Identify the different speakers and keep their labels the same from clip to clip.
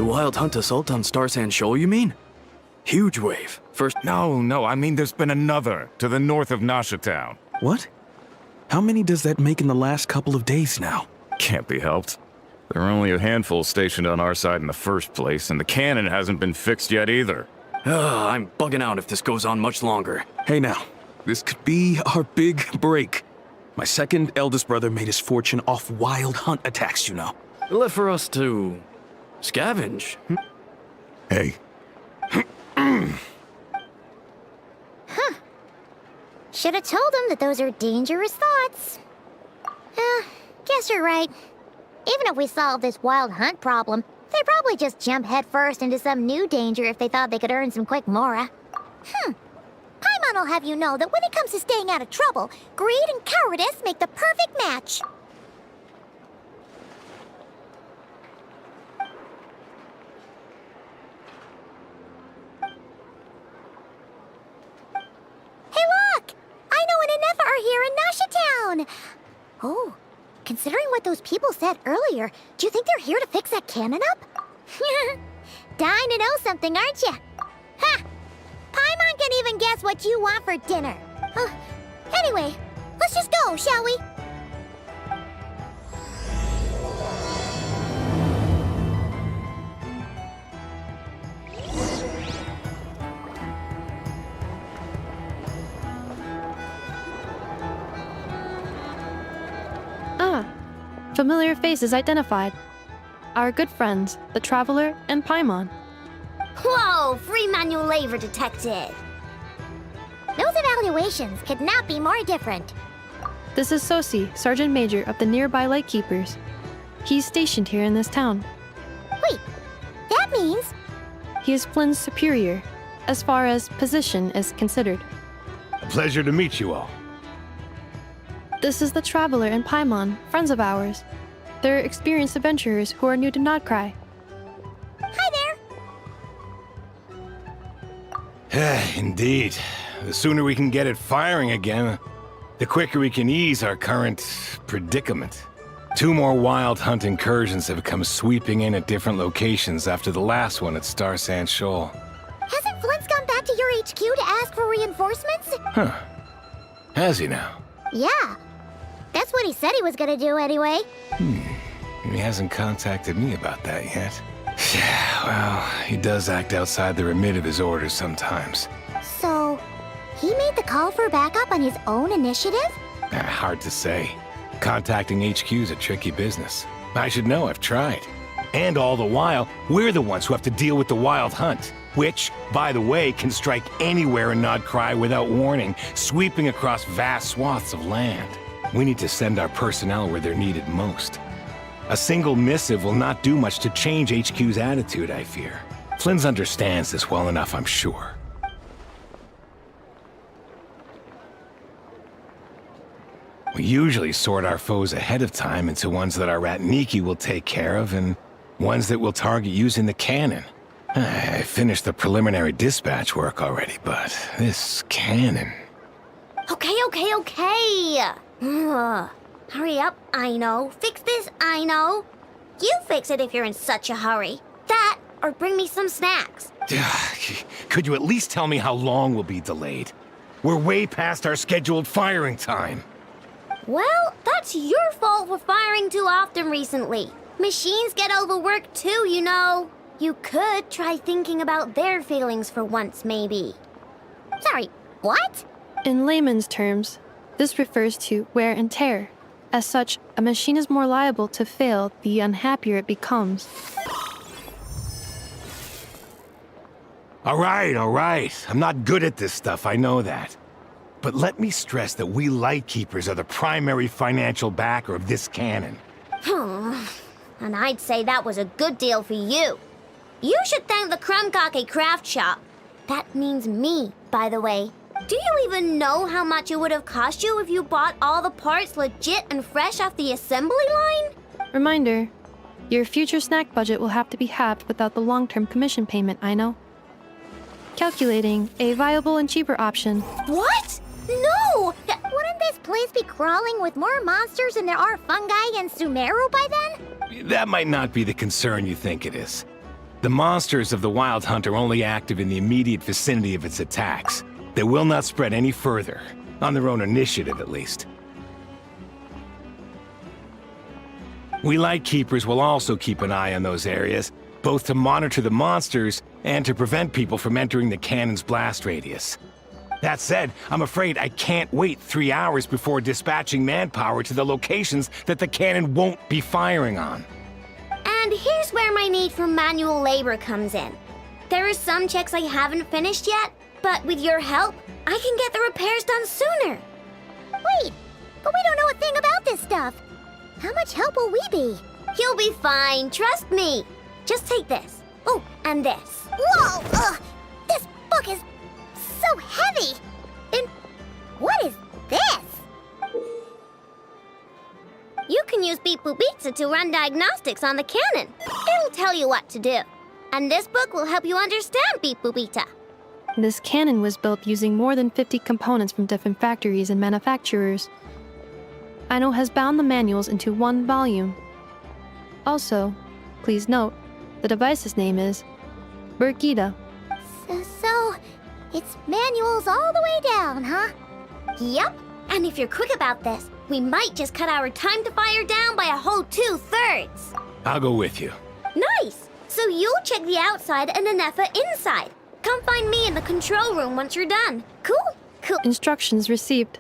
Speaker 1: The Wild Hunt assault on Star Sand Shoal, you mean? Huge wave. First...
Speaker 2: No, I mean there's been another, to the north of Nasha Town.
Speaker 1: What? How many does that make in the last couple of days now?
Speaker 2: Can't be helped. There are only a handful stationed on our side in the first place, and the cannon hasn't been fixed yet either.
Speaker 1: I'm bugging out if this goes on much longer. Hey now, this could be our big break. My second eldest brother made his fortune off Wild Hunt attacks, you know. Left for us to... scavenge.
Speaker 2: Hey.
Speaker 3: Should have told him that those are dangerous thoughts. Guess you're right. Even if we solve this Wild Hunt problem, they'd probably just jump headfirst into some new danger if they thought they could earn some quick mora. Paimon will have you know that when it comes to staying out of trouble, greed and cowardice make the perfect match. Hey look! I know an Enough are here in Nasha Town! Oh, considering what those people said earlier, do you think they're here to fix that cannon up? Dying to know something, aren't you? Ha! Paimon can even guess what you want for dinner. Anyway, let's just go, shall we?
Speaker 4: Familiar faces identified. Our good friends, the Traveler and Paimon.
Speaker 3: Whoa, free manual labor detected. Those evaluations could not be more different.
Speaker 4: This is Sosi, Sergeant Major of the nearby Lightkeepers. He's stationed here in this town.
Speaker 3: Wait, that means...
Speaker 4: He is Flynn's superior, as far as position is considered.
Speaker 5: A pleasure to meet you all.
Speaker 4: This is the Traveler and Paimon, friends of ours. They're experienced adventurers who are new to Nodcry.
Speaker 3: Hi there!
Speaker 5: Indeed. The sooner we can get it firing again, the quicker we can ease our current predicament. 2 more Wild Hunt incursions have come sweeping in at different locations after the last one at Star Sand Shoal.
Speaker 3: Hasn't Flint's gone back to your HQ to ask for reinforcements?
Speaker 5: Huh. Has he now?
Speaker 3: Yeah. That's what he said he was gonna do anyway.
Speaker 5: He hasn't contacted me about that yet. Yeah, well, he does act outside the remit of his orders sometimes.
Speaker 3: So, he made the call for backup on his own initiative?
Speaker 5: Hard to say. Contacting HQ's a tricky business. I should know, I've tried. And all the while, we're the ones who have to deal with the Wild Hunt, which, by the way, can strike anywhere in Nodcry without warning, sweeping across vast swaths of land. We need to send our personnel where they're needed most. A single missive will not do much to change HQ's attitude, I fear. Flynn's understands this well enough, I'm sure. We usually sort our foes ahead of time into ones that our Ratniki will take care of and ones that we'll target using the cannon. I finished the preliminary dispatch work already, but this cannon...
Speaker 3: Okay. Hurry up, I know. Fix this, I know. You fix it if you're in such a hurry. That, or bring me some snacks.
Speaker 5: Could you at least tell me how long we'll be delayed? We're way past our scheduled firing time.
Speaker 3: Well, that's your fault for firing too often recently. Machines get overworked too, you know. You could try thinking about their feelings for once, maybe. Sorry, what?
Speaker 4: In layman's terms, this refers to wear and tear. As such, a machine is more liable to fail the unhappier it becomes.
Speaker 5: All right. I'm not good at this stuff, I know that. But let me stress that we Lightkeepers are the primary financial backer of this cannon.
Speaker 3: And I'd say that was a good deal for you. You should thank the Krumkake craft shop. That means me, by the way. Do you even know how much it would have cost you if you bought all the parts legit and fresh off the assembly line?
Speaker 4: Reminder, your future snack budget will have to be halved without the long-term commission payment, I know. Calculating a viable and cheaper option.
Speaker 3: What? No! Wouldn't this place be crawling with more monsters than there are fungi in Sumeru by then?
Speaker 5: That might not be the concern you think it is. The monsters of the Wild Hunt are only active in the immediate vicinity of its attacks. They will not spread any further, on their own initiative at least. We Lightkeepers will also keep an eye on those areas, both to monitor the monsters and to prevent people from entering the cannon's blast radius. That said, I'm afraid I can't wait 3 hours before dispatching manpower to the locations that the cannon won't be firing on.
Speaker 6: And here's where my need for manual labor comes in. There are some checks I haven't finished yet, but with your help, I can get the repairs done sooner.
Speaker 3: Wait, but we don't know a thing about this stuff. How much help will we be?
Speaker 6: You'll be fine, trust me. Just take this. Oh, and this.
Speaker 3: Whoa! This book is so heavy! And what is this?
Speaker 6: You can use Beep Boop Pizza to run diagnostics on the cannon. It'll tell you what to do. And this book will help you understand Beep Boop Pizza.
Speaker 4: This cannon was built using more than 50 components from different factories and manufacturers. Aino has bound the manuals into one volume. Also, please note, the device's name is Birgitta.
Speaker 3: So, it's manuals all the way down, huh?
Speaker 6: Yep. And if you're quick about this, we might just cut our time to fire down by a whole 2/3.
Speaker 5: I'll go with you.
Speaker 6: Nice. So you'll check the outside and Anefa inside. Come find me in the control room once you're done. Cool? Cool.
Speaker 4: Instructions received.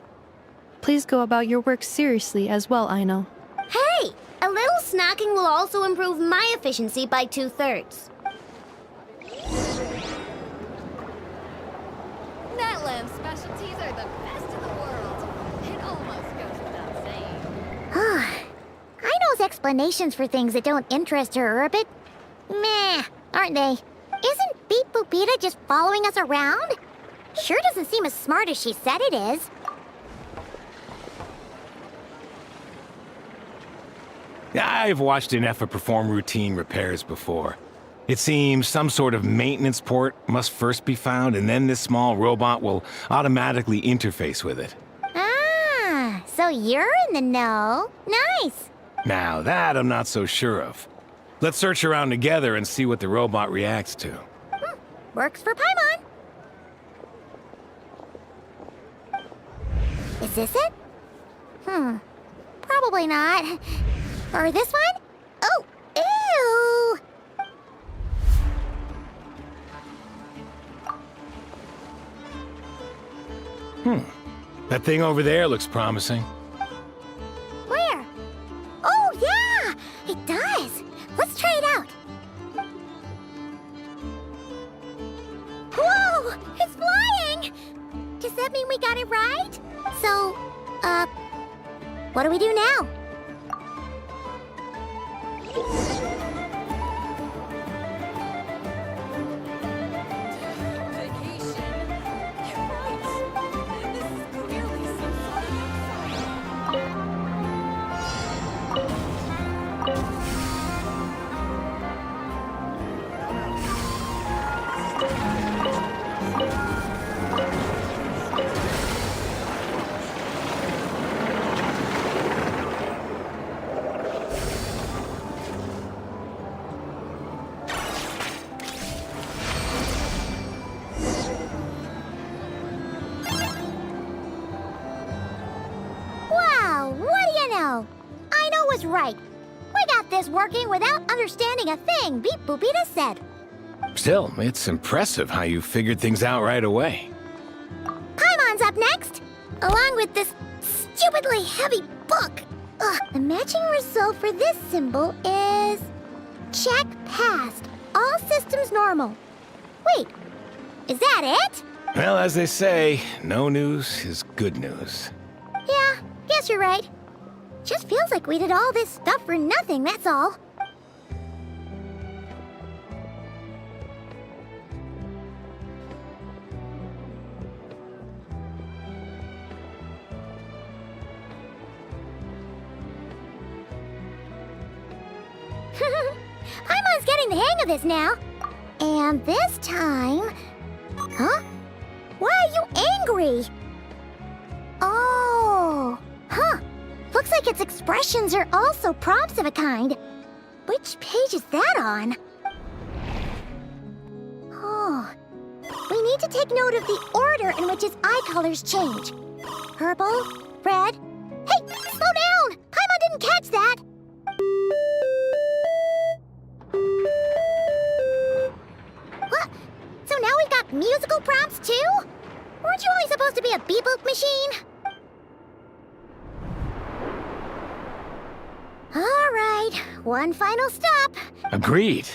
Speaker 4: Please go about your work seriously as well, Aino.
Speaker 6: Hey! A little snacking will also improve my efficiency by 2/3.
Speaker 7: Netland specialties are the best in the world. It almost goes without saying.
Speaker 3: Aino's explanations for things that don't interest her are a bit meh, aren't they? Isn't Beep Boop Pizza just following us around? Sure doesn't seem as smart as she said it is.
Speaker 5: I've watched Anefa perform routine repairs before. It seems some sort of maintenance port must first be found, and then this small robot will automatically interface with it.
Speaker 3: Ah, so you're in the know. Nice.
Speaker 5: Now that I'm not so sure of. Let's search around together and see what the robot reacts to.
Speaker 3: Works for Paimon. Is this it? Probably not. Or this one? Oh, ew!
Speaker 5: That thing over there looks promising.
Speaker 3: Where? Oh, yeah! It does! Let's try it out. Whoa! It's flying! Does that mean we got it right? So, what do we do now?
Speaker 7: Vacation. You're right. This is clearly some sort of
Speaker 3: Wow, what do you know? Aino was right. We got this working without understanding a thing Beep Boop Pizza said.
Speaker 5: Still, it's impressive how you figured things out right away.
Speaker 3: Paimon's up next, along with this stupidly heavy book. Ugh. The matching result for this symbol is... check passed. All systems normal. Wait, is that it?
Speaker 5: Well, as they say, no news is good news.
Speaker 3: Yeah, guess you're right. Just feels like we did all this stuff for nothing, that's all. Paimon's getting the hang of this now. And this time... Huh? Why are you angry? Oh, huh. Looks like its expressions are also prompts of a kind. Which page is that on? to take note of the order in which its eye colors change. Purple, red... Hey, slow down! Paimon didn't catch that! What? So now we've got musical prompts too? Weren't you only supposed to be a beep-boop machine? All right, one final stop.
Speaker 5: Agreed.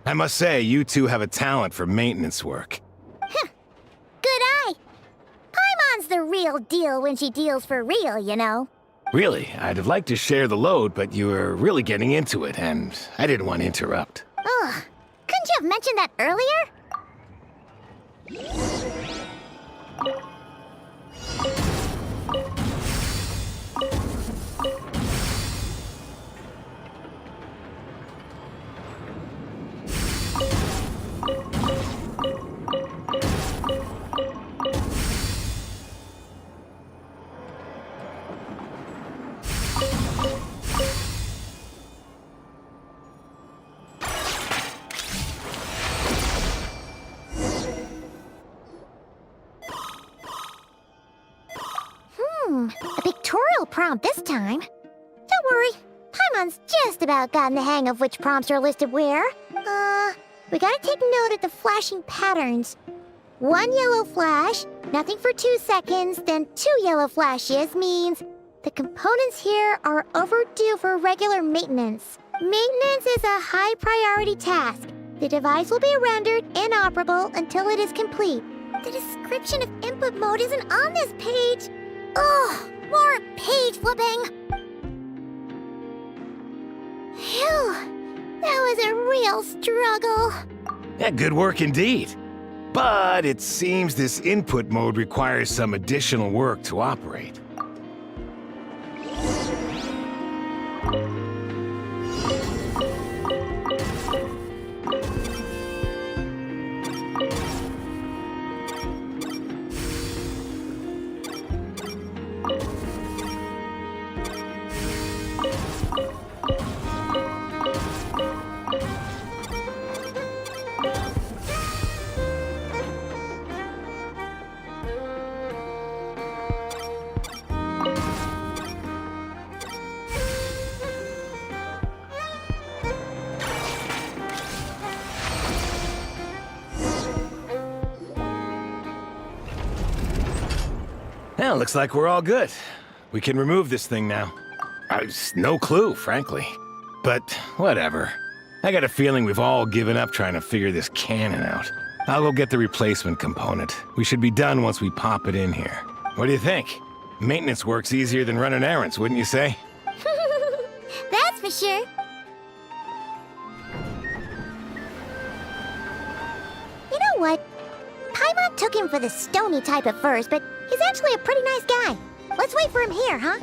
Speaker 5: I must say, you two have a talent for maintenance work.
Speaker 3: Good eye. Paimon's the real deal when she deals for real, you know.
Speaker 5: Really, I'd have liked to share the load, but you were really getting into it, and I didn't want to interrupt.
Speaker 3: Ugh, couldn't you have mentioned that earlier? A pictorial prompt this time. Don't worry, Paimon's just about gotten the hang of which prompts are listed where. We gotta take note of the flashing patterns. 1 yellow flash, nothing for 2 seconds, then 2 yellow flashes means the components here are overdue for regular maintenance. Maintenance is a high priority task. The device will be rendered inoperable until it is complete. The description of input mode isn't on this page. Ugh, more page flipping. Phew, that was a real struggle.
Speaker 5: Yeah, good work indeed. But it seems this input mode requires some additional work to operate. Well, looks like we're all good. We can remove this thing now. No clue, frankly. But whatever. I got a feeling we've all given up trying to figure this cannon out. I'll go get the replacement component. We should be done once we pop it in here. What do you think? Maintenance work's easier than running errands, wouldn't you say?
Speaker 3: That's for sure. You know what? Paimon took him for the stony type at first, but he's actually a pretty nice guy. Let's wait for him here, huh?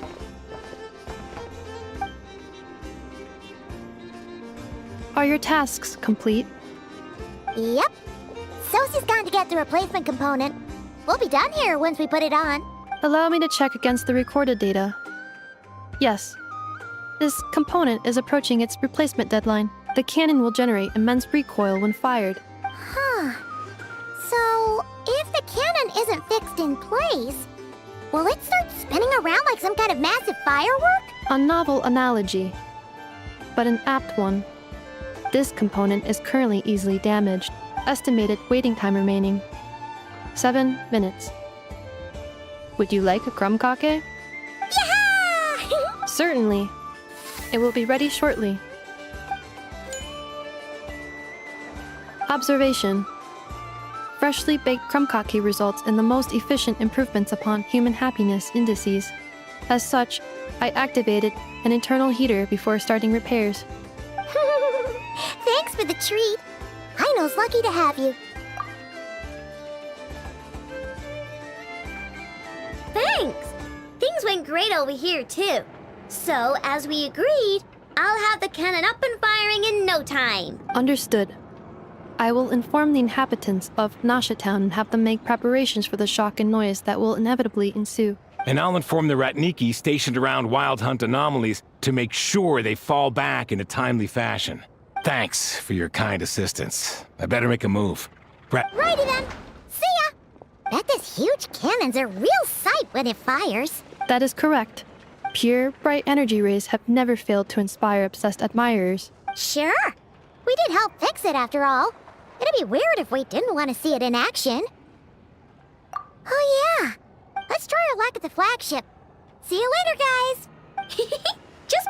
Speaker 4: Are your tasks complete?
Speaker 3: Yep. Sosie's gone to get the replacement component. We'll be done here once we put it on.
Speaker 4: Allow me to check against the recorded data. Yes. This component is approaching its replacement deadline. The cannon will generate immense recoil when fired.
Speaker 3: Huh. So, if the cannon isn't fixed in place, will it start spinning around like some kind of massive firework?
Speaker 4: A novel analogy, but an apt one. This component is currently easily damaged. Estimated waiting time remaining 7 minutes. Would you like a crumb cake?
Speaker 3: Yeah!
Speaker 4: Certainly. It will be ready shortly. Observation. Freshly baked crumb cake results in the most efficient improvements upon human happiness indices. As such, I activated an internal heater before starting repairs.
Speaker 3: Thanks for the treat. Aino's lucky to have you.
Speaker 6: Thanks! Things went great over here, too. So, as we agreed, I'll have the cannon up and firing in no time.
Speaker 4: Understood. I will inform the inhabitants of Nasha Town and have them make preparations for the shock and noise that will inevitably ensue.
Speaker 5: And I'll inform the Ratniki stationed around Wild Hunt anomalies to make sure they fall back in a timely fashion. Thanks for your kind assistance. I better make a move.
Speaker 3: Righty then. See ya! Bet this huge cannon's a real sight when it fires.
Speaker 4: That is correct. Pure, bright energy rays have never failed to inspire obsessed admirers.
Speaker 3: Sure. We did help fix it after all. It'd be weird if we didn't want to see it in action. Oh yeah. Let's try our luck at the flagship. See you later, guys.
Speaker 6: Just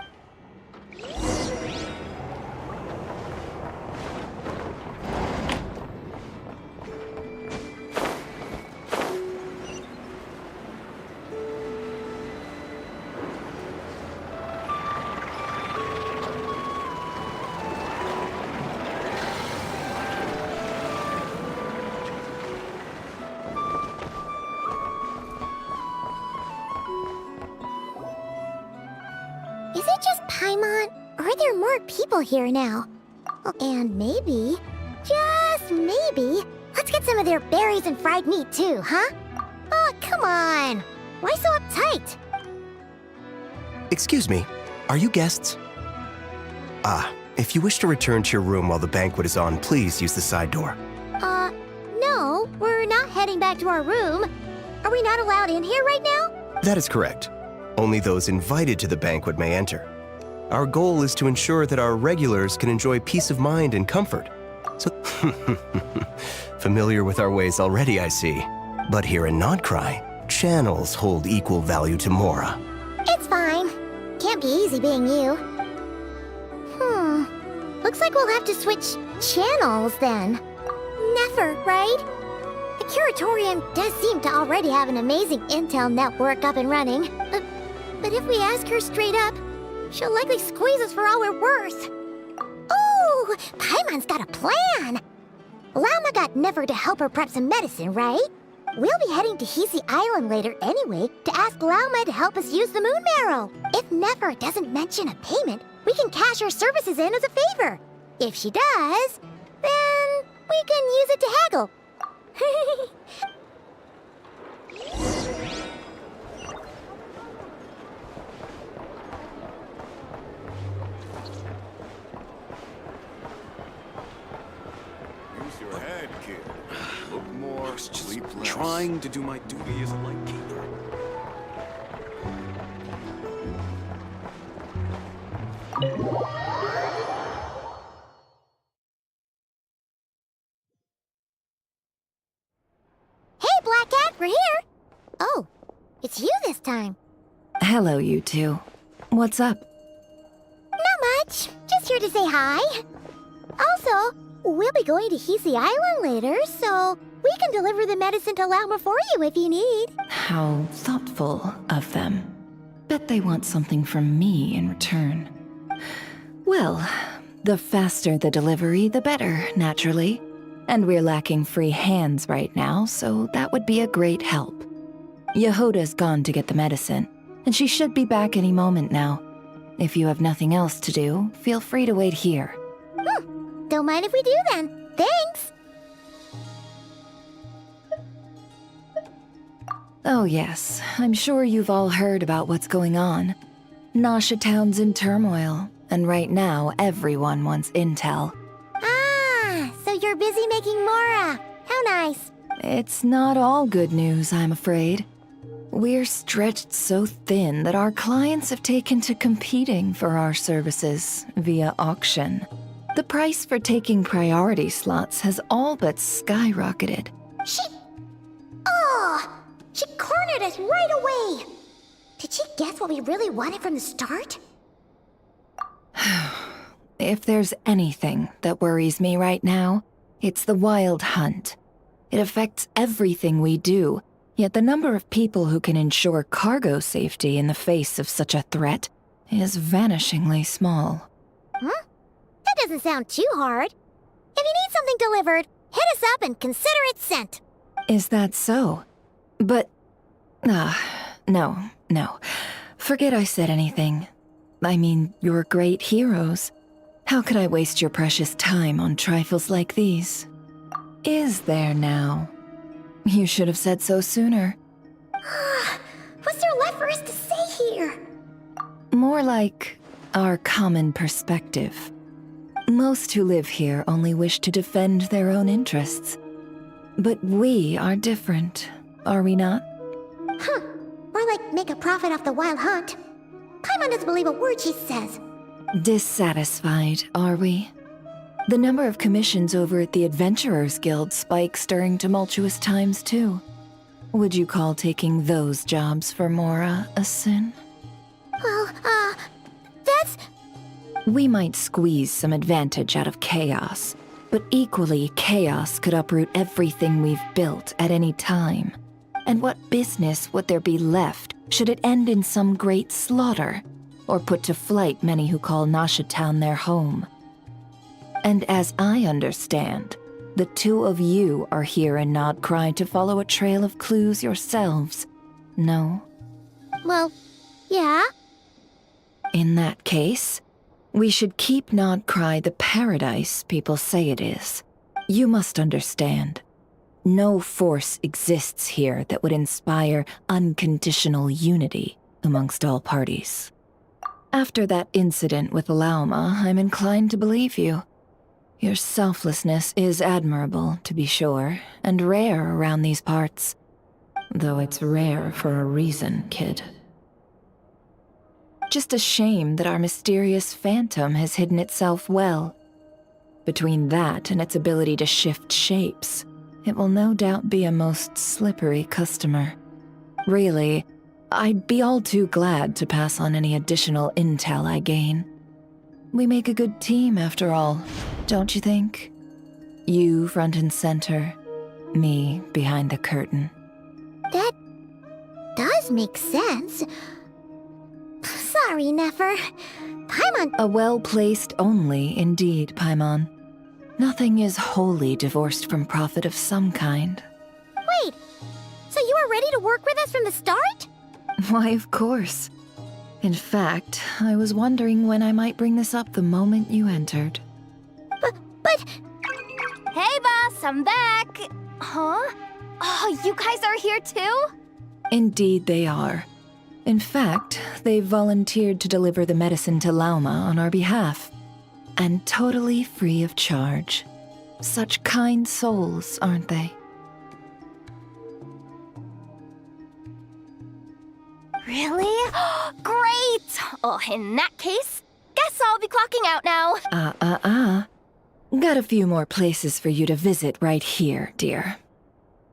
Speaker 3: Is it just Paimon? Or are there more people here now? Oh, and maybe, just maybe, let's get some of their berries and fried meat too, huh? Oh, come on. Why so uptight?
Speaker 8: Excuse me, are you guests? If you wish to return to your room while the banquet is on, please use the side door.
Speaker 3: No, we're not heading back to our room. Are we not allowed in here right now?
Speaker 8: That is correct. Only those invited to the banquet may enter. Our goal is to ensure that our regulars can enjoy peace of mind and comfort. So, familiar with our ways already, I see. But here in Nodcry, channels hold equal value to Mora.
Speaker 3: It's fine. Can't be easy being you. Looks like we'll have to switch channels then. Never, right? The Curatorium does seem to already have an amazing intel network up and running. But if we ask her straight up, she'll likely squeeze us for all we're worth. Ooh, Paimon's got a plan. Llama got Never to help her prep some medicine, right? We'll be heading to Hisi Island later anyway to ask Llama to help us use the moon marrow. If Never doesn't mention a payment, we can cash our services in as a favor. If she does, then we can use it to haggle.
Speaker 2: Use your head, kid. Look more, sleep less.
Speaker 1: Trying to do my duty as a lightkeeper.
Speaker 3: Hey, Black Cat, we're here. Oh, it's you this time.
Speaker 9: Hello, you two. What's up?
Speaker 3: Not much. Just here to say hi. Also, we'll be going to Hisi Island later, so we can deliver the medicine to Llama for you if you need.
Speaker 9: How thoughtful of them. Bet they want something from me in return. Well, the faster the delivery, the better, naturally. And we're lacking free hands right now, so that would be a great help. Yehoda's gone to get the medicine, and she should be back any moment now. If you have nothing else to do, feel free to wait here.
Speaker 3: Don't mind if we do then. Thanks.
Speaker 9: Oh yes, I'm sure you've all heard about what's going on. Nasha Town's in turmoil, and right now everyone wants intel.
Speaker 3: Ah, so you're busy making Mora. How nice.
Speaker 9: It's not all good news, I'm afraid. We're stretched so thin that our clients have taken to competing for our services via auction. The price for taking priority slots has all but skyrocketed.
Speaker 3: She cornered us right away. Did she guess what we really wanted from the start?
Speaker 9: If there's anything that worries me right now, it's the Wild Hunt. It affects everything we do, yet the number of people who can ensure cargo safety in the face of such a threat is vanishingly small.
Speaker 3: That doesn't sound too hard. If you need something delivered, hit us up and consider it sent.
Speaker 9: Is that so? But... no. Forget I said anything. I mean, you're great heroes. How could I waste your precious time on trifles like these? Is there now? You should have said so sooner.
Speaker 3: What's there left for us to say here?
Speaker 9: More like our common perspective. Most who live here only wish to defend their own interests. But we are different. are we not?
Speaker 3: Huh. More like make a profit off the wild hunt. Paimon doesn't believe a word she says.
Speaker 9: Dissatisfied, are we? The number of commissions over at the Adventurers Guild spikes during tumultuous times, too. Would you call taking those jobs for Mora a sin?
Speaker 3: Well, that's...
Speaker 9: We might squeeze some advantage out of chaos, but equally, chaos could uproot everything we've built at any time. And what business would there be left should it end in some great slaughter, or put to flight many who call Nasha Town their home? And as I understand, the two of you are here in Nodcry to follow a trail of clues yourselves, no?
Speaker 3: Well, yeah.
Speaker 9: In that case, we should keep Nodcry the paradise people say it is. You must understand, no force exists here that would inspire unconditional unity amongst all parties. After that incident with Lauma, I'm inclined to believe you. Your selflessness is admirable, to be sure, and rare around these parts. Though it's rare for a reason, kid. Just a shame that our mysterious phantom has hidden itself well. Between that and its ability to shift shapes, it will no doubt be a most slippery customer. Really, I'd be all too glad to pass on any additional intel I gain. We make a good team, after all, don't you think? You front and center, me behind the curtain.
Speaker 3: That does make sense. Sorry, Nefer. Paimon...
Speaker 9: A well-placed only, indeed, Paimon. Nothing is wholly divorced from profit of some kind.
Speaker 3: Wait, so you were ready to work with us from the start?
Speaker 9: Why, of course. In fact, I was wondering when I might bring this up the moment you entered.
Speaker 3: But...
Speaker 6: Hey, boss, I'm back. Huh? Oh, you guys are here too?
Speaker 9: Indeed they are. In fact, they've volunteered to deliver the medicine to Lauma on our behalf. And totally free of charge. Such kind souls, aren't they?
Speaker 6: Really? Great! Oh, in that case, guess I'll be clocking out now.
Speaker 9: Got a few more places for you to visit right here, dear.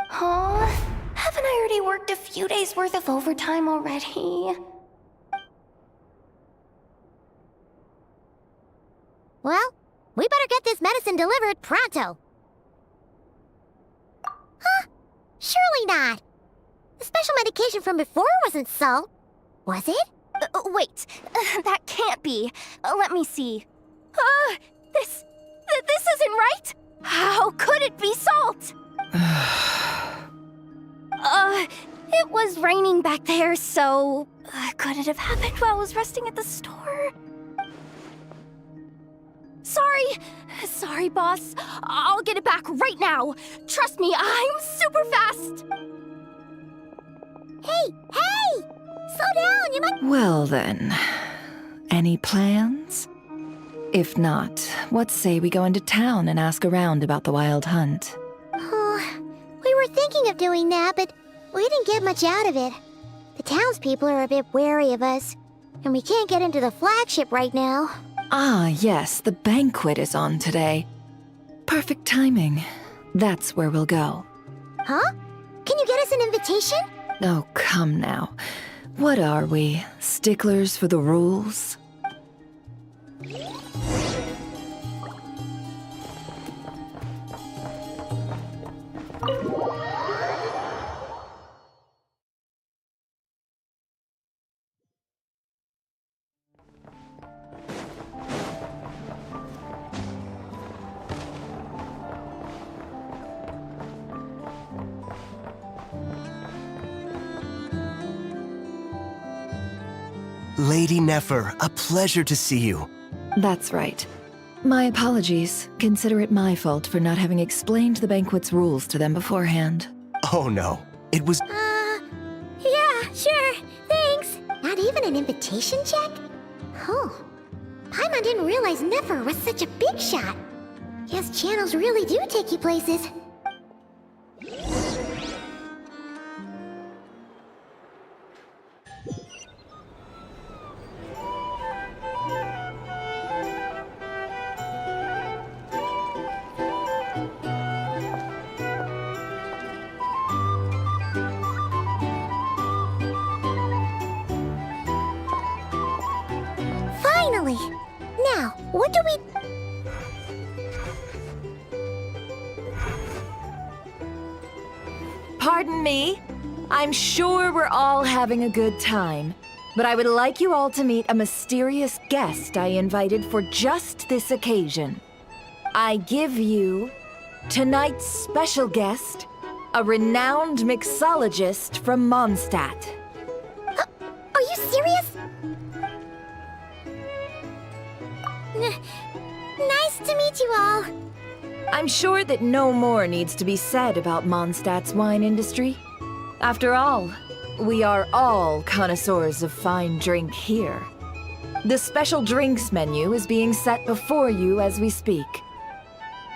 Speaker 6: Huh? Haven't I already worked a few days' worth of overtime already?
Speaker 3: Well, we better get this medicine delivered pronto. Huh? Surely not. The special medication from before wasn't salt, was it?
Speaker 6: Wait, that can't be. Let me see. This isn't right! How could it be salt? It was raining back there, so... could it have happened while I was resting at the store? Sorry, boss. I'll get it back right now. Trust me, I'm super fast.
Speaker 3: Hey! Slow down, you might...
Speaker 9: Well then, any plans? If not, what say we go into town and ask around about the wild hunt?
Speaker 3: Oh, we were thinking of doing that, but we didn't get much out of it. The townspeople are a bit wary of us, and we can't get into the flagship right now.
Speaker 9: Ah, yes, the banquet is on today. Perfect timing. That's where we'll go.
Speaker 3: Huh? Can you get us an invitation?
Speaker 9: Oh, come now. What are we, sticklers for the rules?
Speaker 8: Lady Nefer, a pleasure to see you.
Speaker 9: That's right. My apologies. Consider it my fault for not having explained the banquet's rules to them beforehand.
Speaker 8: Oh no, it was...
Speaker 3: Yeah, sure. Thanks. Not even an invitation check? Oh. Paimon didn't realize Nefer was such a big shot. Guess channels really do take you places. Exactly. Now, what do we...
Speaker 9: Pardon me. I'm sure we're all having a good time, but I would like you all to meet a mysterious guest I invited for just this occasion. I give you tonight's special guest, a renowned mixologist from Mondstadt.
Speaker 3: Are you serious? Nice to meet you all.
Speaker 9: I'm sure that no more needs to be said about Mondstadt's wine industry. After all, we are all connoisseurs of fine drink here. The special drinks menu is being set before you as we speak.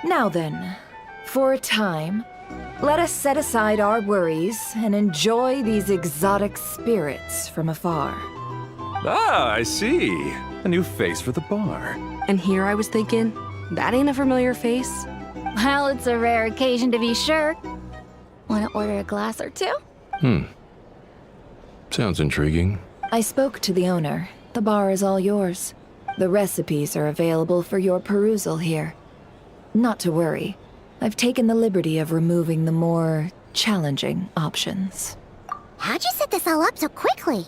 Speaker 9: Now then, for a time, let us set aside our worries and enjoy these exotic spirits from afar.
Speaker 1: Ah, I see. A new face for the bar.
Speaker 10: And here I was thinking, that ain't a familiar face.
Speaker 6: Well, it's a rare occasion to be sure. Want to order a glass or two?
Speaker 1: Sounds intriguing.
Speaker 9: I spoke to the owner. The bar is all yours. The recipes are available for your perusal here. Not to worry. I've taken the liberty of removing the more challenging options.
Speaker 3: How'd you set this all up so quickly?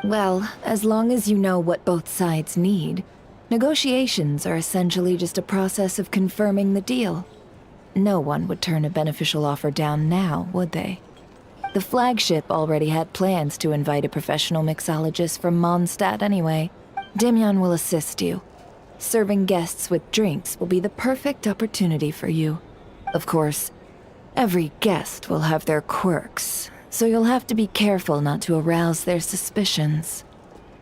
Speaker 9: Well, as long as you know what both sides need, negotiations are essentially just a process of confirming the deal. No one would turn a beneficial offer down now, would they? The flagship already had plans to invite a professional mixologist from Mondstadt anyway. Demyon will assist you. Serving guests with drinks will be the perfect opportunity for you. Of course, every guest will have their quirks, so you'll have to be careful not to arouse their suspicions.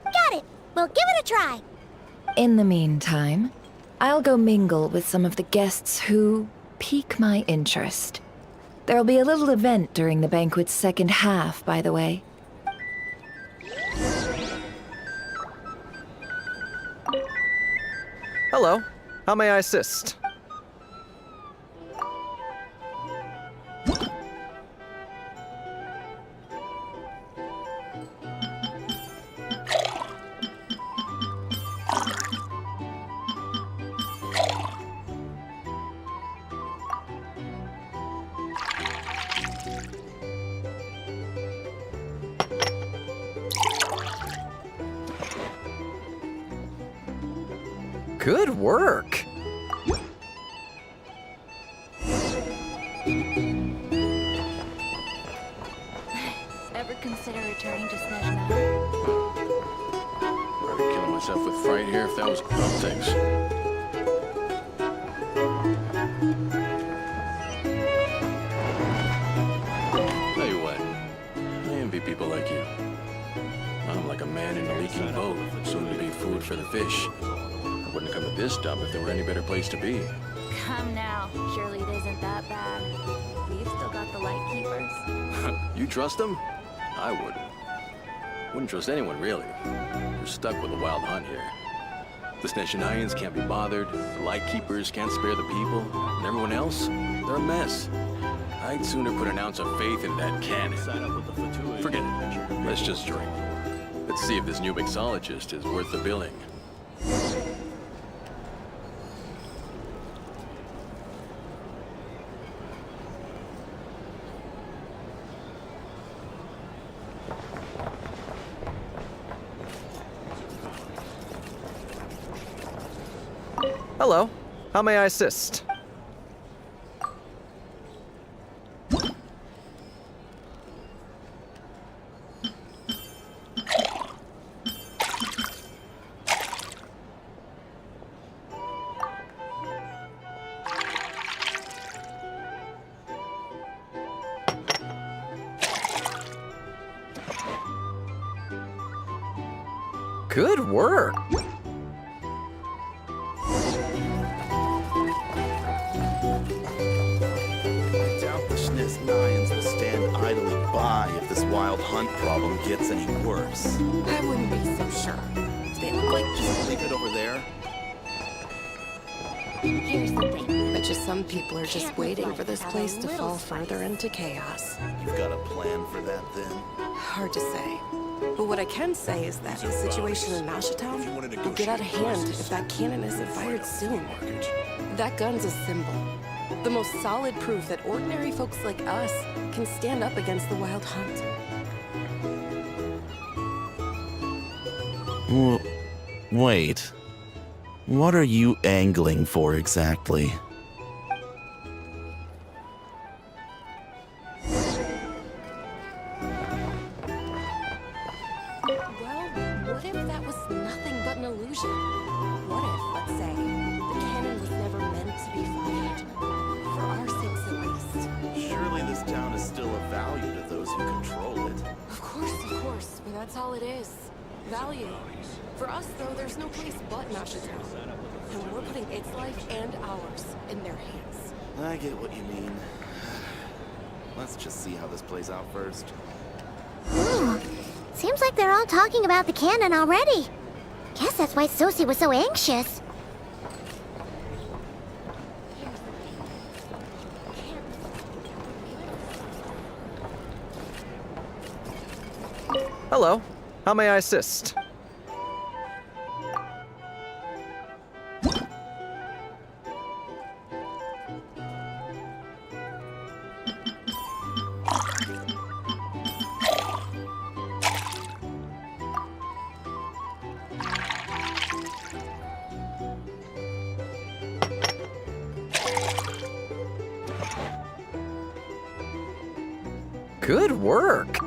Speaker 3: Got it. We'll give it a try.
Speaker 9: In the meantime, I'll go mingle with some of the guests who pique my interest. There'll be a little event during the banquet's second half, by the way.
Speaker 11: Hello. How may I assist? Good work!
Speaker 7: Ever consider returning to Snezhna?
Speaker 1: I'd be killing myself with fright here if that was about things. Tell you what, I envy people like you. I'm like a man in a leaking boat, soon to be food for the fish. I wouldn't come to this dump if there were any better place to be.
Speaker 7: Come now. Surely it isn't that bad. We've still got the light keepers.
Speaker 1: You trust them? I wouldn't. Wouldn't trust anyone, really. We're stuck with a wild hunt here. The Snezhnayans can't be bothered, the Lightkeepers can't spare the people, and everyone else, they're a mess. I'd sooner put an ounce of faith in that cannon. Forget it. Let's just drink. Let's see if this new mixologist is worth the billing.
Speaker 11: Hello. How may I assist? Good work!
Speaker 12: Will stand idly by if this wild hunt problem gets any worse.
Speaker 10: I wouldn't be so sure. They look like
Speaker 12: Just leave it over there.
Speaker 6: Here's the thing.
Speaker 10: Bet you some people are just
Speaker 6: Can't
Speaker 10: waiting
Speaker 6: live
Speaker 10: for this
Speaker 6: without a
Speaker 10: place to
Speaker 6: little
Speaker 10: fall
Speaker 6: spice.
Speaker 10: further into chaos.
Speaker 12: You've got a plan for that then?
Speaker 10: Hard to say. But what I can say is that the situation in Mashatown will get out of hand if that cannon isn't fired soon. That gun's a symbol. The most solid proof that ordinary folks like us can stand up against the Wild Hunt.
Speaker 12: Wait. What are you angling for exactly?
Speaker 10: Well, what if that was nothing but an illusion? What if, let's say, the cannon was never meant to be fired? For our sakes at least.
Speaker 12: Surely this town is still of value to those who control it.
Speaker 10: Of course, but that's all it is. Value. For us, though, there's no place but Mashatown. And we're putting its life and ours in their hands.
Speaker 12: I get what you mean. Let's just see how this plays out first.
Speaker 3: Ooh, seems like they're all talking about the cannon already. Guess that's why Sosie was so anxious.
Speaker 11: Hello. How may I assist? Good work.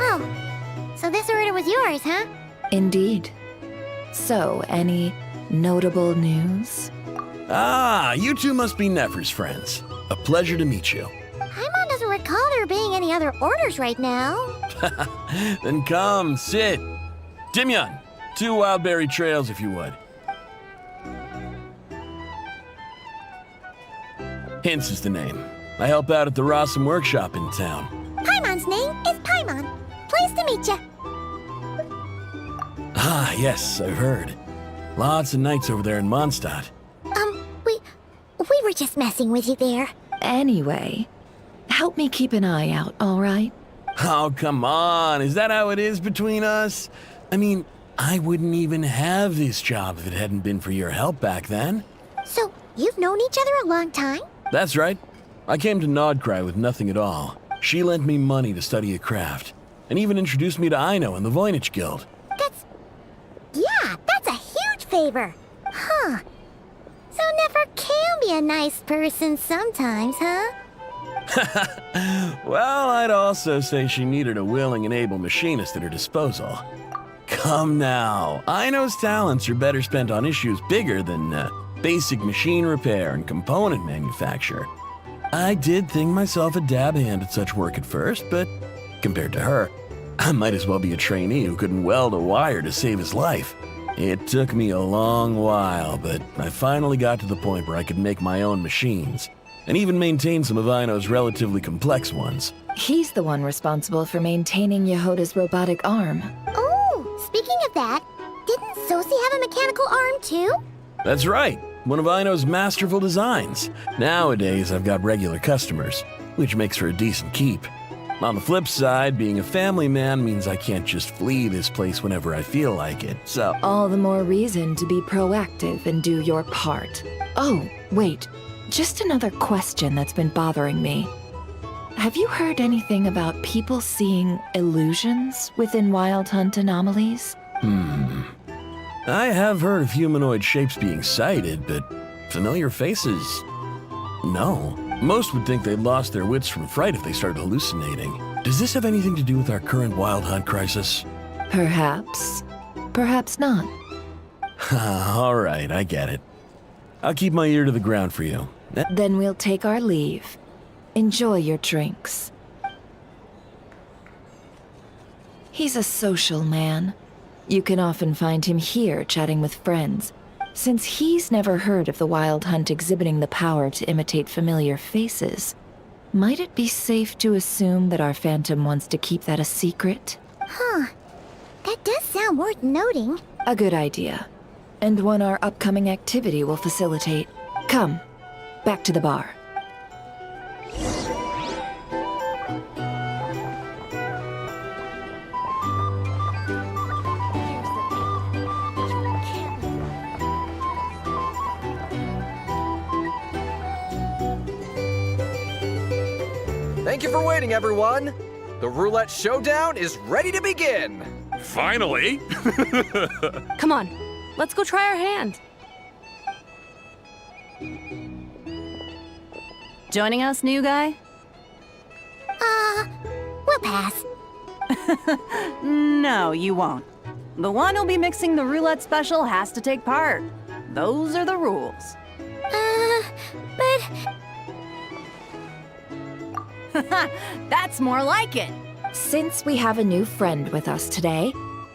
Speaker 3: Oh, so this order was yours, huh?
Speaker 9: Indeed. So, any notable news?
Speaker 1: Ah, you two must be Nefer's friends. A pleasure to meet you.
Speaker 3: Paimon doesn't recall there being any other orders right now.
Speaker 1: Then come, sit. Timyon, 2 wildberry trails if you would. Hints is the name. I help out at the Rossum workshop in town.
Speaker 3: Paimon's name is Paimon. Pleased to meet you.
Speaker 1: Ah, yes, I've heard. Lots of nights over there in Mondstadt.
Speaker 3: We were just messing with you there.
Speaker 9: Anyway, help me keep an eye out, all right?
Speaker 1: Oh, come on. Is that how it is between us? I mean, I wouldn't even have this job if it hadn't been for your help back then.
Speaker 3: So, you've known each other a long time?
Speaker 1: That's right. I came to Nodcry with nothing at all. She lent me money to study a craft, and even introduced me to Aino and the Voynich Guild.
Speaker 3: That's a huge favor. Huh. So Nefer can be a nice person sometimes, huh?
Speaker 1: Well, I'd also say she needed a willing and able machinist at her disposal. Come now, Aino's talents are better spent on issues bigger than basic machine repair and component manufacture. I did think myself a dab hand at such work at first, but compared to her, I might as well be a trainee who couldn't weld a wire to save his life. It took me a long while, but I finally got to the point where I could make my own machines, and even maintain some of Aino's relatively complex ones.
Speaker 9: He's the one responsible for maintaining Yehoda's robotic arm.
Speaker 3: Oh, speaking of that, didn't Sosie have a mechanical arm too?
Speaker 1: That's right, one of Aino's masterful designs. Nowadays, I've got regular customers, which makes for a decent keep. On the flip side, being a family man means I can't just flee this place whenever I feel like it, so...
Speaker 9: All the more reason to be proactive and do your part. Oh, wait. Just another question that's been bothering me. Have you heard anything about people seeing illusions within Wild Hunt anomalies?
Speaker 1: I have heard of humanoid shapes being sighted, but familiar faces? No. Most would think they'd lost their wits from fright if they started hallucinating. Does this have anything to do with our current Wild Hunt crisis?
Speaker 9: Perhaps. Perhaps not.
Speaker 1: All right, I get it. I'll keep my ear to the ground for you.
Speaker 9: Then we'll take our leave. Enjoy your drinks. He's a social man. You can often find him here chatting with friends. Since he's never heard of the Wild Hunt exhibiting the power to imitate familiar faces, Might it be safe to assume that our Phantom wants to keep that a secret?
Speaker 3: Huh. That does sound worth noting.
Speaker 9: A good idea. And one our upcoming activity will facilitate. Come, back to the bar.
Speaker 11: Thank you for waiting, everyone. The roulette showdown is ready to begin.
Speaker 2: Finally!
Speaker 10: Come on, let's go try our hand.
Speaker 13: Joining us, new guy?
Speaker 3: We'll pass.
Speaker 13: No, you won't. The one who'll be mixing the roulette special has to take part. Those are the rules.
Speaker 3: But
Speaker 13: That's more like it.
Speaker 9: Since we have a new friend with us today,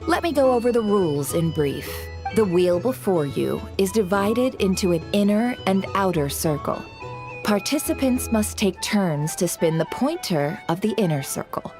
Speaker 9: let me go over the rules in brief. The wheel before you is divided into an inner and outer circle. Participants must take turns to spin the pointer of the inner circle.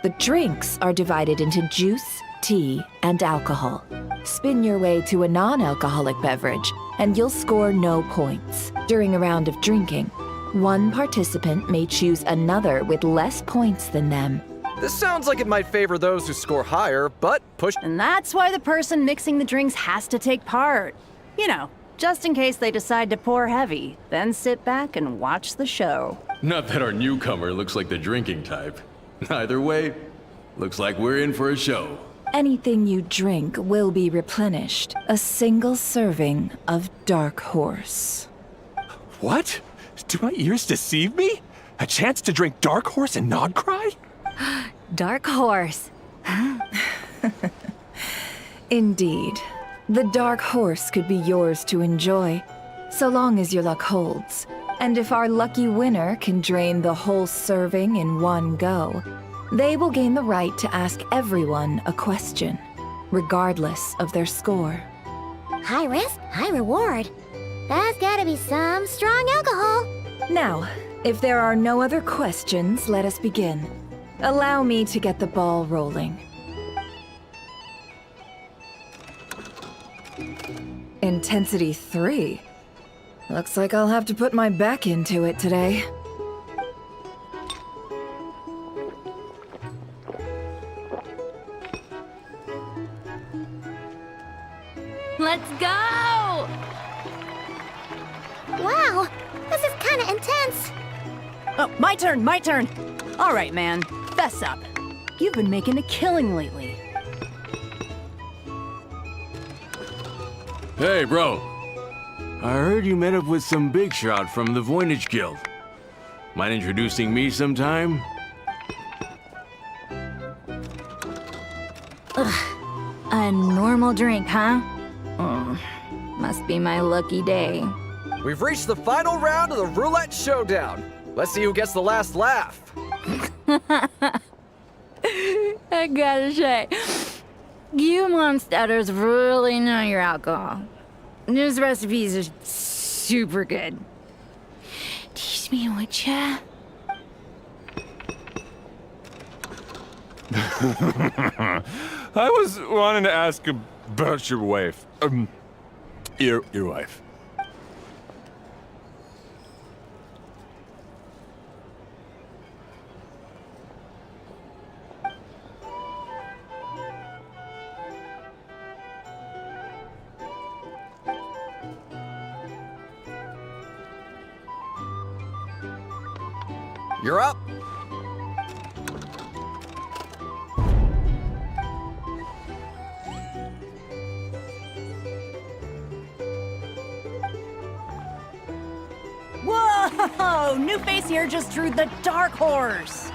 Speaker 9: The drinks are divided into juice, tea, and alcohol. Spin your way to a non-alcoholic beverage, and you'll score no points. During a round of drinking, one participant may choose another with less points than them.
Speaker 11: This sounds like it might favor those who score higher, but push.
Speaker 13: And that's why the person mixing the drinks has to take part. You know, just in case they decide to pour heavy, then sit back and watch the show.
Speaker 14: Not that our newcomer looks like the drinking type. Either way, looks like we're in for a show.
Speaker 9: Anything you drink will be replenished. A single serving of Dark Horse.
Speaker 5: What? Do my ears deceive me? A chance to drink Dark Horse and not cry?
Speaker 13: Dark Horse.
Speaker 9: Indeed. The Dark Horse could be yours to enjoy, so long as your luck holds. And if our lucky winner can drain the whole serving in one go, they will gain the right to ask everyone a question, regardless of their score.
Speaker 3: high risk, high reward. That's gotta be some strong alcohol.
Speaker 9: Now, if there are no other questions, let us begin. Allow me to get the ball rolling. Intensity 3. Looks like I'll have to put my back into it today.
Speaker 6: Let's go!
Speaker 3: Wow, this is kinda intense.
Speaker 13: Oh, my turn, my turn. All right, man, fess up. You've been making a killing lately.
Speaker 14: Hey, bro. I heard you met up with some big shot from the Voynich Guild. Mind introducing me sometime?
Speaker 6: A normal drink, huh? Must be my lucky day.
Speaker 11: We've reached the final round of the roulette showdown. Let's see who gets the last laugh.
Speaker 6: I gotta say, you monsters really know your alcohol. These recipes are super good. Teach me, would ya?
Speaker 2: I was wanting to ask about your wife. Your wife.
Speaker 11: You're up.
Speaker 13: Whoa! New face here just drew the Dark Horse.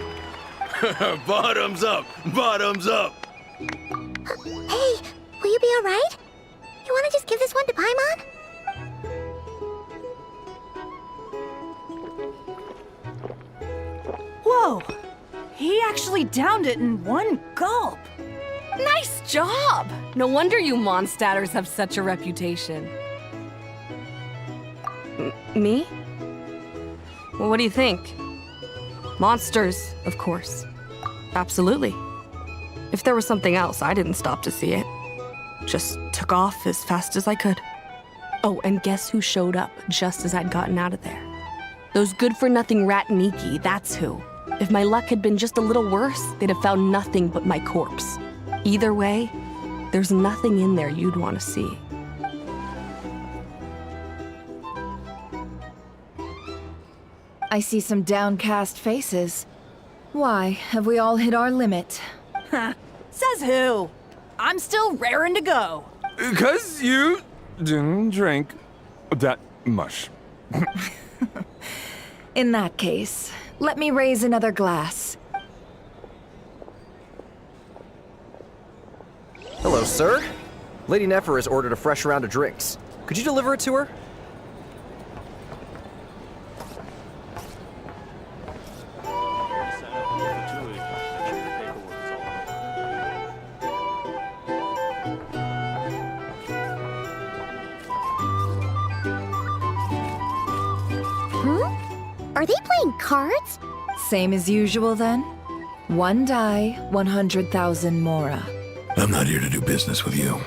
Speaker 14: Bottoms up! Bottoms up!
Speaker 3: Hey, will you be alright? You wanna just give this one to Paimon?
Speaker 13: Whoa! He actually downed it in one gulp.
Speaker 10: Nice job! No wonder you monstaters have such a reputation. Me? Well, what do you think?
Speaker 15: Monsters, of course. Absolutely. If there was something else, I didn't stop to see it. Just took off as fast as I could. Oh, and guess who showed up just as I'd gotten out of there? Those good-for-nothing rat Niki, that's who. If my luck had been just a little worse, they'd have found nothing but my corpse. Either way, there's nothing in there you'd want to see.
Speaker 9: I see some downcast faces. Why, have we all hit our limit?
Speaker 13: Says who? I'm still raring to go.
Speaker 5: 'Cause you didn't drink that much.
Speaker 9: In that case, let me raise another glass.
Speaker 11: Hello, sir. Lady Nefer has ordered a fresh round of drinks. Could you deliver it to her?
Speaker 3: Are they playing cards?
Speaker 9: Same as usual then? One die, 100,000 mora.
Speaker 16: I'm not here to do business with you.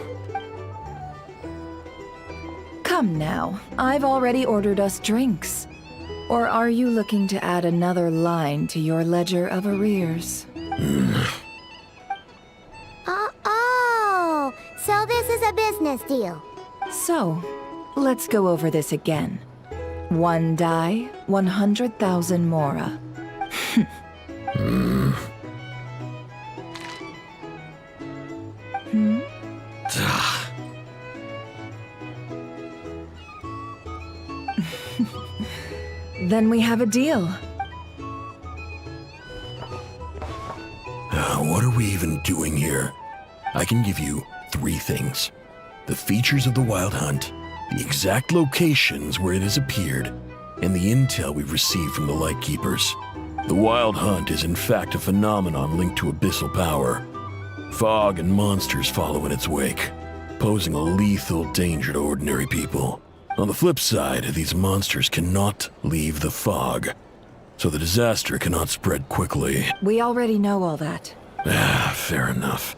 Speaker 9: Come now, I've already ordered us drinks. Or are you looking to add another line to your ledger of arrears?
Speaker 3: Oh, so this is a business deal.
Speaker 9: So, let's go over this again. One die, 100,000 mora. Then we have a deal.
Speaker 16: What are we even doing here? I can give you 3 things. The features of the Wild Hunt, the exact locations where it has appeared, and the intel we've received from the Lightkeepers. The Wild Hunt is in fact a phenomenon linked to abyssal power. Fog and monsters follow in its wake, posing a lethal danger to ordinary people. On the flip side, these monsters cannot leave the fog, so the disaster cannot spread quickly.
Speaker 9: We already know all that.
Speaker 16: Fair enough.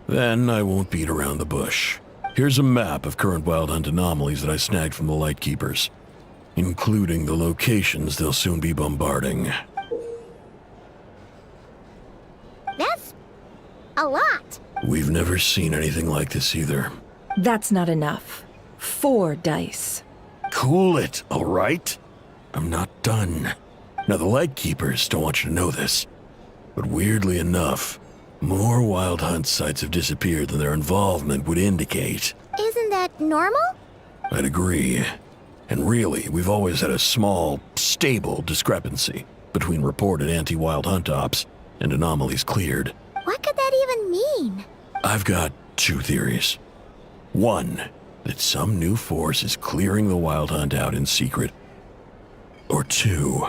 Speaker 16: Then I won't beat around the bush. Here's a map of current Wild Hunt anomalies that I snagged from the Lightkeepers, including the locations they'll soon be bombarding.
Speaker 3: That's a lot.
Speaker 16: We've never seen anything like this either.
Speaker 9: That's not enough. 4 dice.
Speaker 16: Cool it, all right? I'm not done. Now, the Lightkeepers don't want you to know this, but weirdly enough, more Wild Hunt sites have disappeared than their involvement would indicate.
Speaker 3: Isn't that normal?
Speaker 16: I'd agree. And really, we've always had a small, stable discrepancy between reported anti-Wild Hunt ops and anomalies cleared.
Speaker 3: What could that even mean?
Speaker 16: I've got 2 theories. 1, that some new force is clearing the Wild Hunt out in secret. Or 2,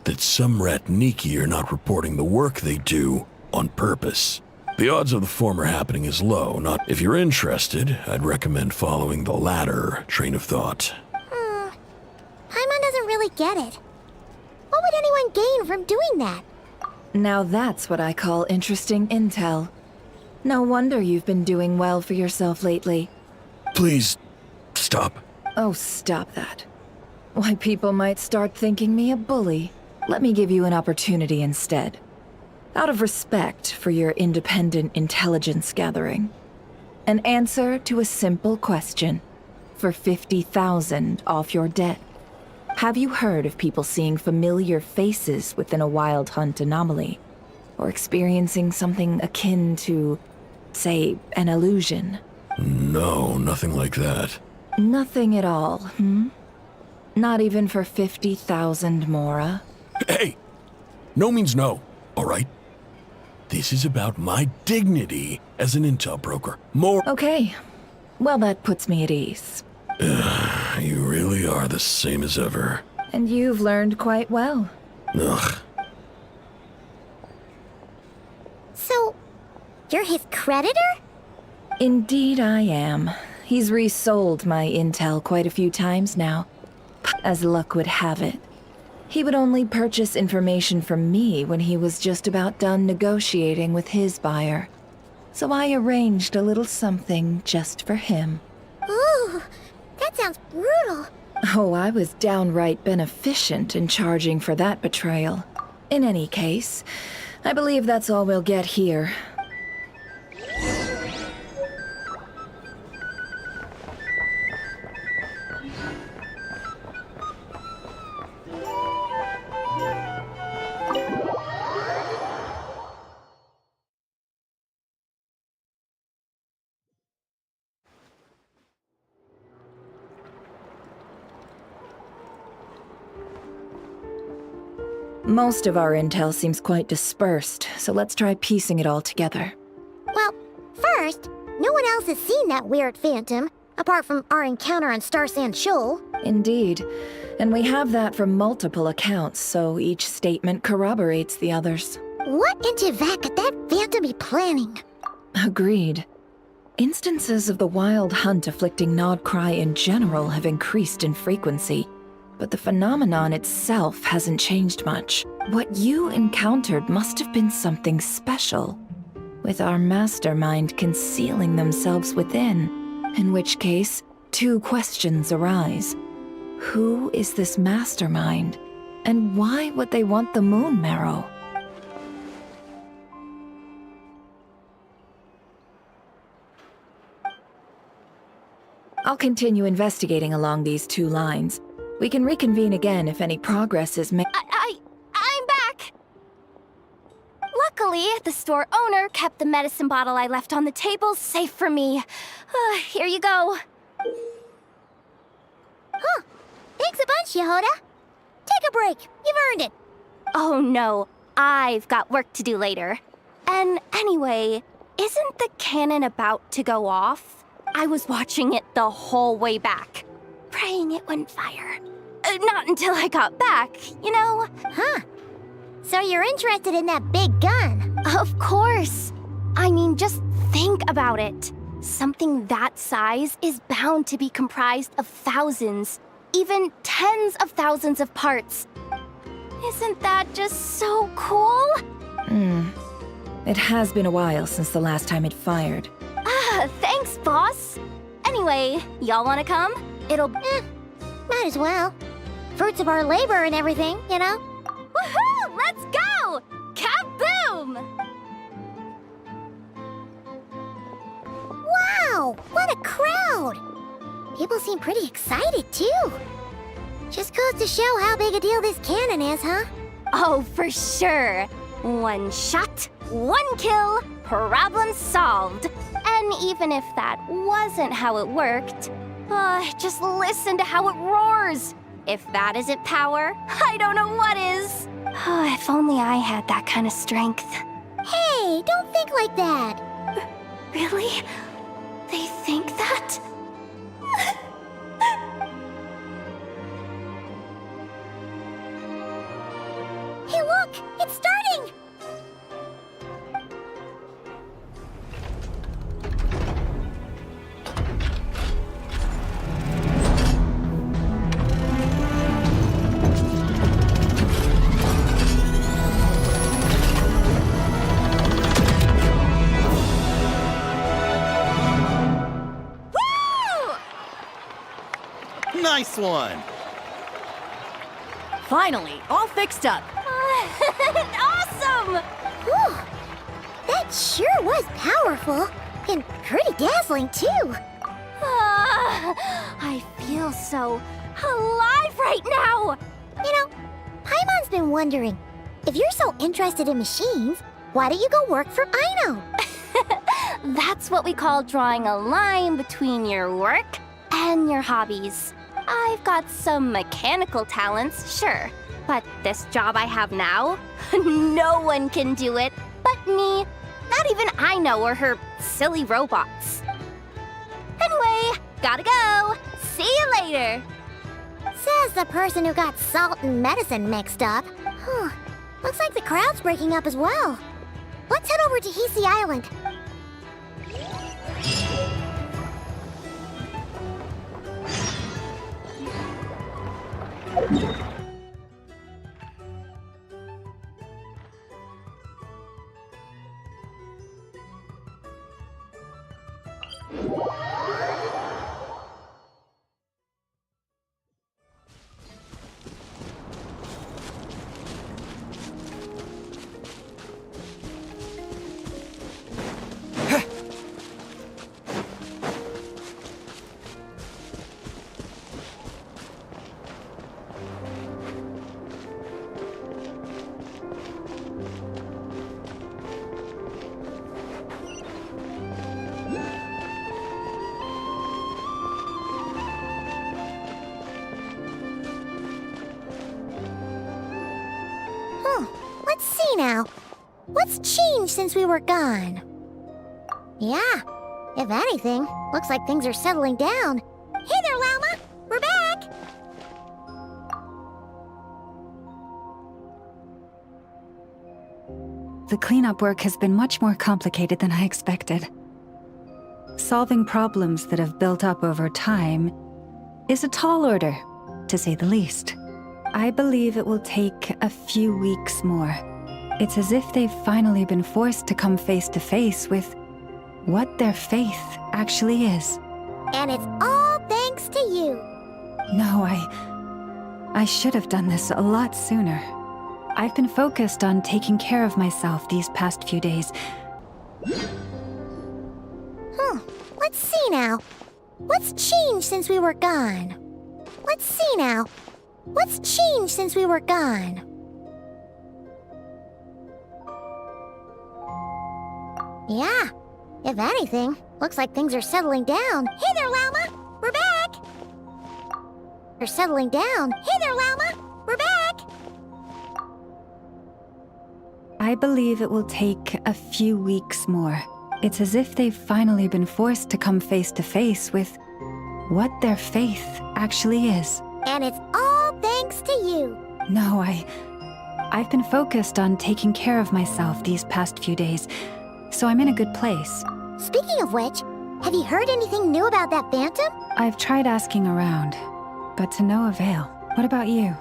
Speaker 16: that some rat Niki are not reporting the work they do on purpose. The odds of the former happening is low. Not if you're interested, I'd recommend following the latter train of thought.
Speaker 3: Paimon doesn't really get it. What would anyone gain from doing that?
Speaker 9: Now that's what I call interesting intel. No wonder you've been doing well for yourself lately.
Speaker 16: Please, stop.
Speaker 9: Oh, stop that. Why, people might start thinking me a bully. Let me give you an opportunity instead. Out of respect for your independent intelligence gathering. An answer to a simple question. For 50,000 off your debt. Have you heard of people seeing familiar faces within a Wild Hunt anomaly? Or experiencing something akin to, say, an illusion?
Speaker 16: No, nothing like that.
Speaker 9: Nothing at all, Not even for 50,000 mora?
Speaker 16: Hey! No means no, all right? This is about my dignity as an intel broker. More.
Speaker 9: Okay. Well, that puts me at ease.
Speaker 16: You really are the same as ever.
Speaker 9: And you've learned quite well.
Speaker 16: Ugh.
Speaker 3: So, you're his creditor?
Speaker 9: Indeed I am. He's resold my intel quite a few times now. As luck would have it, He would only purchase information from me when he was just about done negotiating with his buyer. So I arranged a little something just for him.
Speaker 3: Ooh, that sounds brutal.
Speaker 9: Oh, I was downright beneficent in charging for that betrayal. In any case, I believe that's all we'll get here. Most of our intel seems quite dispersed, so let's try piecing it all together.
Speaker 3: Well, first, no one else has seen that weird phantom, apart from our encounter on Star Sand Shoal.
Speaker 9: Indeed. And we have that from multiple accounts, so each statement corroborates the others.
Speaker 3: What in Teyvat could that phantom be planning?
Speaker 9: Agreed. Instances of the wild hunt afflicting Nodcry in general have increased in frequency, but the phenomenon itself hasn't changed much. What you encountered must have been something special, with our mastermind concealing themselves within, in which case, two questions arise. Who is this mastermind, and why would they want the moon marrow? I'll continue investigating along these two lines. We can reconvene again if any progress is made.
Speaker 17: I'm back! Luckily, the store owner kept the medicine bottle I left on the table safe for me. Here you go.
Speaker 3: Huh. Thanks a bunch, Yehoda. Take a break. You've earned it.
Speaker 17: Oh no, I've got work to do later. And anyway, isn't the cannon about to go off? I was watching it the whole way back, praying it wouldn't fire. Not until I got back, you know?
Speaker 3: Huh. So you're interested in that big gun?
Speaker 17: Of course. I mean, just think about it. Something that size is bound to be comprised of thousands, even tens of thousands of parts. Isn't that just so cool?
Speaker 9: It has been a while since the last time it fired.
Speaker 17: Thanks, boss. Anyway, y'all wanna come?
Speaker 3: Might as well. Fruits of our labor and everything, you know?
Speaker 17: Woohoo! Let's go! Kaboom!
Speaker 3: Wow! What a crowd! People seem pretty excited, too. Just goes to show how big a deal this cannon is, huh?
Speaker 17: Oh, for sure. One shot, one kill, problem solved. And even if that wasn't how it worked, just listen to how it roars. If that isn't power, I don't know what is. If only I had that kind of strength.
Speaker 3: Hey, don't think like that.
Speaker 17: Really? They think that?
Speaker 3: Hey, look! It's starting!
Speaker 12: Nice one!
Speaker 13: Finally, all fixed up.
Speaker 17: Awesome!
Speaker 3: Whew. That sure was powerful. And pretty dazzling, too.
Speaker 17: I feel so alive right now!
Speaker 3: You know, Paimon's been wondering, if you're so interested in machines, why don't you go work for Aino?
Speaker 17: That's what we call drawing a line between your work and your hobbies. I've got some mechanical talents, sure, but this job I have now, no one can do it but me. Not even Aino or her silly robots. Anyway, gotta go. See you later.
Speaker 3: Says the person who got salt and medicine mixed up. Huh. Looks like the crowd's breaking up as well. Let's head over to Hisi Island. Let's see now. What's changed since we were gone? Yeah, if anything, looks like things are settling down. Hey there, Llama! We're back!
Speaker 18: The cleanup work has been much more complicated than I expected. Solving problems that have built up over time is a tall order, to say the least. I believe it will take a few weeks more. It's as if they've finally been forced to come face to face with what their faith actually is.
Speaker 3: And it's all thanks to you.
Speaker 18: No, I should have done this a lot sooner. I've been focused on taking care of myself these past few days.
Speaker 3: Let's see now. What's changed since we were gone? Let's see now. What's changed since we were gone? Yeah, if anything, looks like things are settling down. Hey there, Llama! We're back! They're settling down. Hey there, Llama! We're back!
Speaker 18: I believe it will take a few weeks more. It's as if they've finally been forced to come face to face with what their faith actually is.
Speaker 3: And it's all thanks to you.
Speaker 18: No, I've been focused on taking care of myself these past few days, so I'm in a good place.
Speaker 3: Speaking of which, have you heard anything new about that phantom?
Speaker 18: I've tried asking around, but to no avail. What about you?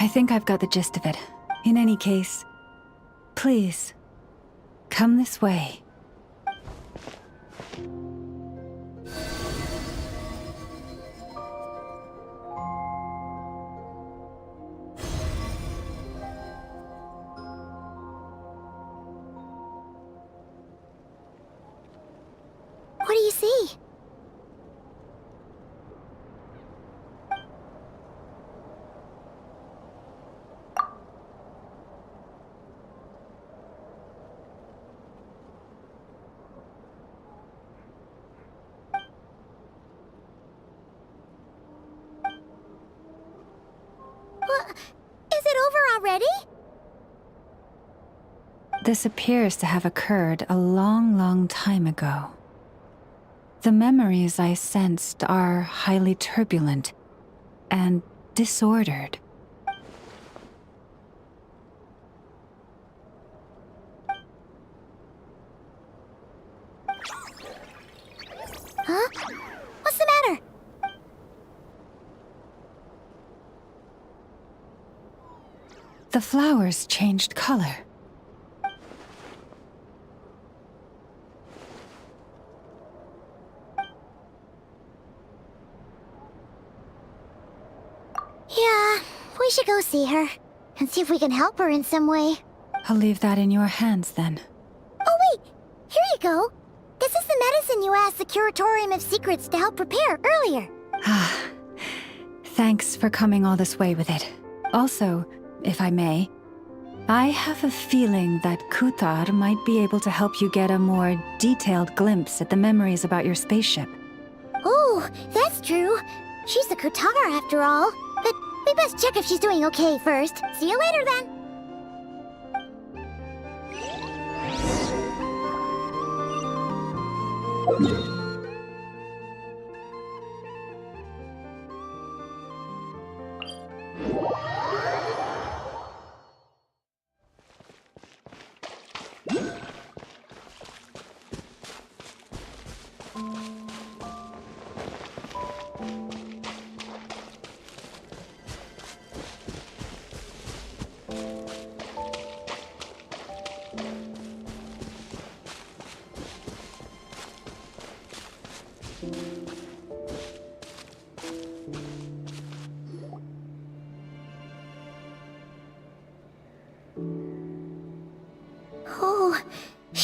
Speaker 18: I think I've got the gist of it. In any case, please, come this way.
Speaker 3: What do you see? Is it over already?
Speaker 18: This appears to have occurred a long time ago. The memories I sensed are highly turbulent and disordered.
Speaker 3: Huh? What's the matter?
Speaker 18: The flowers changed color.
Speaker 3: Yeah, we should go see her and see if we can help her in some way.
Speaker 18: I'll leave that in your hands then.
Speaker 3: Oh wait, here you go. This is the medicine you asked the Curatorium of Secrets to help prepare earlier.
Speaker 18: Thanks for coming all this way with it. Also, if I may, I have a feeling that Kuthar might be able to help you get a more detailed glimpse at the memories about your spaceship.
Speaker 3: Oh, that's true. She's the Kutara after all. But we best check if she's doing okay first. See you later then.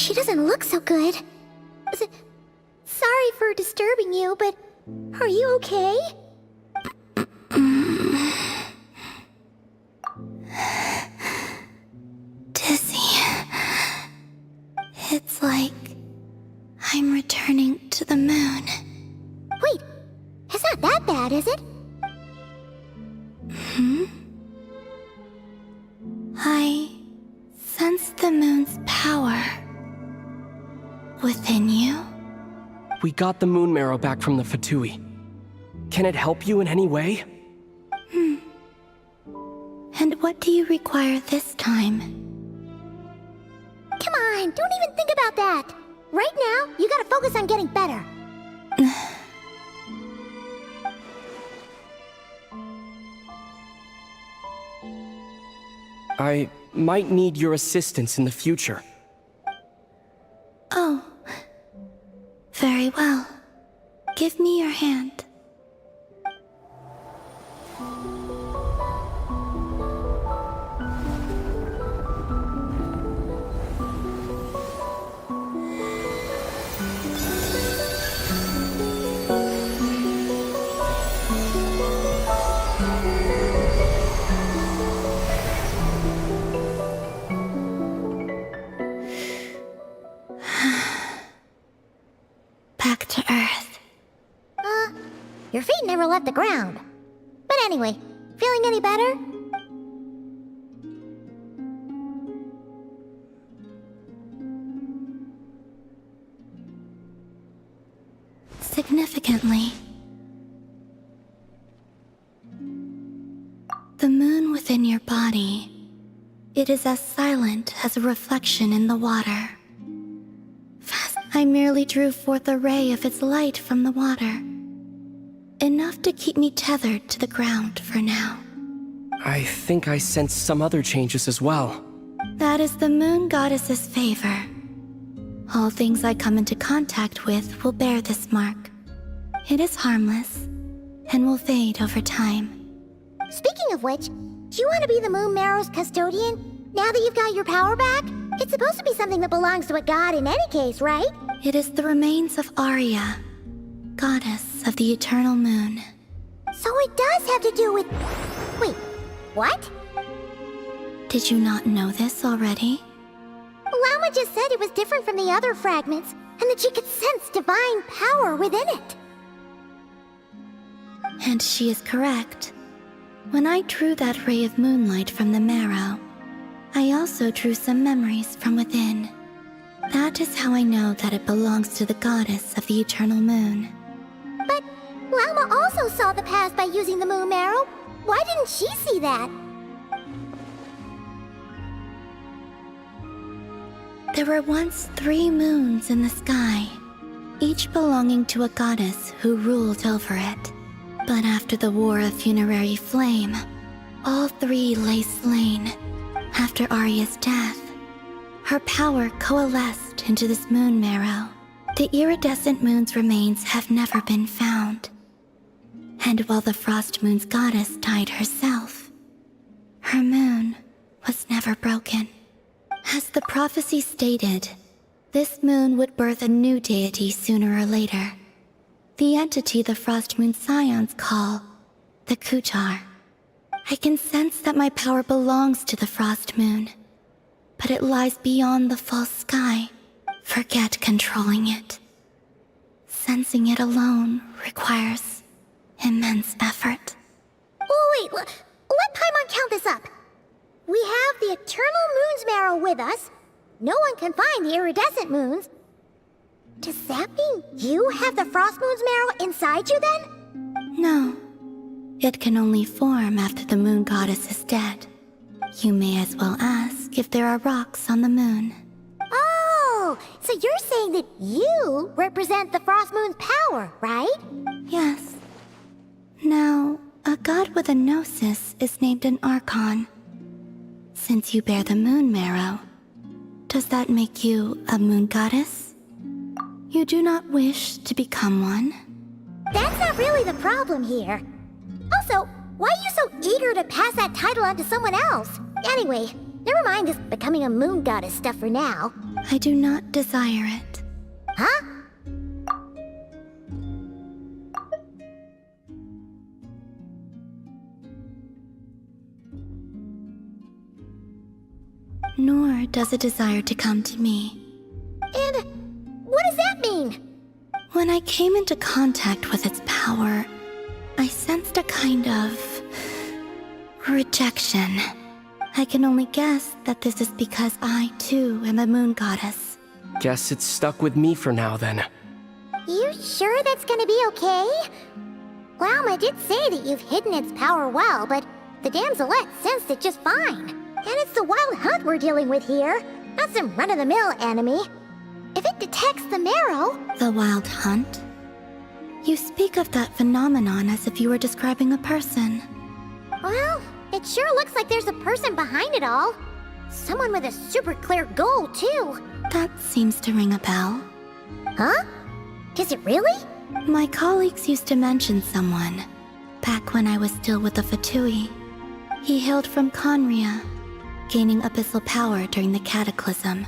Speaker 3: She doesn't look so good. Sorry for disturbing you, but are you okay?
Speaker 19: Dizzy. It's like I'm returning to the moon.
Speaker 3: Wait, it's not that bad, is it?
Speaker 19: I sense the moon's power within you.
Speaker 20: We got the moon marrow back from the Fatui. Can it help you in any way?
Speaker 19: And what do you require this time?
Speaker 3: Come on, don't even think about that. Right now, you gotta focus on getting better.
Speaker 20: I might need your assistance in the future.
Speaker 19: Oh. Very well. Give me your hand. Back to Earth.
Speaker 3: Your feet never left the ground. But anyway, feeling any better?
Speaker 19: Significantly. The moon within your body, it is as silent as a reflection in the water. I merely drew forth a ray of its light from the water. Enough to keep me tethered to the ground for now.
Speaker 20: I think I sense some other changes as well.
Speaker 19: That is the moon goddess's favor. All things I come into contact with will bear this mark. It is harmless, and will fade over time.
Speaker 3: Speaking of which, do you want to be the moon marrow's custodian, now that you've got your power back? It's supposed to be something that belongs to a god in any case, right?
Speaker 19: It is the remains of Arya, goddess of the eternal moon.
Speaker 3: So it does have to do with... Wait, what?
Speaker 19: Did you not know this already?
Speaker 3: Llama just said it was different from the other fragments, and that she could sense divine power within it.
Speaker 19: And she is correct. When I drew that ray of moonlight from the marrow, I also drew some memories from within. That is how I know that it belongs to the goddess of the eternal moon.
Speaker 3: But Llama also saw the past by using the moon marrow. Why didn't she see that?
Speaker 19: There were once 3 moons in the sky, each belonging to a goddess who ruled over it. But after the War of Funerary Flame, all 3 lay slain. After Arya's death, her power coalesced into this moon marrow. The iridescent moon's remains have never been found. And while the Frost Moon's goddess died herself, her moon was never broken. As the prophecy stated, this moon would birth a new deity sooner or later. The entity the Frost Moon Scions call the Kujar. I can sense that my power belongs to the Frost Moon, but it lies beyond the false sky. Forget controlling it. Sensing it alone requires immense effort.
Speaker 3: Oh, wait, let Paimon count this up. We have the Eternal Moon's marrow with us. No one can find the iridescent moons. Does that mean you have the Frost Moon's marrow inside you then?
Speaker 19: No. It can only form after the moon goddess is dead. You may as well ask if there are rocks on the moon.
Speaker 3: Oh, so you're saying that you represent the Frost Moon's power, right?
Speaker 19: Yes. Now, a god with a gnosis is named an Archon. Since you bear the moon marrow, does that make you a moon goddess? You do not wish to become one?
Speaker 3: That's not really the problem here. Also, why are you so eager to pass that title on to someone else? Anyway, Never mind this becoming a moon goddess stuff for now.
Speaker 19: I do not desire it.
Speaker 3: Huh?
Speaker 19: Nor does it desire to come to me.
Speaker 3: And what does that mean?
Speaker 19: When I came into contact with its power, I sensed a kind of rejection. I can only guess that this is because I, too, am a moon goddess.
Speaker 20: Guess it's stuck with me for now, then.
Speaker 3: You sure that's gonna be okay? Glauma did say that you've hidden its power well, but the damselette sensed it just fine. And it's the wild hunt we're dealing with here, not some run-of-the-mill enemy. If it detects the marrow...
Speaker 19: The wild hunt? You speak of that phenomenon as if you were describing a person.
Speaker 3: Well, it sure looks like there's a person behind it all. Someone with a super clear goal, too.
Speaker 19: That seems to ring a bell.
Speaker 3: Huh? Does it really?
Speaker 19: My colleagues used to mention someone, back when I was still with the Fatui. He hailed from Conria, gaining abyssal power during the Cataclysm,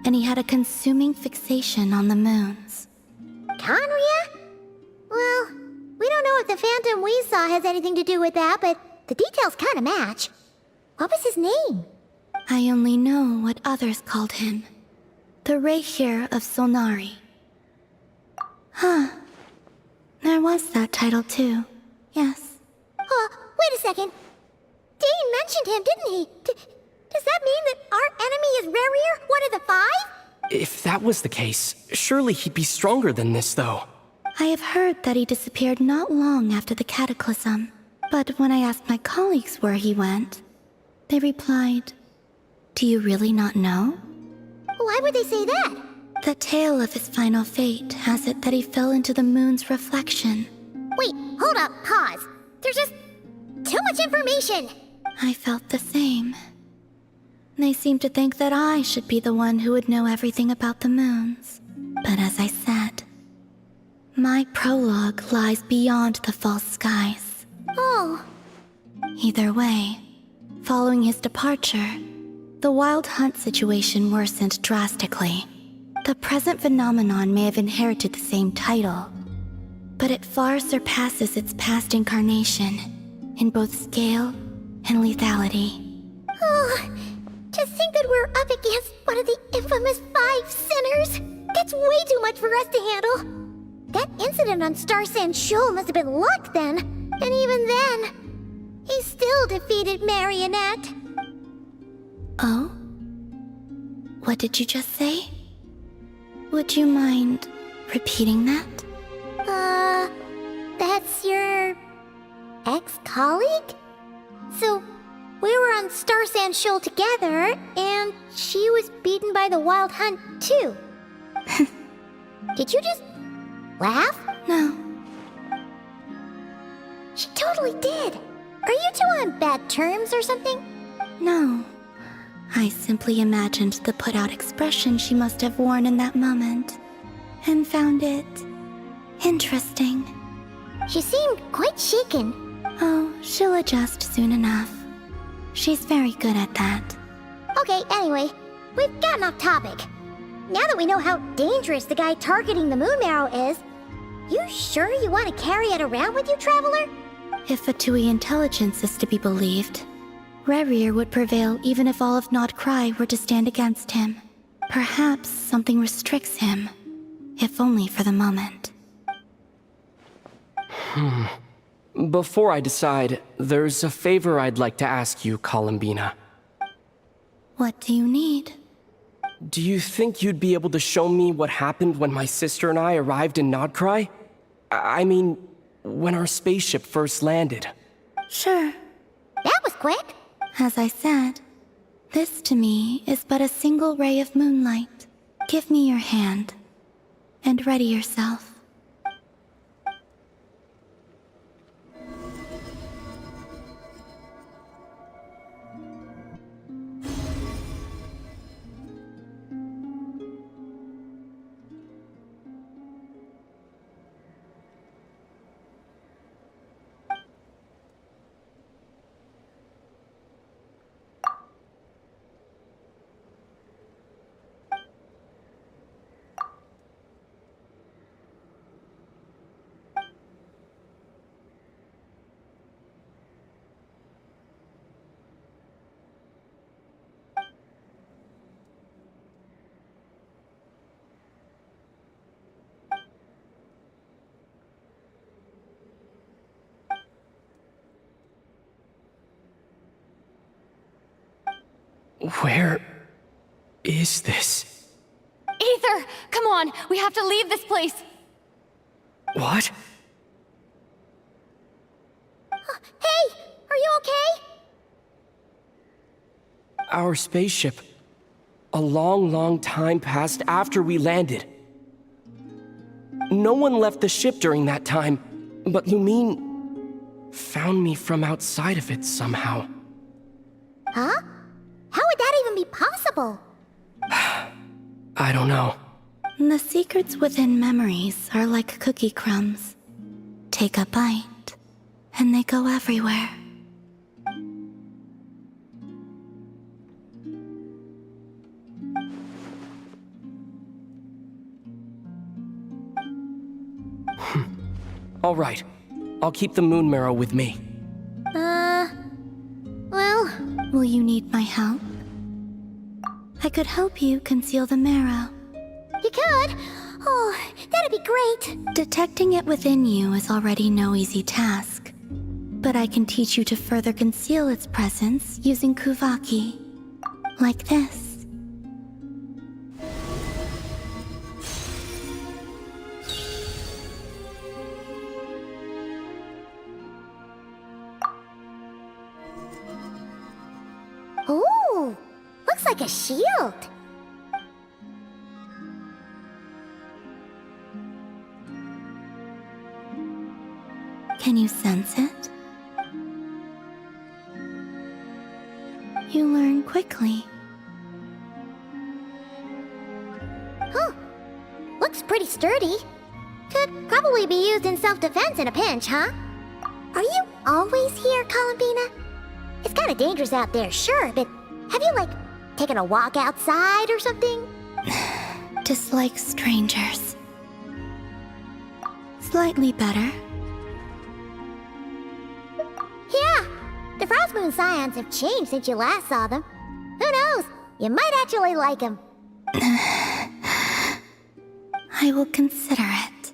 Speaker 19: and he had a consuming fixation on the moons.
Speaker 3: Conria? Well, we don't know if the phantom we saw has anything to do with that, but the details kinda match. What was his name?
Speaker 19: I only know what others called him. The Reikir of Solnari. Huh. There was that title too. Yes.
Speaker 3: Wait a second. Dane mentioned him, didn't he? Does that mean that our enemy is Rerir, one of the five?
Speaker 20: If that was the case, surely he'd be stronger than this, though.
Speaker 19: I have heard that he disappeared not long after the Cataclysm. But when I asked my colleagues where he went, they replied, "Do you really not know?"
Speaker 3: Why would they say that?
Speaker 19: The tale of his final fate has it that he fell into the moon's reflection.
Speaker 3: Wait, hold up, pause. There's just too much information.
Speaker 19: I felt the same. They seemed to think that I should be the one who would know everything about the moons. But as I said, my prologue lies beyond the false skies.
Speaker 3: Oh.
Speaker 19: Either way, following his departure, the wild hunt situation worsened drastically. The present phenomenon may have inherited the same title, but it far surpasses its past incarnation in both scale and lethality.
Speaker 3: Oh, to think that we're up against one of the infamous 5 sinners. That's way too much for us to handle. That incident on Star Sand Shoal must have been luck then. And even then, he still defeated Marionette.
Speaker 19: Oh? What did you just say? Would you mind repeating that?
Speaker 3: That's your ex-colleague? So, we were on Star Sand Shoal together, and she was beaten by the Wild Hunt, too. Did you just laugh?
Speaker 19: No.
Speaker 3: She totally did. Are you two on bad terms or something?
Speaker 19: No. I simply imagined the put-out expression she must have worn in that moment, and found it interesting.
Speaker 3: She seemed quite shaken.
Speaker 19: Oh, she'll adjust soon enough. She's very good at that.
Speaker 3: Okay, anyway, we've gotten off topic. Now that we know how dangerous the guy targeting the moon marrow is, you sure you want to carry it around with you, Traveler?
Speaker 19: If Fatui intelligence is to be believed, Rerir would prevail even if all of Nod Cry were to stand against him. Perhaps something restricts him, if only for the moment.
Speaker 20: Before I decide, there's a favor I'd like to ask you, Columbina.
Speaker 19: What do you need?
Speaker 20: Do you think you'd be able to show me what happened when my sister and I arrived in Nodcry? I mean, when our spaceship first landed.
Speaker 19: Sure.
Speaker 3: That was quick.
Speaker 19: As I said, this to me is but a single ray of moonlight. Give me your hand, and ready yourself.
Speaker 20: Where is this?
Speaker 15: Aether, come on, we have to leave this place.
Speaker 20: What?
Speaker 3: Hey, are you okay?
Speaker 20: Our spaceship. A long, long time passed after we landed. No one left the ship during that time, but Lumine found me from outside of it somehow.
Speaker 3: Huh? How would that even be possible?
Speaker 20: I don't know.
Speaker 19: The secrets within memories are like cookie crumbs. Take a bite, and they go everywhere.
Speaker 20: All right. I'll keep the moon marrow with me.
Speaker 3: Well...
Speaker 19: Will you need my help? I could help you conceal the marrow.
Speaker 3: You could? Oh, that'd be great.
Speaker 19: Detecting it within you is already no easy task. But I can teach you to further conceal its presence using Kuvaki. Like this.
Speaker 3: Ooh, looks like a shield.
Speaker 19: Can you sense it? You learn quickly.
Speaker 3: Huh. Looks pretty sturdy. Could probably be used in self-defense in a pinch, huh? Are you always here, Columbina? It's kinda dangerous out there, sure, but have you, like, taken a walk outside or something?
Speaker 19: Dislike strangers. Slightly better.
Speaker 3: Yeah, the Frost Moon Scions have changed since you last saw them. Who knows? You might actually like them.
Speaker 19: I will consider it.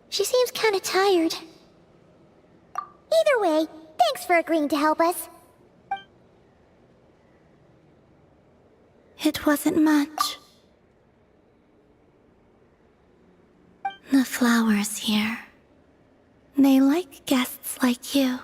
Speaker 3: She seems kinda tired. Either way, thanks for agreeing to help us.
Speaker 19: It wasn't much. The flowers here. They like guests like you.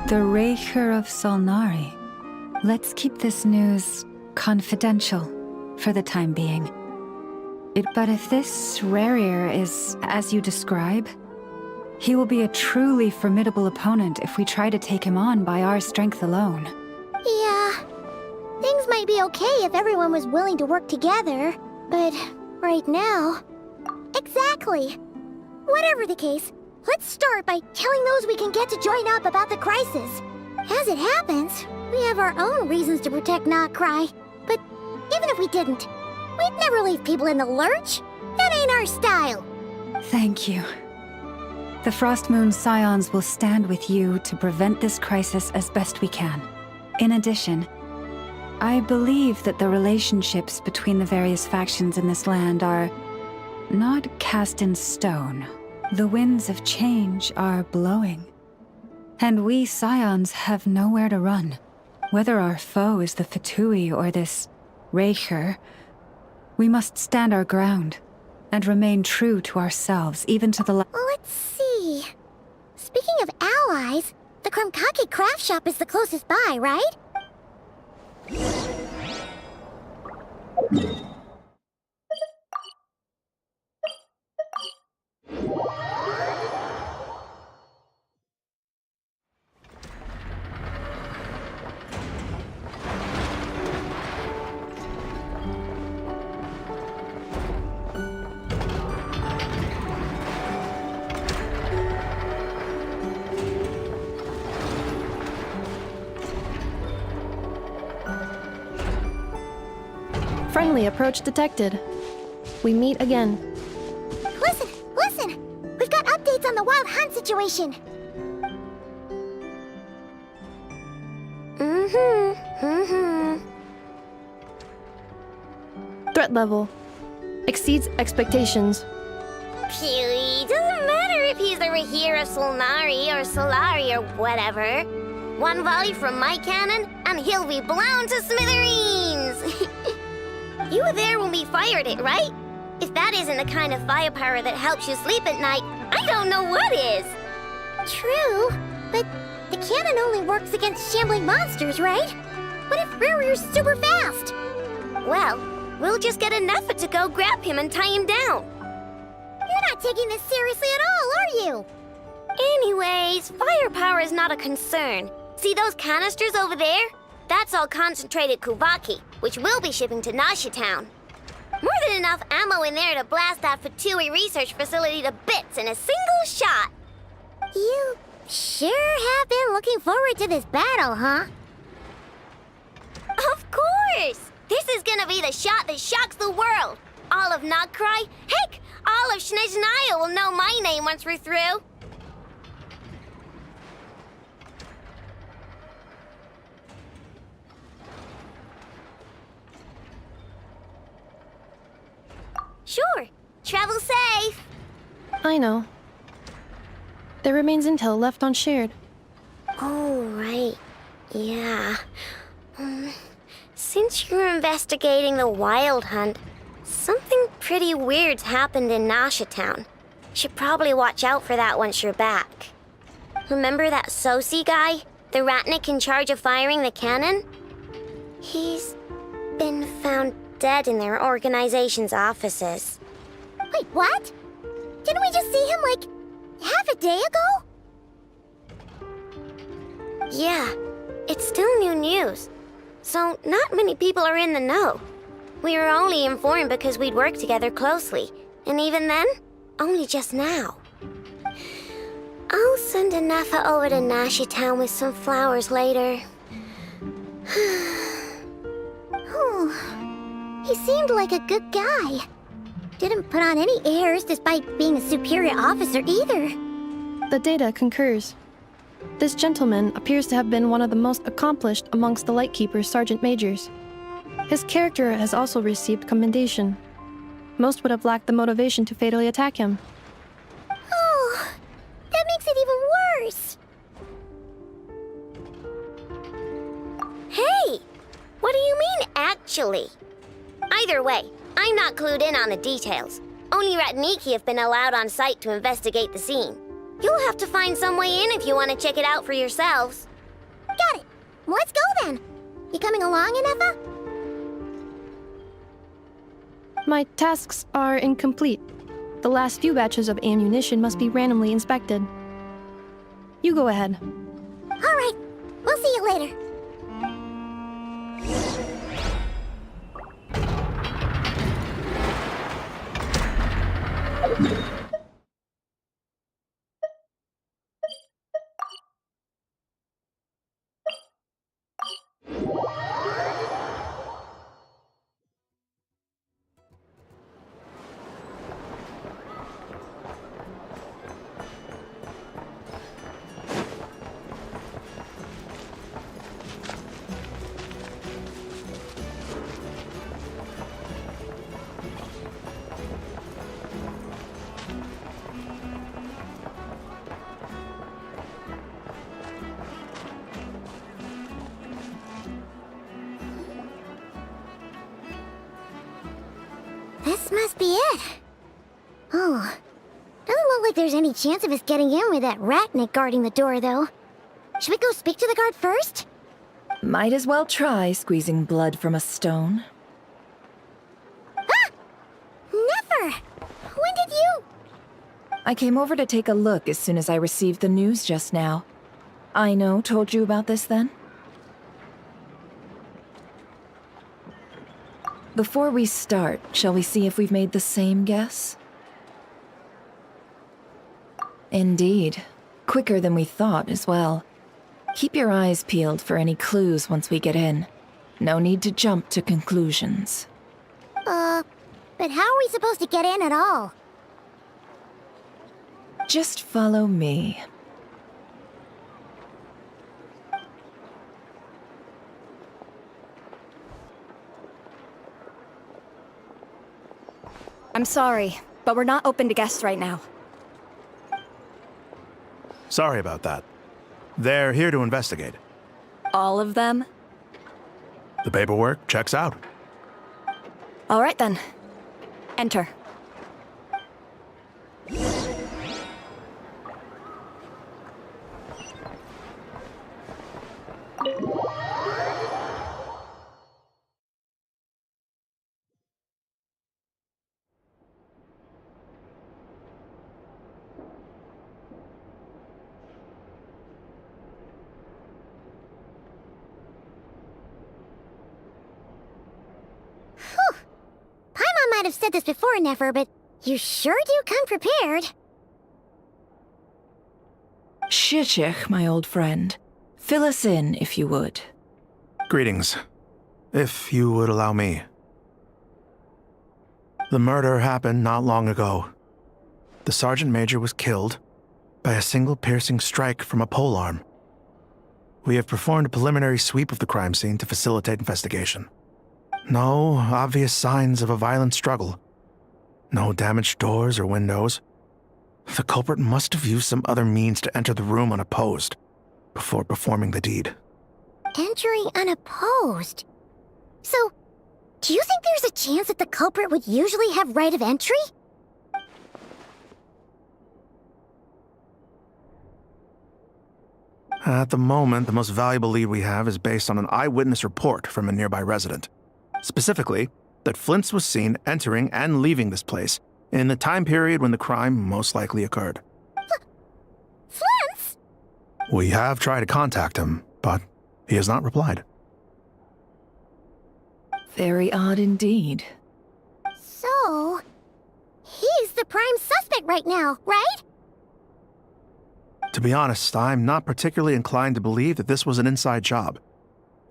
Speaker 18: The Raker of Solnari. Let's keep this news confidential for the time being. But if this Rarier is as you describe, he will be a truly formidable opponent if we try to take him on by our strength alone.
Speaker 3: Yeah, things might be okay if everyone was willing to work together, but right now... Exactly! Whatever the case, let's start by telling those we can get to join up about the crisis. As it happens, we have our own reasons to protect Notcry, but even if we didn't, we'd never leave people in the lurch. That ain't our style.
Speaker 18: Thank you. The Frost Moon Scions will stand with you to prevent this crisis as best we can. In addition, I believe that the relationships between the various factions in this land are not cast in stone. The winds of change are blowing. And we Scions have nowhere to run. Whether our foe is the Fatui or this Raker, we must stand our ground and remain true to ourselves, even to the
Speaker 3: Let's see. Speaking of allies, the Krumkake craft shop is the closest by, right?
Speaker 4: Friendly approach detected. We meet again.
Speaker 3: Listen! Listen! We've got updates on the wild hunt situation.
Speaker 4: Threat level exceeds expectations.
Speaker 3: Phew, doesn't matter if he's the Rahira Solnari or Solari or whatever. One volley from my cannon, and he'll be blown to smithereens! You were there when we fired it, right? If that isn't the kind of firepower that helps you sleep at night, I don't know what is! True, but the cannon only works against shambling monsters, right? What if Riri's super fast? Well, we'll just get enough to go grab him and tie him down. You're not taking this seriously at all, are you? Anyways, firepower is not a concern. See those canisters over there? That's all concentrated Kuvaki, which we'll be shipping to Nasha Town. More than enough ammo in there to blast that Fatui research facility to bits in a single shot. You sure have been looking forward to this battle, huh? Of course! This is gonna be the shot that shocks the world. All of Nagkrai, heck, all of Snezhnaya will know my name once we're through. Sure. Travel safe.
Speaker 4: I know. There remains intel left unshared.
Speaker 3: Oh, right. Yeah. Since you're investigating the wild hunt, something pretty weird's happened in Nasha Town. Should probably watch out for that once you're back. Remember that Sosi guy? The Ratnik in charge of firing the cannon? He's been found dead in their organization's offices. Wait, what? Didn't we just see him, like, half a day ago? Yeah, it's still new news. So not many people are in the know. We were only informed because we'd worked together closely. And even then, only just now. I'll send Anafa over to Nashi Town with some flowers later. Oh, he seemed like a good guy. Didn't put on any airs despite being a superior officer either.
Speaker 4: The data concurs. This gentleman appears to have been one of the most accomplished amongst the Lightkeeper's sergeant majors. His character has also received commendation. Most would have lacked the motivation to fatally attack him.
Speaker 3: Oh, that makes it even worse. Hey, what do you mean, actually? Either way, I'm not clued in on the details. Only Ratniki have been allowed on site to investigate the scene. You'll have to find some way in if you want to check it out for yourselves. Got it. Let's go then. You coming along, Inefa?
Speaker 4: My tasks are incomplete. The last few batches of ammunition must be randomly inspected. You go ahead.
Speaker 3: All right. We'll see you later. be it. Oh. Doesn't look like there's any chance of us getting in with that ratnik guarding the door, though. Should we go speak to the guard first?
Speaker 9: Might as well try squeezing blood from a stone.
Speaker 3: Ah! Never! When did you...
Speaker 9: I came over to take a look as soon as I received the news just now. Aino told you about this then? Before we start, shall we see if we've made the same guess? Indeed. Quicker than we thought as well. Keep your eyes peeled for any clues once we get in. No need to jump to conclusions.
Speaker 3: But how are we supposed to get in at all?
Speaker 9: Just follow me.
Speaker 21: I'm sorry, but we're not open to guests right now.
Speaker 22: Sorry about that. They're here to investigate.
Speaker 21: All of them?
Speaker 22: The paperwork checks out.
Speaker 21: All right then. Enter.
Speaker 3: Paimon might have said this before, Nefer, but you sure do come prepared.
Speaker 9: Shishich, my old friend. Fill us in, if you would.
Speaker 22: Greetings. If you would allow me. The murder happened not long ago. The Sergeant Major was killed by a single piercing strike from a polearm. We have performed a preliminary sweep of the crime scene to facilitate investigation. No obvious signs of a violent struggle. No damaged doors or windows. The culprit must have used some other means to enter the room unopposed before performing the deed.
Speaker 3: Entering unopposed? So, do you think there's a chance that the culprit would usually have right of entry?
Speaker 22: At the moment, the most valuable lead we have is based on an eyewitness report from a nearby resident. Specifically, that Flint's was seen entering and leaving this place in the time period when the crime most likely occurred.
Speaker 3: Flint's?
Speaker 22: We have tried to contact him, but he has not replied.
Speaker 9: Very odd indeed.
Speaker 3: So, he's the prime suspect right now, right?
Speaker 22: To be honest, I'm not particularly inclined to believe that this was an inside job.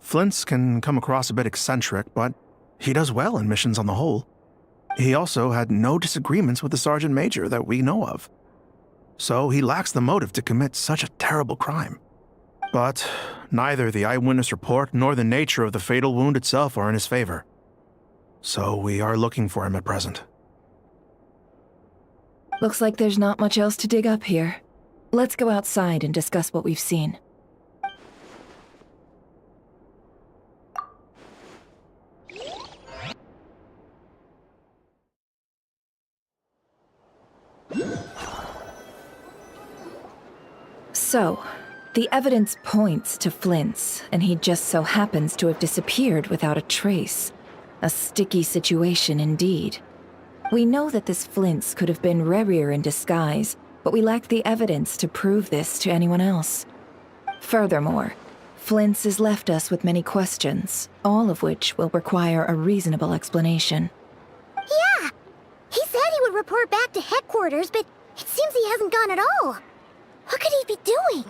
Speaker 22: Flint's can come across a bit eccentric, but he does well in missions on the whole. He also had no disagreements with the Sergeant Major that we know of. So he lacks the motive to commit such a terrible crime. But neither the eyewitness report nor the nature of the fatal wound itself are in his favor. So we are looking for him at present.
Speaker 9: Looks like there's not much else to dig up here. Let's go outside and discuss what we've seen. So, the evidence points to Flint's, and he just so happens to have disappeared without a trace. A sticky situation indeed. We know that this Flint's could have been Rerir in disguise, but we lack the evidence to prove this to anyone else. Furthermore, Flint's has left us with many questions, all of which will require a reasonable explanation.
Speaker 3: Yeah! He said he would report back to headquarters, but it seems he hasn't gone at all. What could he be doing?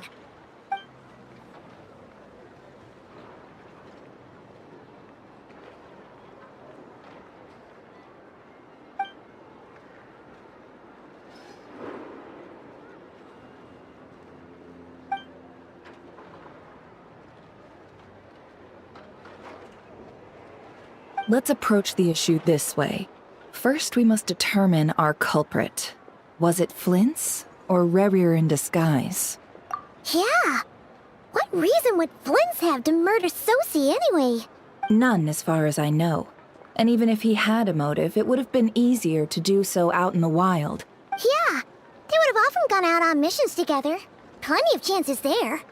Speaker 9: Let's approach the issue this way. First, we must determine our culprit. Was it Flint's or Rerir in disguise?
Speaker 3: Yeah! What reason would Flint's have to murder Sosie anyway?
Speaker 9: None, as far as I know. And even if he had a motive, it would have been easier to do so out in the wild.
Speaker 3: Yeah, they would have often gone out on missions together. Plenty of chances there.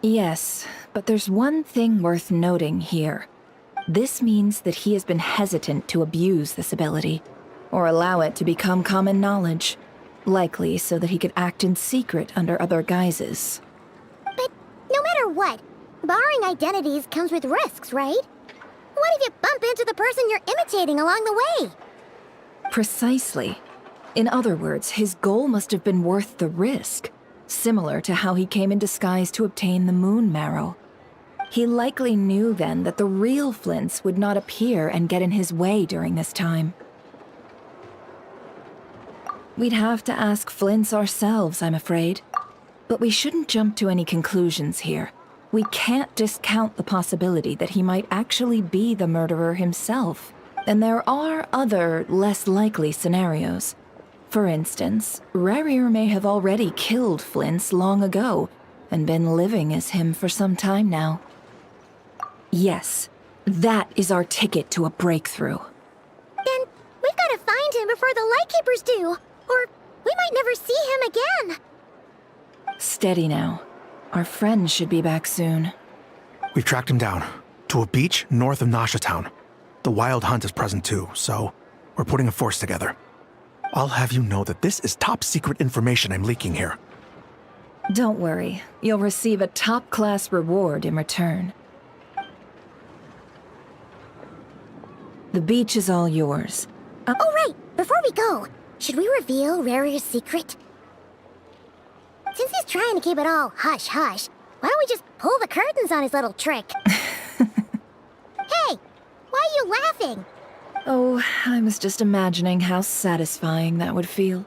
Speaker 9: Yes, but there's one thing worth noting here. This means that he has been hesitant to abuse this ability, or allow it to become common knowledge, likely so that he could act in secret under other guises.
Speaker 3: But no matter what, borrowing identities comes with risks, right? What if you bump into the person you're imitating along the way?
Speaker 9: Precisely. In other words, his goal must have been worth the risk, similar to how he came in disguise to obtain the moon marrow. He likely knew then that the real Flints would not appear and get in his way during this time. We'd have to ask Flints ourselves, I'm afraid. But we shouldn't jump to any conclusions here. We can't discount the possibility that he might actually be the murderer himself. And there are other, less likely scenarios. For instance, Rarier may have already killed Flints long ago, and been living as him for some time now. Yes, that is our ticket to a breakthrough.
Speaker 3: Then we've got to find him before the Lightkeepers do, or we might never see him again.
Speaker 9: Steady now. Our friend should be back soon.
Speaker 22: We've tracked him down to a beach north of Nasha Town. The Wild Hunt is present too, so we're putting a force together. I'll have you know that this is top secret information I'm leaking here.
Speaker 9: Don't worry, you'll receive a top-class reward in return. The beach is all yours.
Speaker 3: Oh, right! Before we go, should we reveal Rarier's secret? Since he's trying to keep it all hush-hush, why don't we just pull the curtains on his little trick? Hey! Why are you laughing?
Speaker 9: Oh, I was just imagining how satisfying that would feel.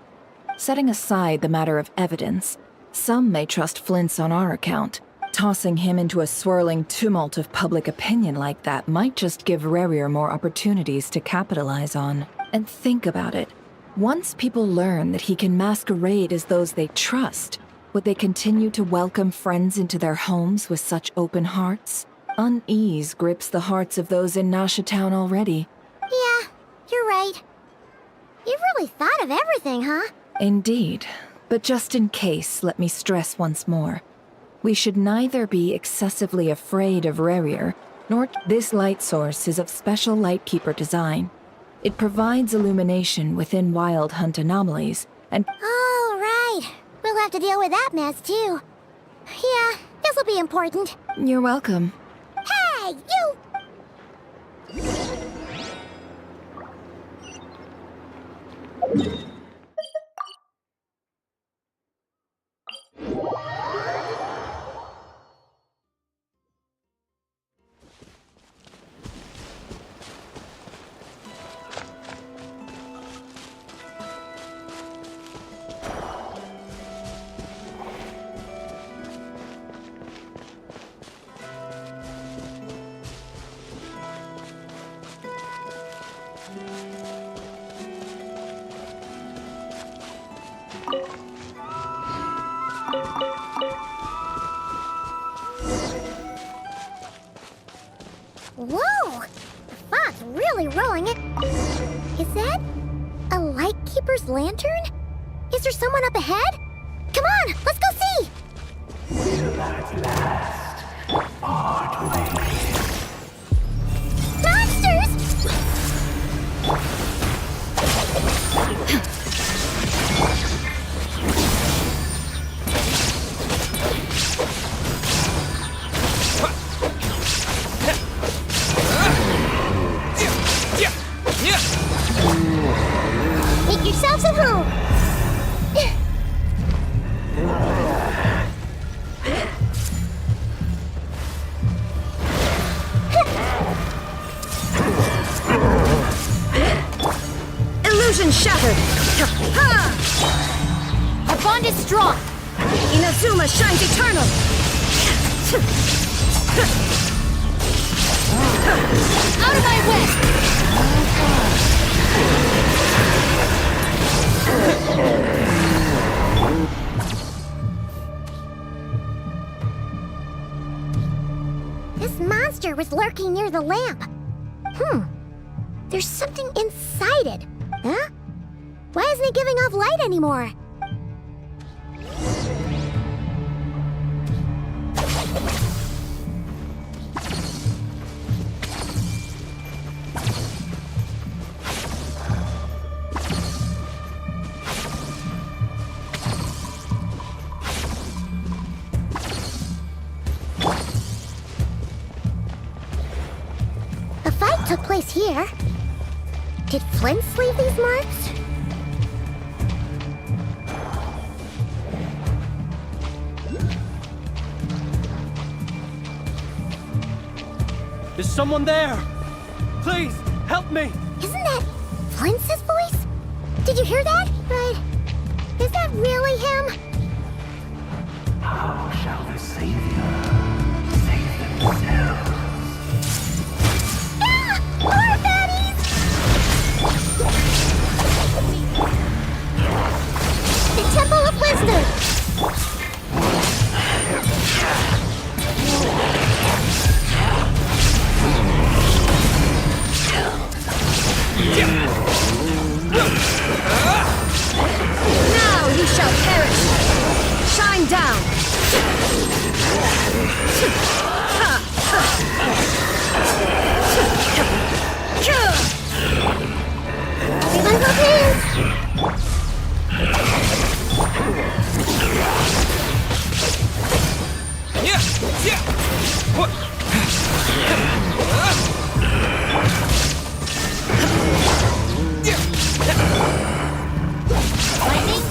Speaker 9: Setting aside the matter of evidence, some may trust Flint's on our account. Tossing him into a swirling tumult of public opinion like that might just give Rarier more opportunities to capitalize on. And think about it. Once people learn that he can masquerade as those they trust, would they continue to welcome friends into their homes with such open hearts? Unease grips the hearts of those in Nasha Town already.
Speaker 3: Yeah, you're right. You've really thought of everything, huh?
Speaker 9: Indeed. But just in case, let me stress once more. We should neither be excessively afraid of Rarier, nor this light source is of special Lightkeeper design. It provides illumination within Wild Hunt anomalies, and—
Speaker 3: Oh, right. We'll have to deal with that mess, too. Yeah, this'll be important.
Speaker 9: You're welcome.
Speaker 3: Hey, you! Whoa! The fog's really rolling it. Is that a Lightkeeper's lantern? Is there someone up ahead? Come on, let's go see!
Speaker 7: Will at last part with
Speaker 3: Monsters! Make yourselves at home!
Speaker 8: Illusion shattered!
Speaker 3: Our bond is strong!
Speaker 8: Inazuma shines eternal!
Speaker 3: Out of my way! This monster was lurking near the lamp. There's something inside it. Huh? Why isn't it giving off light anymore? A fight took place here. Did Flint leave these marks?
Speaker 11: Is someone there? Please, help me!
Speaker 3: Isn't that Flint's voice? Did you hear that? But is that really him?
Speaker 7: How shall the Savior save themselves?
Speaker 3: Ah! More baddies! The Temple of Wisdom!
Speaker 8: Now you shall perish! Shine down!
Speaker 3: Everyone go please! Lightning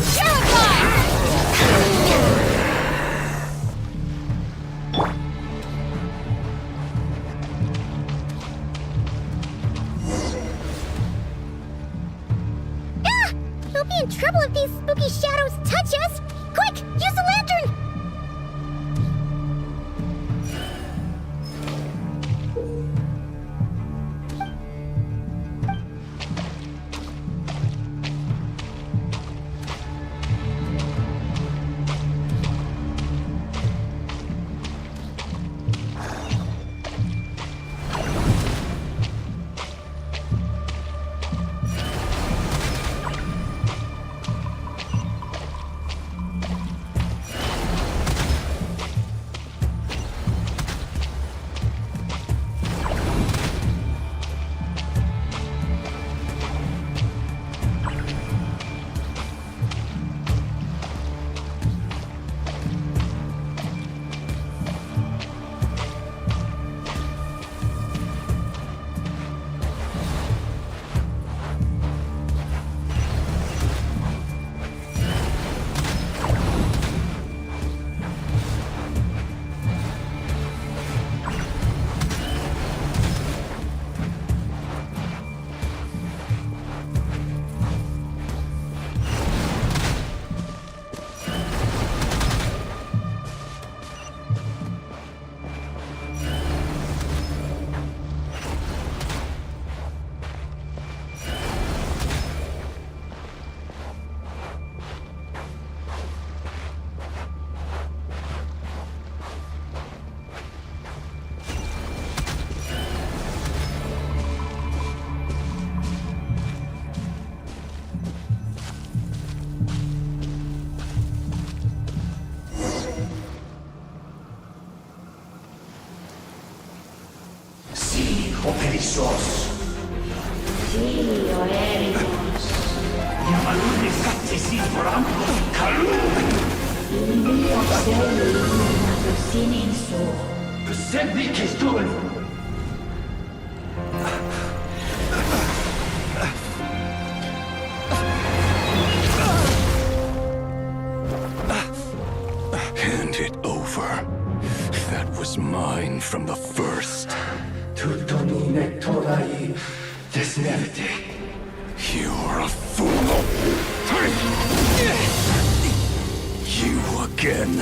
Speaker 3: Ah! We'll be in trouble if these spooky shadows touch us! Quick, use the lantern!
Speaker 7: Operissos. Sí, oremos. Yamalune Satesi Brambo Kalu. Ilmio Seli Siniso. Sedni Kistul.
Speaker 16: Hand it over. That was mine from the first.
Speaker 7: Tutonine Torai Desmerte.
Speaker 16: You're a fool. You again.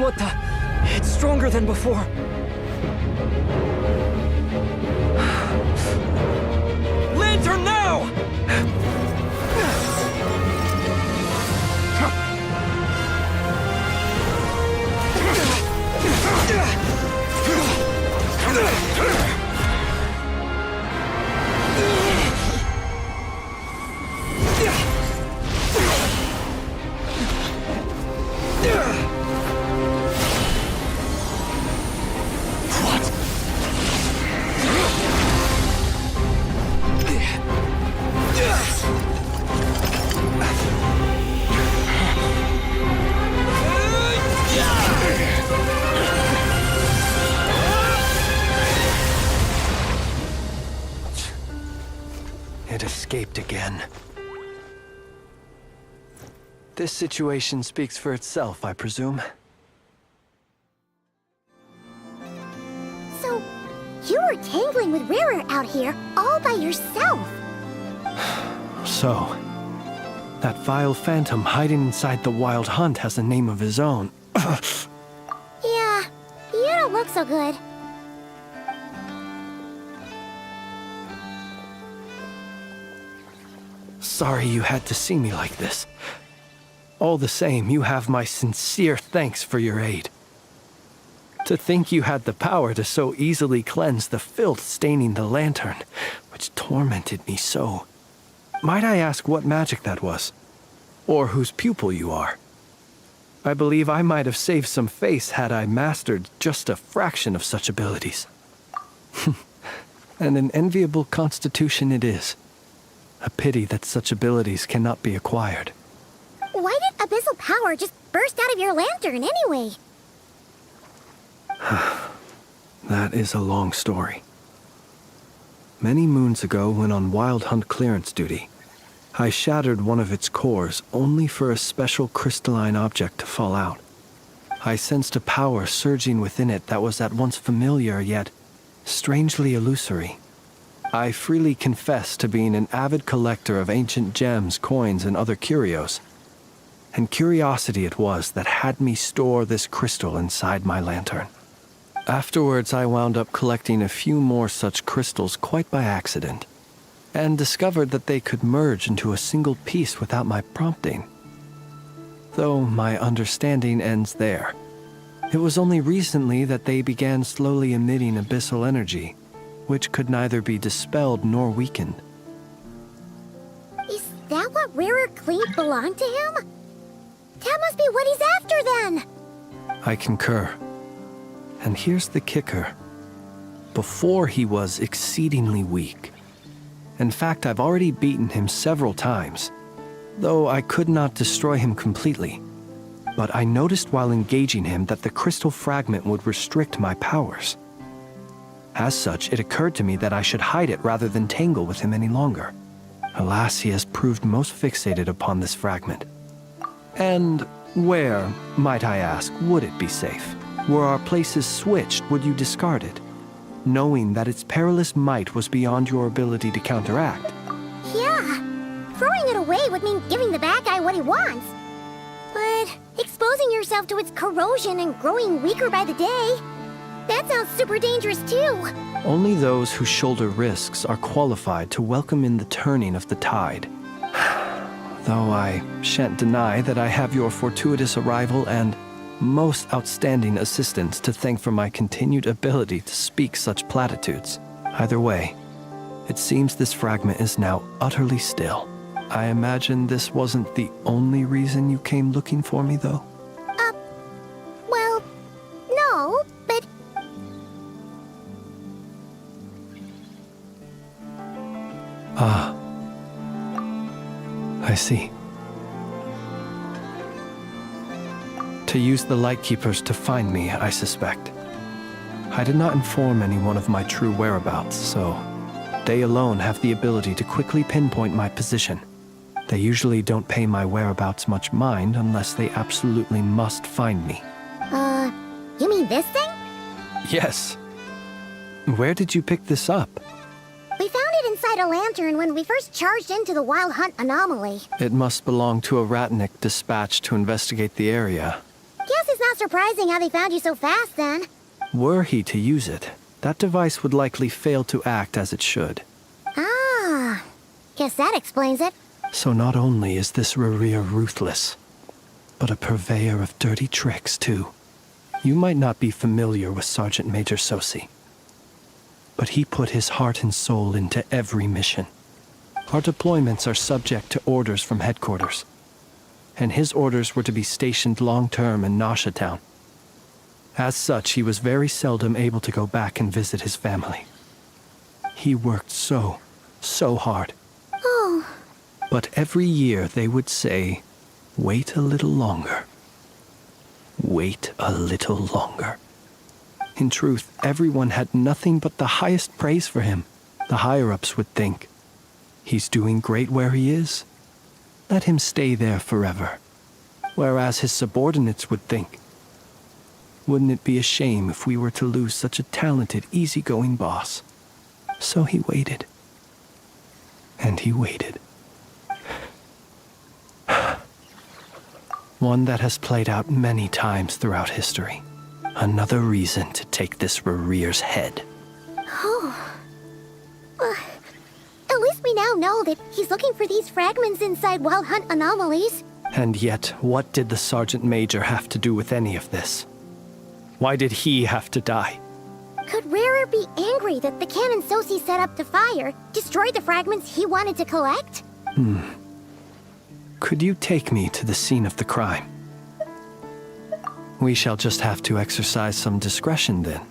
Speaker 20: What the? It's stronger than before. Lantern now! It escaped again. This situation speaks for itself, I presume.
Speaker 3: So, you were tangling with Rarer out here all by yourself.
Speaker 20: So, that vile phantom hiding inside the Wild Hunt has a name of his own.
Speaker 3: Yeah, you don't look so good.
Speaker 20: Sorry you had to see me like this. All the same, you have my sincere thanks for your aid. To think you had the power to so easily cleanse the filth staining the lantern, which tormented me so. Might I ask what magic that was? Or whose pupil you are? I believe I might have saved some face had I mastered just a fraction of such abilities. And an enviable constitution it is. A pity that such abilities cannot be acquired.
Speaker 3: Why did abyssal power just burst out of your lantern anyway?
Speaker 20: That is a long story. Many moons ago, when on Wild Hunt clearance duty, I shattered one of its cores only for a special crystalline object to fall out. I sensed a power surging within it that was at once familiar yet strangely illusory. I freely confess to being an avid collector of ancient gems, coins, and other curios. And curiosity it was that had me store this crystal inside my lantern. Afterwards, I wound up collecting a few more such crystals quite by accident, and discovered that they could merge into a single piece without my prompting. Though my understanding ends there. It was only recently that they began slowly emitting abyssal energy, which could neither be dispelled nor weakened.
Speaker 3: Is that what Rarer claimed belonged to him? That must be what he's after then!
Speaker 20: I concur. And here's the kicker. Before he was exceedingly weak. In fact, I've already beaten him several times, though I could not destroy him completely. But I noticed while engaging him that the crystal fragment would restrict my powers. As such, it occurred to me that I should hide it rather than tangle with him any longer. Alas, he has proved most fixated upon this fragment. And where, might I ask, would it be safe? Were our places switched, would you discard it, knowing that its perilous might was beyond your ability to counteract?
Speaker 3: Yeah, throwing it away would mean giving the bad guy what he wants. But exposing yourself to its corrosion and growing weaker by the day, that sounds super dangerous too.
Speaker 20: Only those who shoulder risks are qualified to welcome in the turning of the tide. Though I shan't deny that I have your fortuitous arrival and most outstanding assistance to thank for my continued ability to speak such platitudes. Either way, it seems this fragment is now utterly still. I imagine this wasn't the only reason you came looking for me, though?
Speaker 3: Well, no, but...
Speaker 20: Ah. I see. To use the Lightkeepers to find me, I suspect. I did not inform anyone of my true whereabouts, so they alone have the ability to quickly pinpoint my position. They usually don't pay my whereabouts much mind unless they absolutely must find me.
Speaker 3: You mean this thing?
Speaker 20: Yes. Where did you pick this up?
Speaker 3: We found it inside a lantern when we first charged into the Wild Hunt anomaly.
Speaker 20: It must belong to a Ratnik dispatched to investigate the area.
Speaker 3: Guess it's not surprising how they found you so fast then.
Speaker 20: Were he to use it, that device would likely fail to act as it should.
Speaker 3: Ah, guess that explains it.
Speaker 20: So not only is this Rarir ruthless, but a purveyor of dirty tricks, too. You might not be familiar with Sergeant Major Sosi, but he put his heart and soul into every mission. Our deployments are subject to orders from headquarters. and his orders were to be stationed long-term in Nasha Town. As such, he was very seldom able to go back and visit his family. He worked so hard.
Speaker 3: Oh.
Speaker 20: But every year they would say, "Wait a little longer. Wait a little longer." In truth, everyone had nothing but the highest praise for him. The higher-ups would think, "He's doing great where he is. Let him stay there forever." Whereas his subordinates would think, "Wouldn't it be a shame if we were to lose such a talented, easygoing boss?" So he waited. And he waited. One that has played out many times throughout history. Another reason to take this Rerere's head.
Speaker 3: Oh. At least we now know that he's looking for these fragments inside Wild Hunt anomalies.
Speaker 20: And yet, what did the Sergeant Major have to do with any of this? Why did he have to die?
Speaker 3: Could Rarer be angry that the cannon Sosi set up to fire destroyed the fragments he wanted to collect?
Speaker 20: Could you take me to the scene of the crime? We shall just have to exercise some discretion then.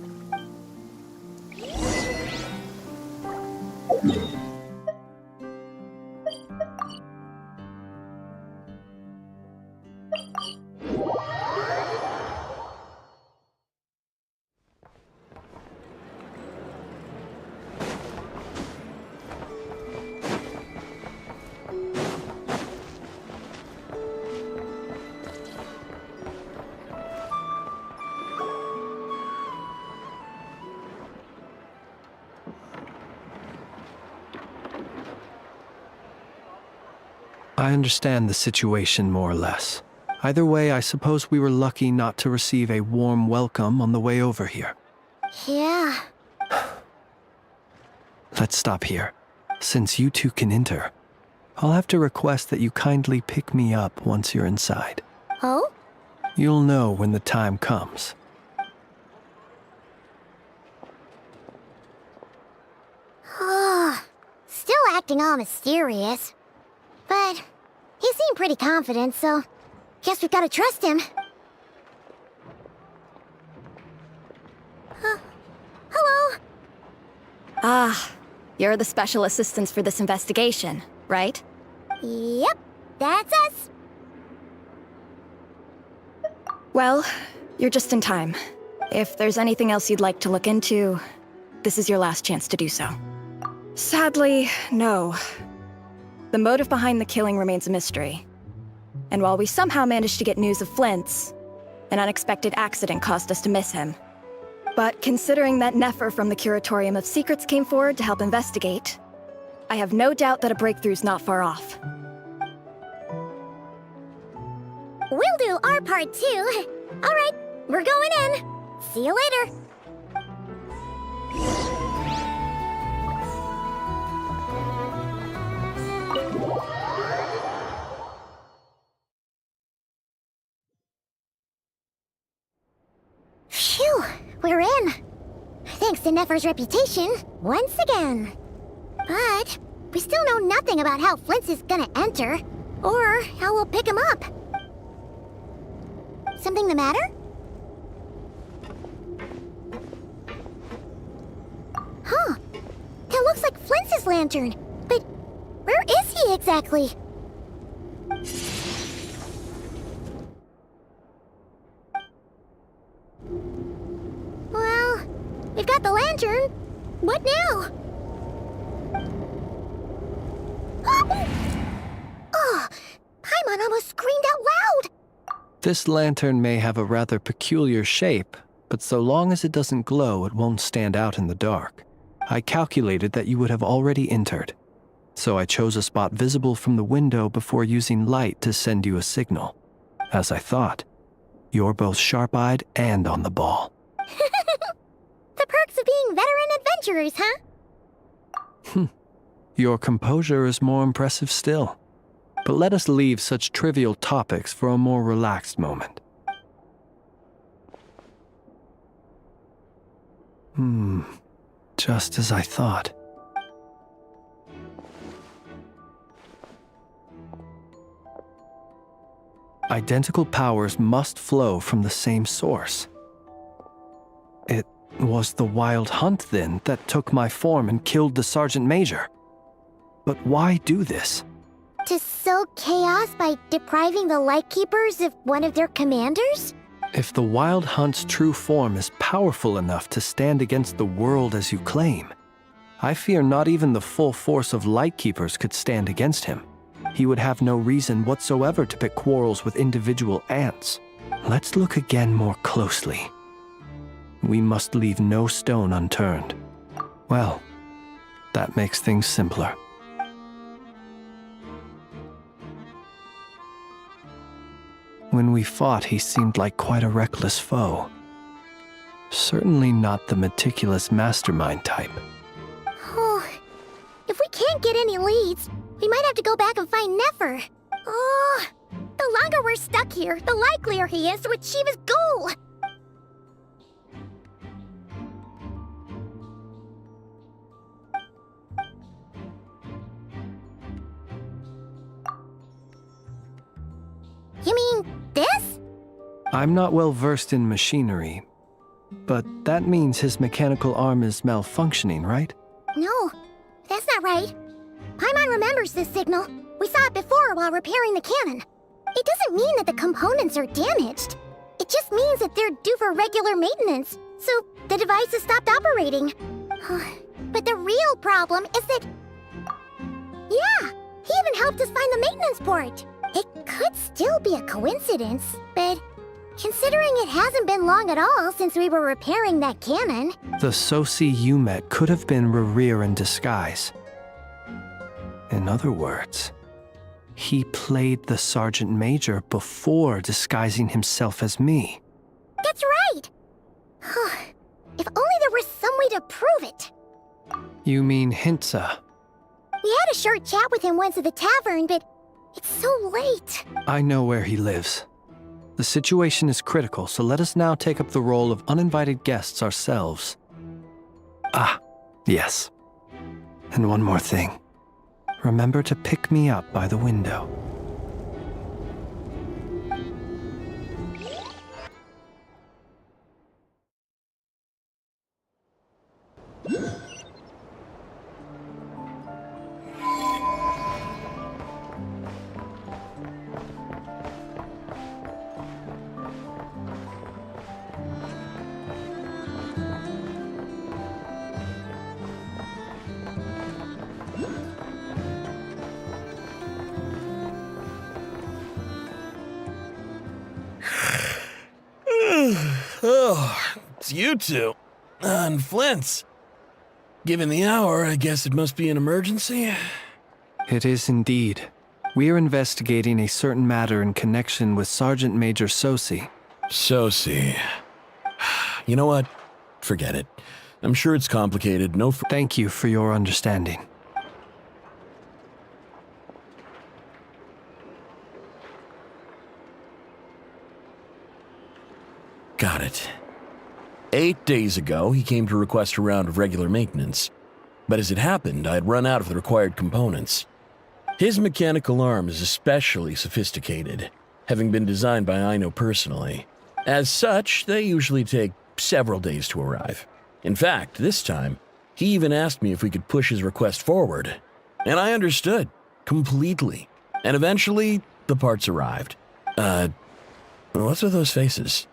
Speaker 20: I understand the situation more or less. Either way, I suppose we were lucky not to receive a warm welcome on the way over here.
Speaker 3: Yeah.
Speaker 20: Let's stop here. Since you two can enter, I'll have to request that you kindly pick me up once you're inside.
Speaker 3: Oh?
Speaker 20: You'll know when the time comes.
Speaker 3: Still acting all mysterious. But he seemed pretty confident, so guess we've got to trust him. Hello?
Speaker 21: Ah, you're the special assistants for this investigation, right?
Speaker 3: Yep, that's us.
Speaker 21: Well, you're just in time. If there's anything else you'd like to look into, this is your last chance to do so. Sadly, no. The motive behind the killing remains a mystery. And while we somehow managed to get news of Flint's, an unexpected accident caused us to miss him. But considering that Nefer from the Curatorium of Secrets came forward to help investigate, I have no doubt that a breakthrough's not far off.
Speaker 3: We'll do our part too. All right, we're going in. See you later. Phew, we're in. Thanks to Nefer's reputation, once again. But we still know nothing about how Flint's is gonna enter, or how we'll pick him up. Something the matter? Huh. That looks like Flint's lantern. But where is he exactly? Well, we've got the lantern. What now? Oh, Paimon almost screamed out loud.
Speaker 20: This lantern may have a rather peculiar shape, but so long as it doesn't glow, it won't stand out in the dark. I calculated that you would have already entered, so I chose a spot visible from the window before using light to send you a signal. As I thought, you're both sharp-eyed and on the ball.
Speaker 3: The perks of being veteran adventurers, huh?
Speaker 20: Your composure is more impressive still. But let us leave such trivial topics for a more relaxed moment. Just as I thought. Identical powers must flow from the same source. It was the Wild Hunt, then, that took my form and killed the Sergeant Major. But why do this?
Speaker 3: To sow chaos by depriving the Lightkeepers of one of their commanders?
Speaker 20: If the Wild Hunt's true form is powerful enough to stand against the world as you claim, I fear not even the full force of Lightkeepers could stand against him. He would have no reason whatsoever to pick quarrels with individual ants. Let's look again more closely. We must leave no stone unturned. Well, that makes things simpler. When we fought, he seemed like quite a reckless foe. Certainly not the meticulous mastermind type.
Speaker 3: Oh, if we can't get any leads, we might have to go back and find Nefer. Oh, the longer we're stuck here, the likelier he is to achieve his goal. You mean this?
Speaker 20: I'm not well versed in machinery, but that means his mechanical arm is malfunctioning, right?
Speaker 3: No, that's not right. Paimon remembers this signal. We saw it before while repairing the cannon. It doesn't mean that the components are damaged. It just means that they're due for regular maintenance, so the device has stopped operating. But the real problem is that... Yeah, he even helped us find the maintenance port. It could still be a coincidence, but considering it hasn't been long at all since we were repairing that cannon...
Speaker 20: The Sosi you met could have been Rerir in disguise. In other words, he played the Sergeant Major before disguising himself as me.
Speaker 3: That's right! If only there was some way to prove it.
Speaker 20: You mean Hintsa?
Speaker 3: We had a short chat with him once at the tavern, but it's so late.
Speaker 20: I know where he lives. The situation is critical, so let us now take up the role of uninvited guests ourselves. Ah, yes. And one more thing. Remember to pick me up by the window.
Speaker 16: Oh, it's you two. And Flint's. Given the hour, I guess it must be an emergency.
Speaker 20: It is indeed. We are investigating a certain matter in connection with Sergeant Major Sosi.
Speaker 16: Sosi. You know what? Forget it. I'm sure it's complicated.
Speaker 20: Thank you for your understanding.
Speaker 16: Got it. 8 days ago, he came to request a round of regular maintenance. But as it happened, I had run out of the required components. His mechanical arm is especially sophisticated, having been designed by Aino personally. As such, they usually take several days to arrive. In fact, this time, he even asked me if we could push his request forward. And I understood, completely. And eventually, the parts arrived. What's with those faces?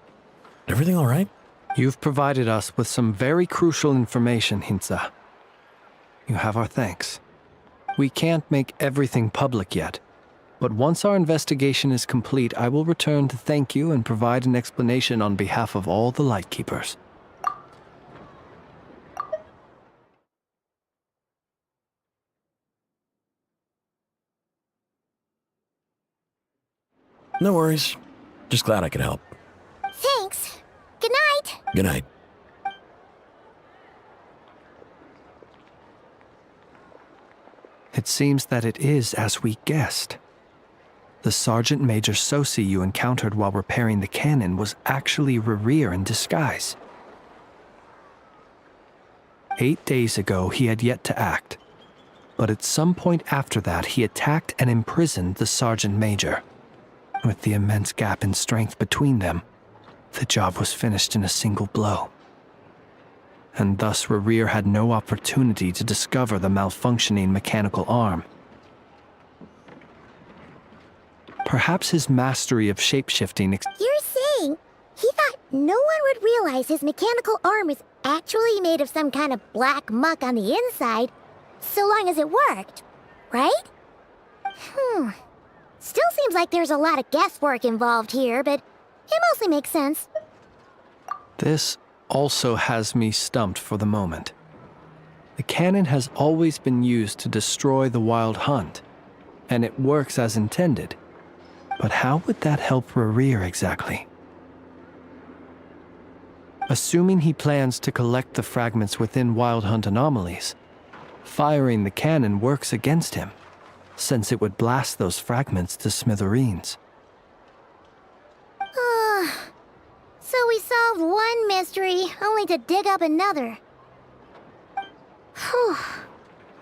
Speaker 16: Everything all right?
Speaker 20: You've provided us with some very crucial information, Hintsa. You have our thanks. We can't make everything public yet, but once our investigation is complete, I will return to thank you and provide an explanation on behalf of all the Lightkeepers.
Speaker 16: No worries. Just glad I could help.
Speaker 3: Thanks. Good night.
Speaker 16: Good night.
Speaker 20: It seems that it is as we guessed. The Sergeant Major Sosi you encountered while repairing the cannon was actually Rerir in disguise. 8 days ago, he had yet to act, but at some point after that, he attacked and imprisoned the Sergeant Major. With the immense gap in strength between them, the job was finished in a single blow. And thus Rerir had no opportunity to discover the malfunctioning mechanical arm. Perhaps his mastery of shapeshifting.
Speaker 3: You're saying he thought no one would realize his mechanical arm is actually made of some kind of black muck on the inside, so long as it worked, right? Still seems like there's a lot of guesswork involved here, but it mostly makes sense.
Speaker 20: This also has me stumped for the moment. The cannon has always been used to destroy the Wild Hunt, and it works as intended. But how would that help Rerir exactly? Assuming he plans to collect the fragments within Wild Hunt anomalies, firing the cannon works against him, since it would blast those fragments to smithereens.
Speaker 3: So we solved one mystery, only to dig up another. Whew.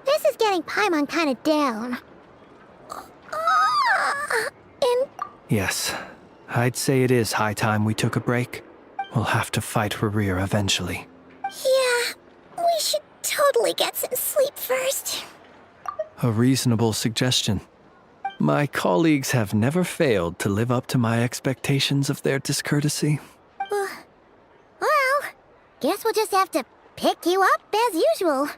Speaker 3: This is getting Paimon kind of down.
Speaker 20: Yes, I'd say it is high time we took a break. We'll have to fight Rerir eventually.
Speaker 3: Yeah, we should totally get some sleep first.
Speaker 20: A reasonable suggestion. My colleagues have never failed to live up to my expectations of their discourtesy.
Speaker 3: Well, guess we'll just have to pick you up as usual.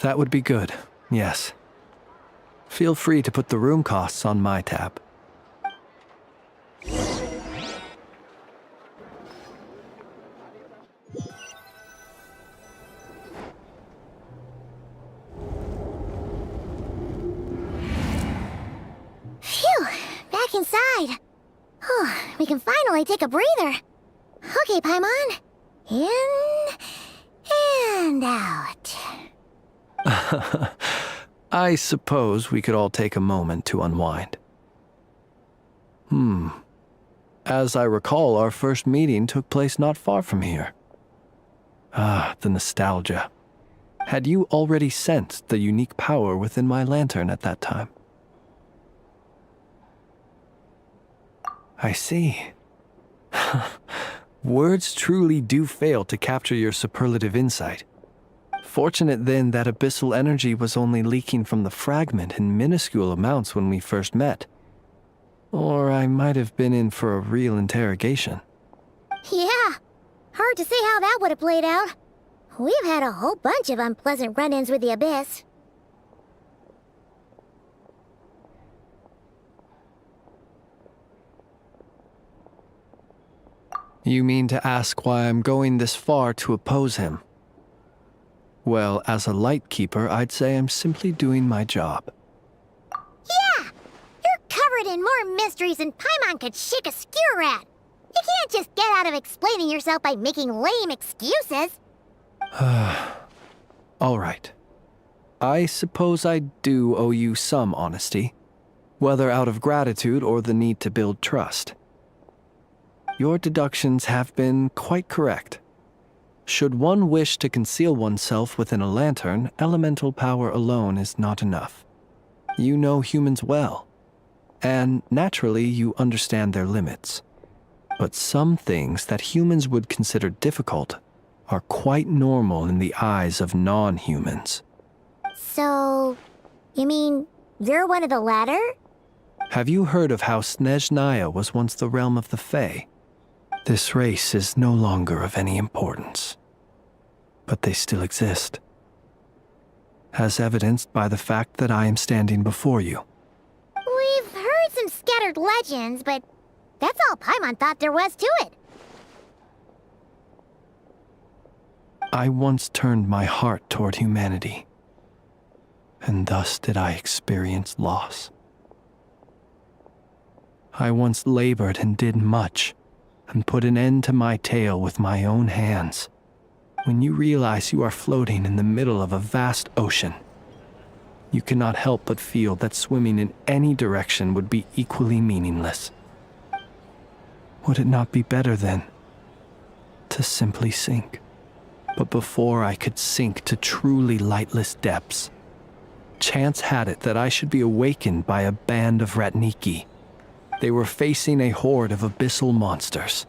Speaker 20: That would be good, yes. Feel free to put the room costs on my tab.
Speaker 3: Phew, back inside. We can finally take a breather. Okay, Paimon. In and out.
Speaker 20: I suppose we could all take a moment to unwind. As I recall, our first meeting took place not far from here. Ah, the nostalgia. Had you already sensed the unique power within my lantern at that time? I see. Words truly do fail to capture your superlative insight. Fortunate then that abyssal energy was only leaking from the fragment in minuscule amounts when we first met. Or I might have been in for a real interrogation.
Speaker 3: Yeah, hard to say how that would have played out. We've had a whole bunch of unpleasant run-ins with the Abyss.
Speaker 20: You mean to ask why I'm going this far to oppose him? Well, as a light keeper, I'd say I'm simply doing my job.
Speaker 3: Yeah! You're covered in more mysteries than Paimon could shake a skewer at. You can't just get out of explaining yourself by making lame excuses.
Speaker 20: All right. I suppose I do owe you some honesty, whether out of gratitude or the need to build trust. Your deductions have been quite correct. Should one wish to conceal oneself within a lantern, elemental power alone is not enough. You know humans well, and naturally you understand their limits. But some things that humans would consider difficult are quite normal in the eyes of non-humans.
Speaker 3: So, you mean you're one of the latter?
Speaker 20: Have you heard of how Snezhnaya was once the realm of the Fae? This race is no longer of any importance, but they still exist, as evidenced by the fact that I am standing before you.
Speaker 3: We've heard some scattered legends, but that's all Paimon thought there was to it.
Speaker 20: I once turned my heart toward humanity, and thus did I experience loss. I once labored and did much, and put an end to my tale with my own hands. When you realize you are floating in the middle of a vast ocean, you cannot help but feel that swimming in any direction would be equally meaningless. Would it not be better, then, to simply sink? But before I could sink to truly lightless depths, chance had it that I should be awakened by a band of Ratniki. They were facing a horde of abyssal monsters,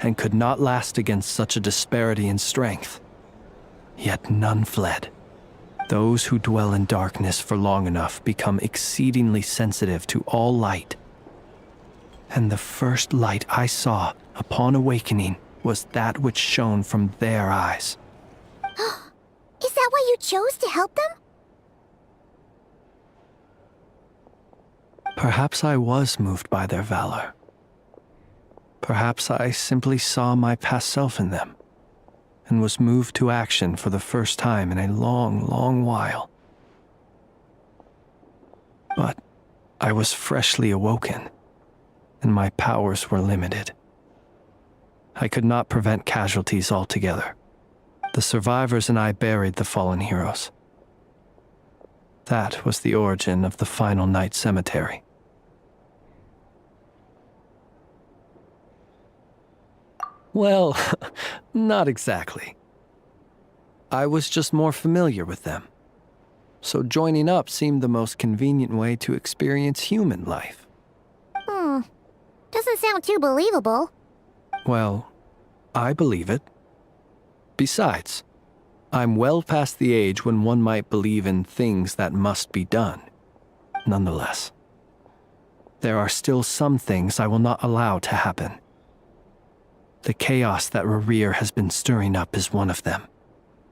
Speaker 20: and could not last against such a disparity in strength. Yet none fled. Those who dwell in darkness for long enough become exceedingly sensitive to all light. And the first light I saw upon awakening was that which shone from their eyes.
Speaker 3: Is that why you chose to help them?
Speaker 20: Perhaps I was moved by their valor. Perhaps I simply saw my past self in them, and was moved to action for the first time in a long, long while. But I was freshly awoken, and my powers were limited. I could not prevent casualties altogether. The survivors and I buried the fallen heroes. That was the origin of the final night cemetery. Well, not exactly. I was just more familiar with them. So joining up seemed the most convenient way to experience human life.
Speaker 3: Doesn't sound too believable.
Speaker 20: Well, I believe it. Besides, I'm well past the age when one might believe in things that must be done. Nonetheless, there are still some things I will not allow to happen. The chaos that Rerir has been stirring up is one of them.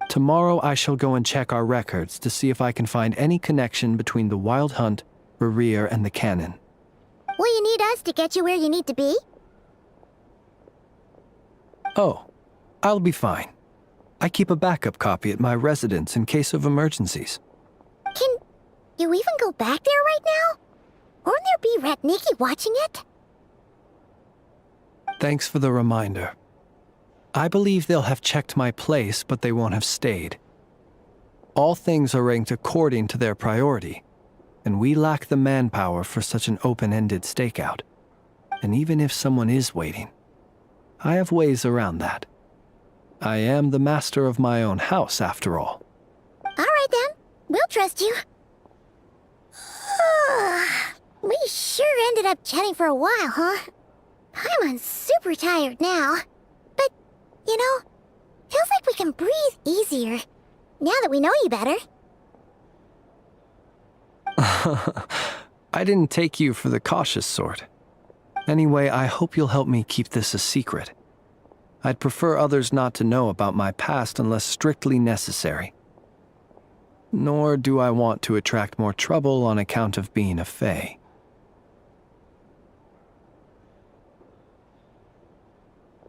Speaker 20: Tomorrow I shall go and check our records to see if I can find any connection between the Wild Hunt, Rerir, and the Canon.
Speaker 3: Will you need us to get you where you need to be?
Speaker 20: Oh, I'll be fine. I keep a backup copy at my residence in case of emergencies.
Speaker 3: Can you even go back there right now? Won't there be Ratniki watching it?
Speaker 20: Thanks for the reminder. I believe they'll have checked my place, but they won't have stayed. All things are ranked according to their priority, and we lack the manpower for such an open-ended stakeout. And even if someone is waiting, I have ways around that. I am the master of my own house, after all.
Speaker 3: All right then, we'll trust you. We sure ended up chatting for a while, huh? I'm super tired now. But, you know, feels like we can breathe easier, now that we know you better.
Speaker 20: I didn't take you for the cautious sort. Anyway, I hope you'll help me keep this a secret. I'd prefer others not to know about my past unless strictly necessary. Nor do I want to attract more trouble on account of being a Fae.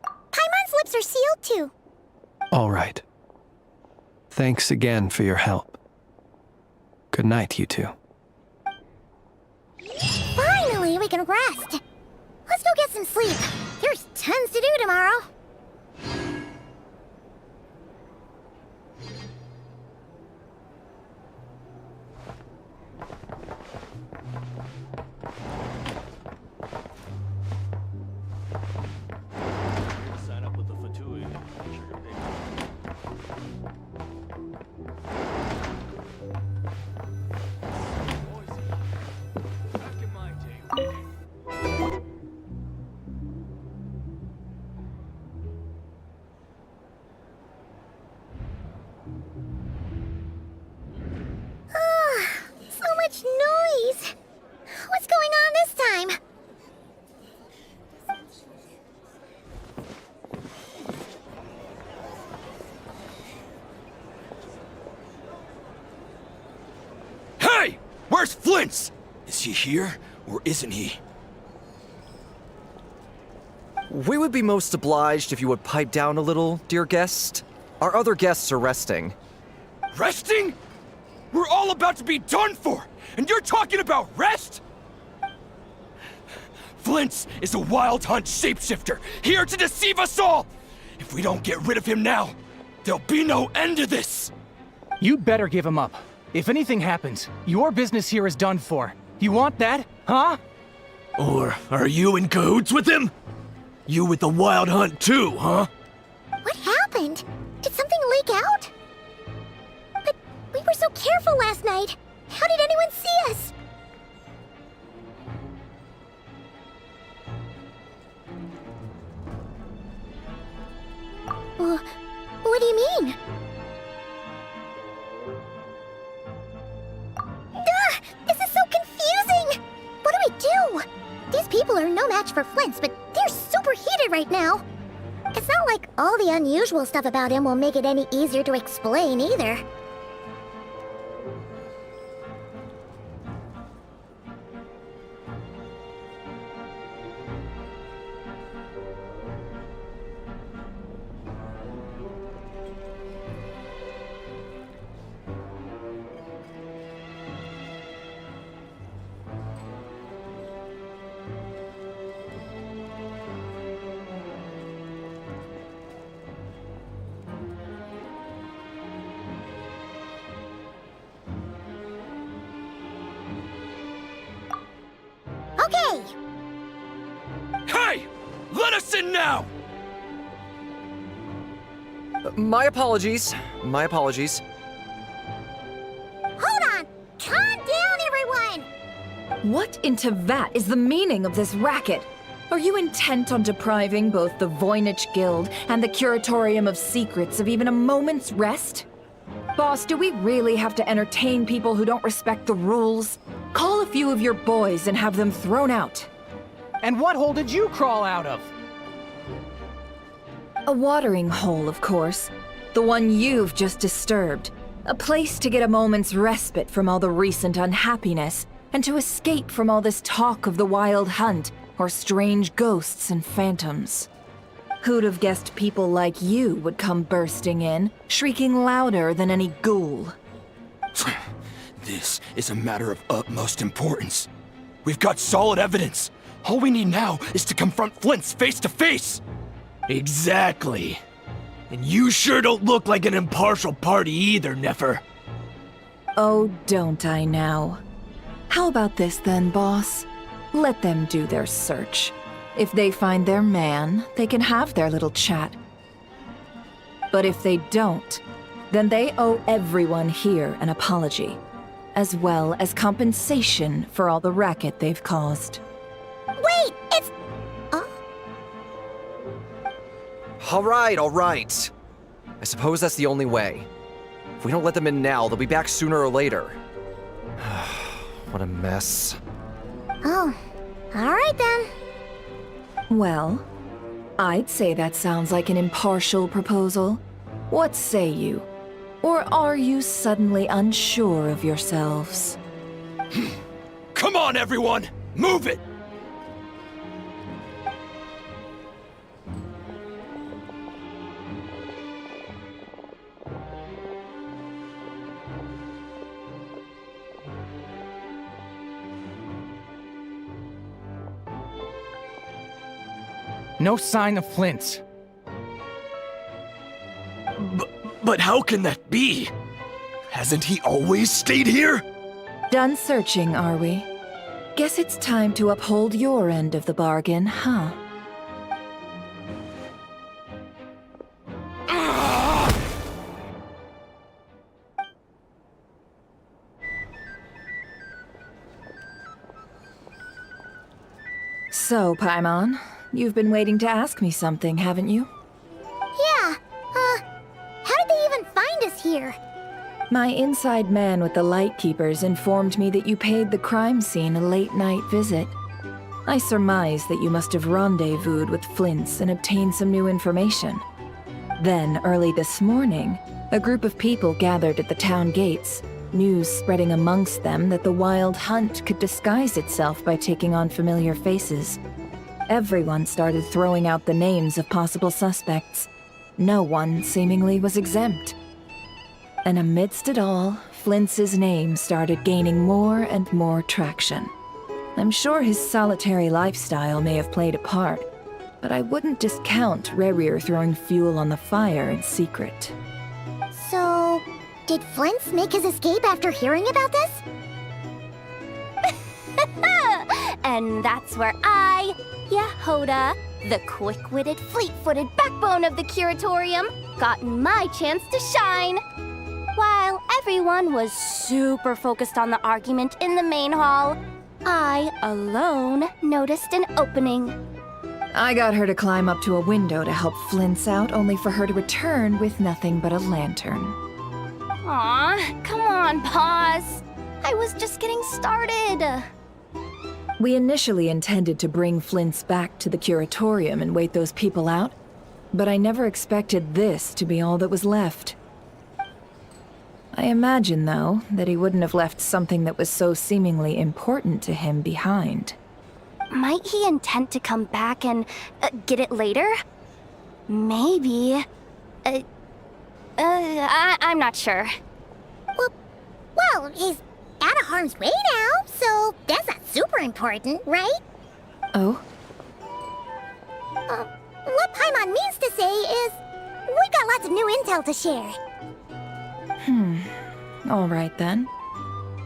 Speaker 3: Paimon's lips are sealed too.
Speaker 20: All right. Thanks again for your help. Good night, you two.
Speaker 3: Finally, we can rest. Let's go get some sleep. There's tons to do tomorrow. So much noise. What's going on this time?
Speaker 1: Hey! Where's Flint's? Is he here, or isn't he?
Speaker 11: We would be most obliged if you would pipe down a little, dear guest. Our other guests are resting.
Speaker 1: Resting? We're all about to be done for, and you're talking about rest? Flint's is a Wild Hunt shapeshifter, here to deceive us all! If we don't get rid of him now, there'll be no end to this!
Speaker 6: You'd better give him up. If anything happens, your business here is done for. You want that, huh?
Speaker 1: Or are you in cahoots with him? You with the Wild Hunt too, huh?
Speaker 3: What happened? Did something freak out? But we were so careful last night. How did anyone see us? What do you mean? This is so confusing! What do we do? These people are no match for Flint's, but they're super heated right now. It's not like all the unusual stuff about him will make it any easier to explain either. Okay!
Speaker 1: Hey! Let us in now!
Speaker 11: My apologies. My apologies.
Speaker 3: Hold on! Calm down, everyone!
Speaker 9: What in Tevat is the meaning of this racket? Are you intent on depriving both the Voynich Guild and the Curatorium of Secrets of even a moment's rest? Boss, do we really have to entertain people who don't respect the rules? Call a few of your boys and have them thrown out.
Speaker 6: And what hole did you crawl out of?
Speaker 9: A watering hole, of course. The one you've just disturbed. A place to get a moment's respite from all the recent unhappiness, and to escape from all this talk of the wild hunt, or strange ghosts and phantoms. Who'd have guessed people like you would come bursting in, shrieking louder than any ghoul?
Speaker 1: This is a matter of utmost importance. We've got solid evidence. All we need now is to confront Flint's face to face.
Speaker 2: Exactly. And you sure don't look like an impartial party either, Nefer.
Speaker 9: Oh, don't I now? How about this then, boss? Let them do their search. If they find their man, they can have their little chat. But if they don't, then they owe everyone here an apology, as well as compensation for all the racket they've caused.
Speaker 3: Wait, it's...
Speaker 11: All right. I suppose that's the only way. If we don't let them in now, they'll be back sooner or later. What a mess.
Speaker 3: Oh, all right then.
Speaker 9: Well, I'd say that sounds like an impartial proposal. What say you? Or are you suddenly unsure of yourselves?
Speaker 1: Come on, everyone! Move it!
Speaker 6: No sign of Flint's.
Speaker 2: But how can that be? Hasn't he always stayed here?
Speaker 9: Done searching, are we? Guess it's time to uphold your end of the bargain, huh? So, Paimon, you've been waiting to ask me something, haven't you?
Speaker 3: Yeah, how did they even find us here?
Speaker 9: My inside man with the Lightkeepers informed me that you paid the crime scene a late-night visit. I surmise that you must have rendezvoused with Flint's and obtained some new information. Then, early this morning, a group of people gathered at the town gates, news spreading amongst them that the wild hunt could disguise itself by taking on familiar faces. Everyone started throwing out the names of possible suspects. No one, seemingly, was exempt. And amidst it all, Flint's name started gaining more and more traction. I'm sure his solitary lifestyle may have played a part, but I wouldn't discount Rerir throwing fuel on the fire in secret.
Speaker 3: So, did Flint's make his escape after hearing about this?
Speaker 17: And that's where I, Yehoda, the quick-witted, fleet-footed backbone of the Curatorium, got my chance to shine. While everyone was super focused on the argument in the main hall, I alone noticed an opening.
Speaker 9: I got her to climb up to a window to help Flint's out, only for her to return with nothing but a lantern.
Speaker 17: Aw, come on, Paws. I was just getting started.
Speaker 9: We initially intended to bring Flint's back to the Curatorium and wait those people out, but I never expected this to be all that was left. I imagine, though, that he wouldn't have left something that was so seemingly important to him behind.
Speaker 17: Might he intend to come back and get it later? Maybe. I'm not sure.
Speaker 3: Well, he's out of harm's way now, so that's not super important, right?
Speaker 9: Oh?
Speaker 3: What Paimon means to say is, we've got lots of new intel to share.
Speaker 9: All right then.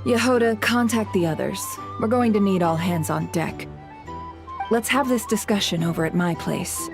Speaker 9: Yehoda, contact the others. We're going to need all hands on deck. Let's have this discussion over at my place.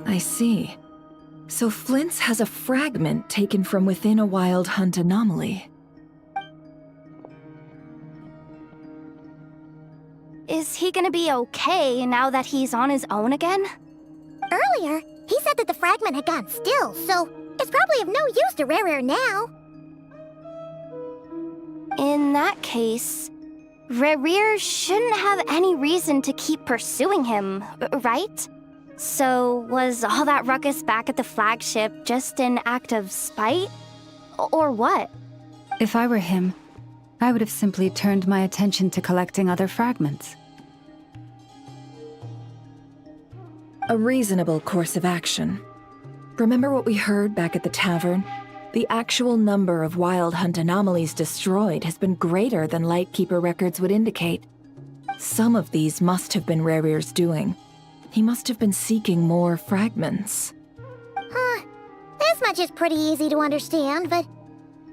Speaker 9: I see. So Flint's has a fragment taken from within a wild hunt anomaly.
Speaker 17: Is he gonna be okay now that he's on his own again?
Speaker 3: Earlier, he said that the fragment had gone still, so it's probably of no use to Rare now.
Speaker 17: In that case, Rare shouldn't have any reason to keep pursuing him, right? So, was all that ruckus back at the flagship just an act of spite? Or what?
Speaker 18: If I were him, I would have simply turned my attention to collecting other fragments.
Speaker 9: A reasonable course of action. Remember what we heard back at the tavern? The actual number of wild hunt anomalies destroyed has been greater than Lightkeeper records would indicate. Some of these must have been Rare's doing. He must have been seeking more fragments.
Speaker 3: This much is pretty easy to understand, but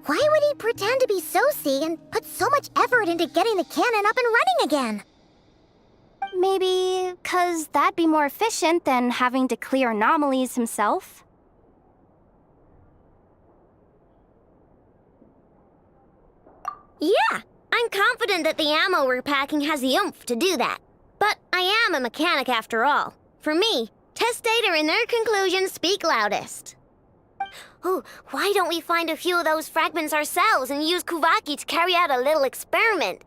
Speaker 3: why would he pretend to be Soci and put so much effort into getting the cannon up and running again?
Speaker 17: Maybe 'cause that'd be more efficient than having to clear anomalies himself?
Speaker 10: Yeah, I'm confident that the ammo we're packing has the oomph to do that. But I am a mechanic after all. For me, test data and their conclusions speak loudest. Ooh, why don't we find a few of those fragments ourselves and use Kuvaki to carry out a little experiment?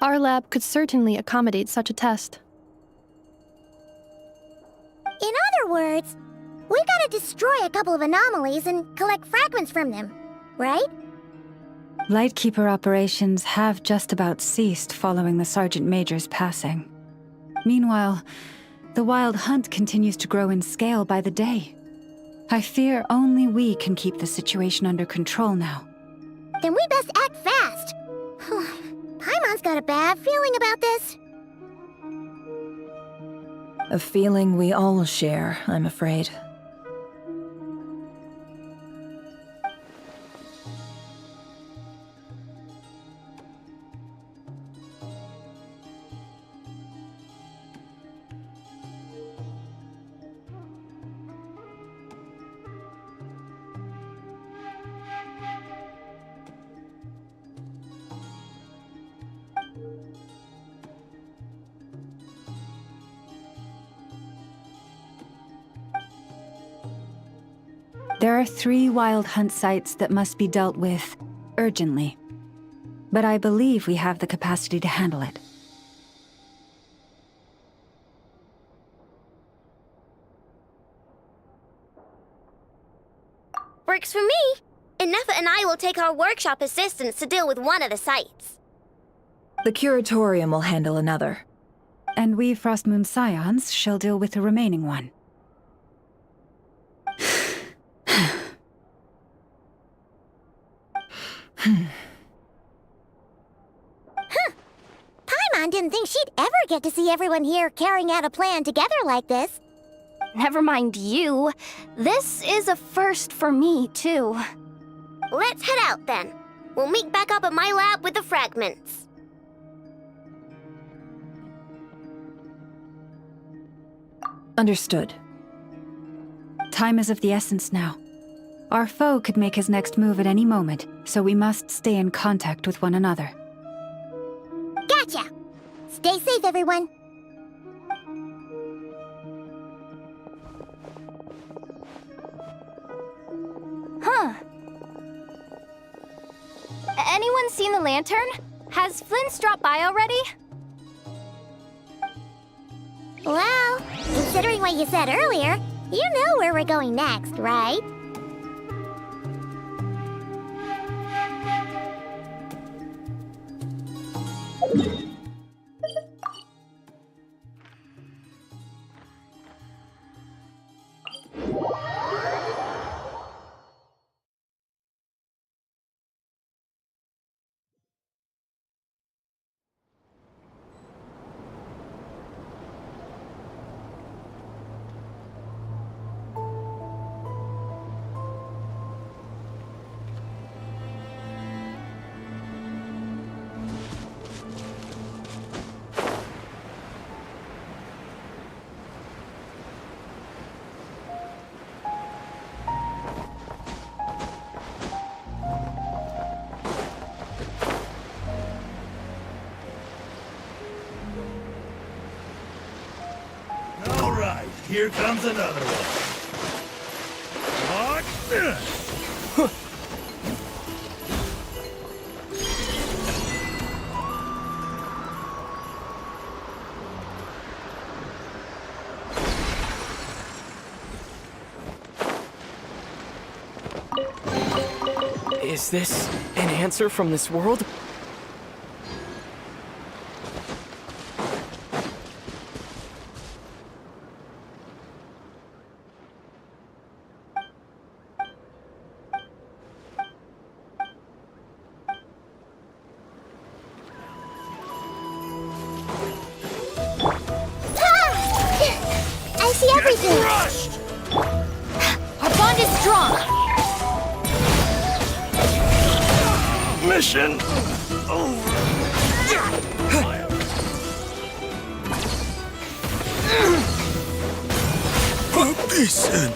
Speaker 4: Our lab could certainly accommodate such a test.
Speaker 3: In other words, we gotta destroy a couple of anomalies and collect fragments from them, right?
Speaker 18: Lightkeeper operations have just about ceased following the Sergeant Major's passing. Meanwhile, the wild hunt continues to grow in scale by the day. I fear only we can keep the situation under control now.
Speaker 3: Then we best act fast. Paimon's got a bad feeling about this.
Speaker 9: A feeling we all share, I'm afraid.
Speaker 18: There are 3 wild hunt sites that must be dealt with urgently. But I believe we have the capacity to handle it.
Speaker 10: Works for me. Ineffa and I will take our workshop assistants to deal with one of the sites.
Speaker 5: The Curatorium will handle another.
Speaker 18: And we Frostmoon Scions shall deal with the remaining one.
Speaker 3: Paimon didn't think she'd ever get to see everyone here carrying out a plan together like this.
Speaker 17: Never mind you. This is a first for me, too.
Speaker 10: Let's head out then. We'll meet back up at my lab with the fragments.
Speaker 5: Understood.
Speaker 18: Time is of the essence now. Our foe could make his next move at any moment, so we must stay in contact with one another.
Speaker 3: Gotcha! Stay safe, everyone.
Speaker 17: Huh. Anyone seen the lantern? Has Flint's dropped by already?
Speaker 3: Well, considering what you said earlier, you know where we're going next, right?
Speaker 16: All right, here comes another one.
Speaker 2: Is this an answer from this world?
Speaker 3: I see everything!
Speaker 16: Crushed!
Speaker 3: Our bond is strong!
Speaker 16: Mission over. Put this in.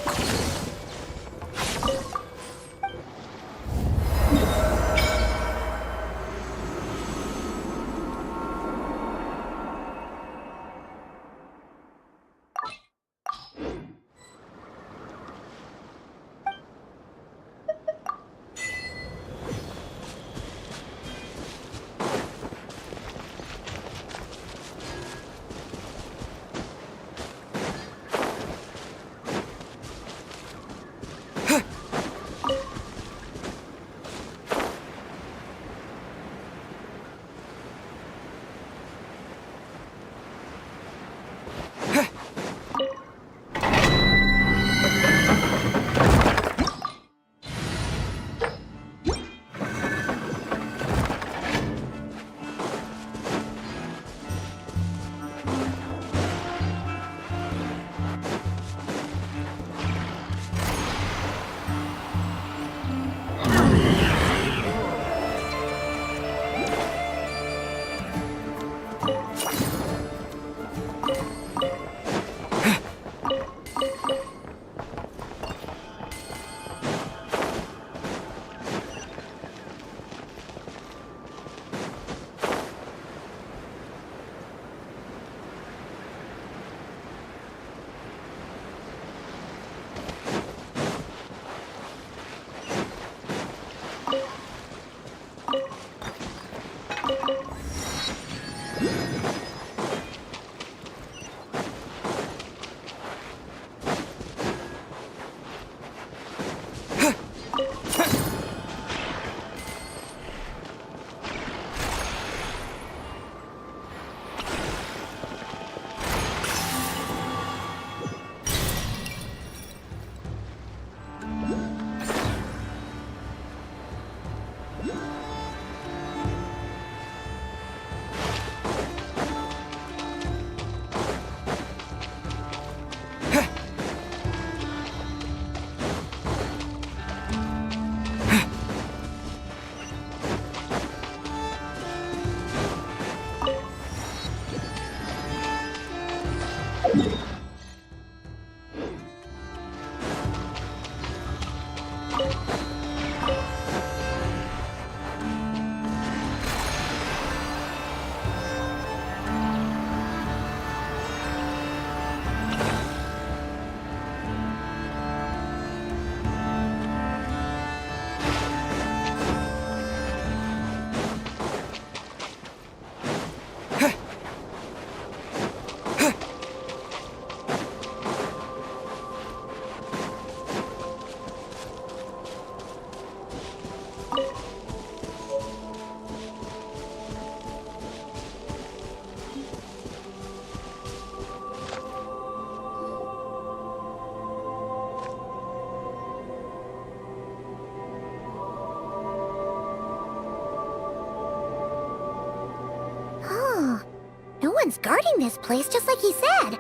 Speaker 3: No one's guarding this place, just like he said.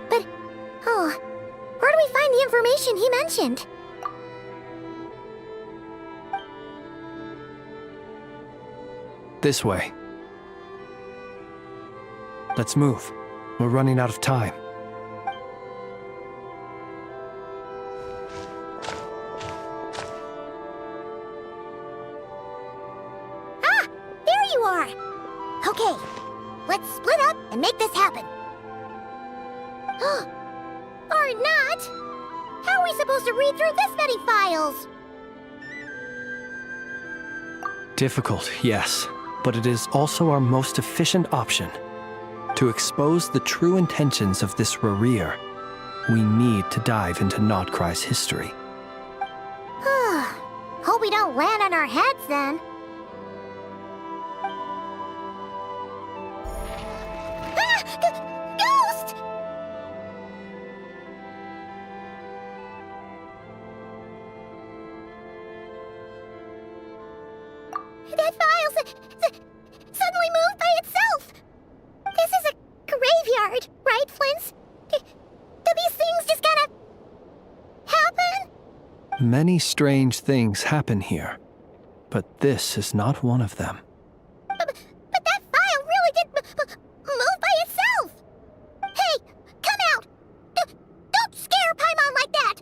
Speaker 3: But, where do we find the information he mentioned?
Speaker 20: This way. Let's move. We're running out of time.
Speaker 3: Ah! There you are! Okay, let's split up and make this happen. Or not! How are we supposed to read through this many files?
Speaker 20: Difficult, yes, but it is also our most efficient option. To expose the true intentions of this Rarir, we need to dive into Nodcry's history.
Speaker 3: Hope we don't land on our heads then. Ghost! That file suddenly moved by itself. This is a graveyard, right, Flint? Do these things just kind of happen?
Speaker 20: Many strange things happen here, but this is not one of them.
Speaker 3: But that file really did move by itself! Hey, come out! Don't scare Paimon like that!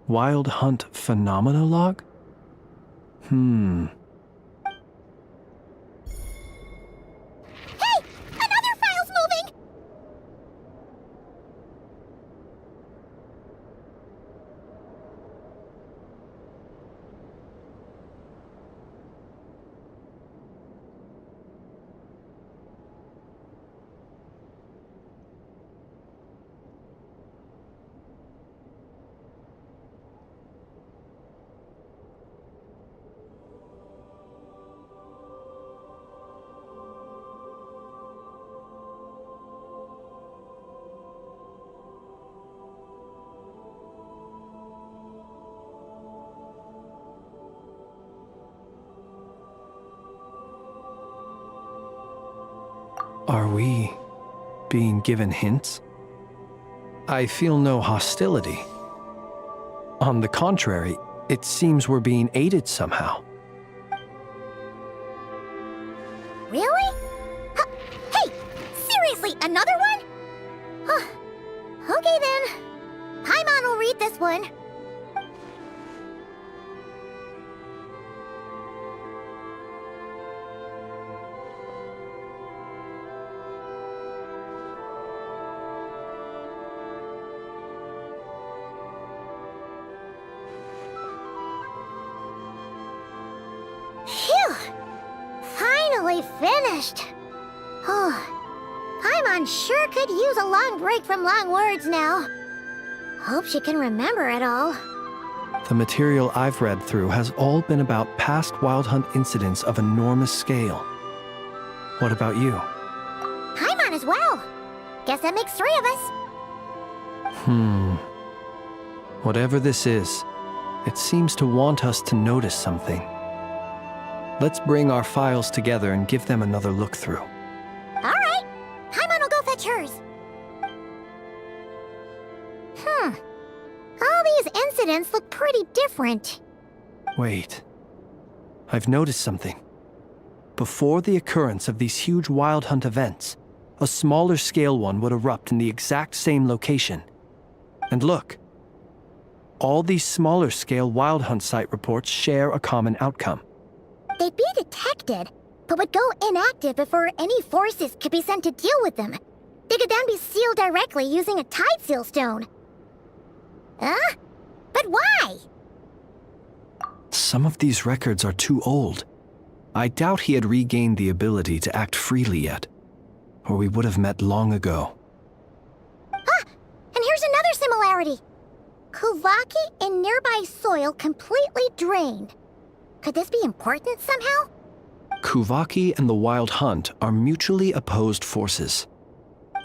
Speaker 20: Wild Hunt Phenomenologue?
Speaker 3: Hey! Another file's moving!
Speaker 20: Are we being given hints? I feel no hostility. On the contrary, it seems we're being aided somehow.
Speaker 3: Really? Hey! Seriously, another one? Okay then. Paimon will read this one. Phew! Finally finished! Paimon sure could use a long break from long words now. Hope she can remember it all.
Speaker 20: The material I've read through has all been about past Wild Hunt incidents of enormous scale. What about you?
Speaker 3: Paimon as well. Guess that makes 3 of us.
Speaker 20: Whatever this is, it seems to want us to notice something. Let's bring our files together and give them another look through.
Speaker 3: Alright. Paimon will go fetch hers. all these incidents look pretty different.
Speaker 20: Wait. I've noticed something. Before the occurrence of these huge Wild Hunt events, a smaller scale one would erupt in the exact same location. And look. All these smaller scale Wild Hunt site reports share a common outcome.
Speaker 3: They'd be detected, but would go inactive before any forces could be sent to deal with them. They could then be sealed directly using a tide seal stone. Huh? But why?
Speaker 20: Some of these records are too old. I doubt he had regained the ability to act freely yet, or we would have met long ago.
Speaker 3: Ah! And here's another similarity. Kuvaki in nearby soil completely drained. Could this be important somehow?
Speaker 20: Kuvaki and the Wild Hunt are mutually opposed forces.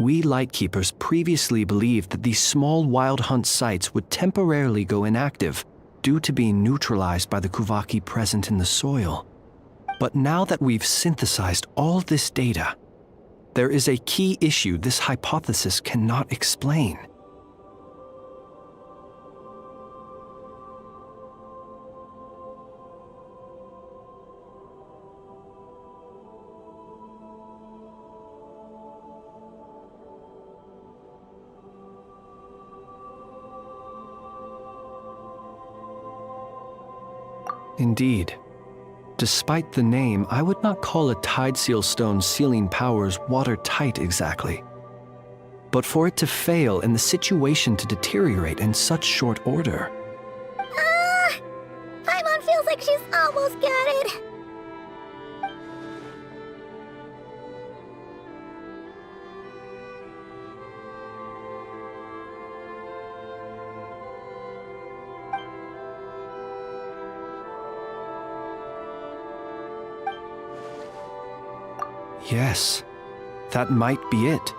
Speaker 20: We Lightkeepers previously believed that these small Wild Hunt sites would temporarily go inactive due to being neutralized by the Kuvaki present in the soil. But now that we've synthesized all this data, there is a key issue this hypothesis cannot explain. Indeed. Despite the name, I would not call a tide seal stone's sealing powers watertight exactly. But for it to fail and the situation to deteriorate in such short order.
Speaker 3: Paimon feels like she's almost got it.
Speaker 20: Yes, that might be it.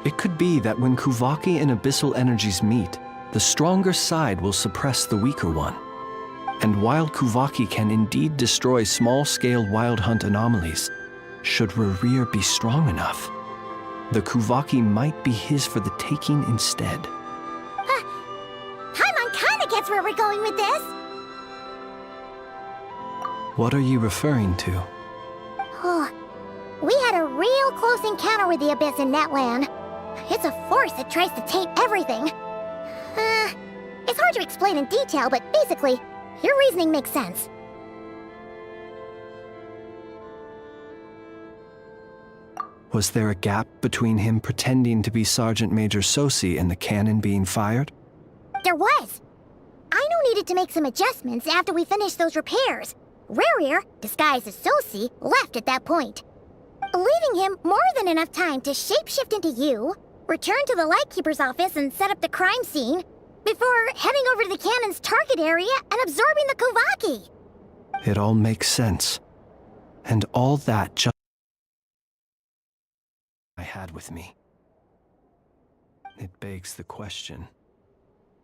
Speaker 20: It could be that when Kuvaki and Abyssal energies meet, the stronger side will suppress the weaker one. And while Kuvaki can indeed destroy small-scale Wild Hunt anomalies, should Rerir be strong enough, the Kuvaki might be his for the taking instead.
Speaker 3: Paimon kinda gets where we're going with this.
Speaker 20: What are you referring to?
Speaker 3: We had a real close encounter with the Abyss in Netland. It's a force that tries to taint everything. It's hard to explain in detail, but basically, your reasoning makes sense.
Speaker 20: Was there a gap between him pretending to be Sergeant Major Sosi and the cannon being fired?
Speaker 3: There was. Aino needed to make some adjustments after we finished those repairs. Rerir, disguised as Sosi, left at that point, leaving him more than enough time to shapeshift into you, return to the Lightkeeper's office and set up the crime scene, before heading over to the cannon's target area and absorbing the Kuvaki.
Speaker 20: It all makes sense. And all that just I had with me. It begs the question,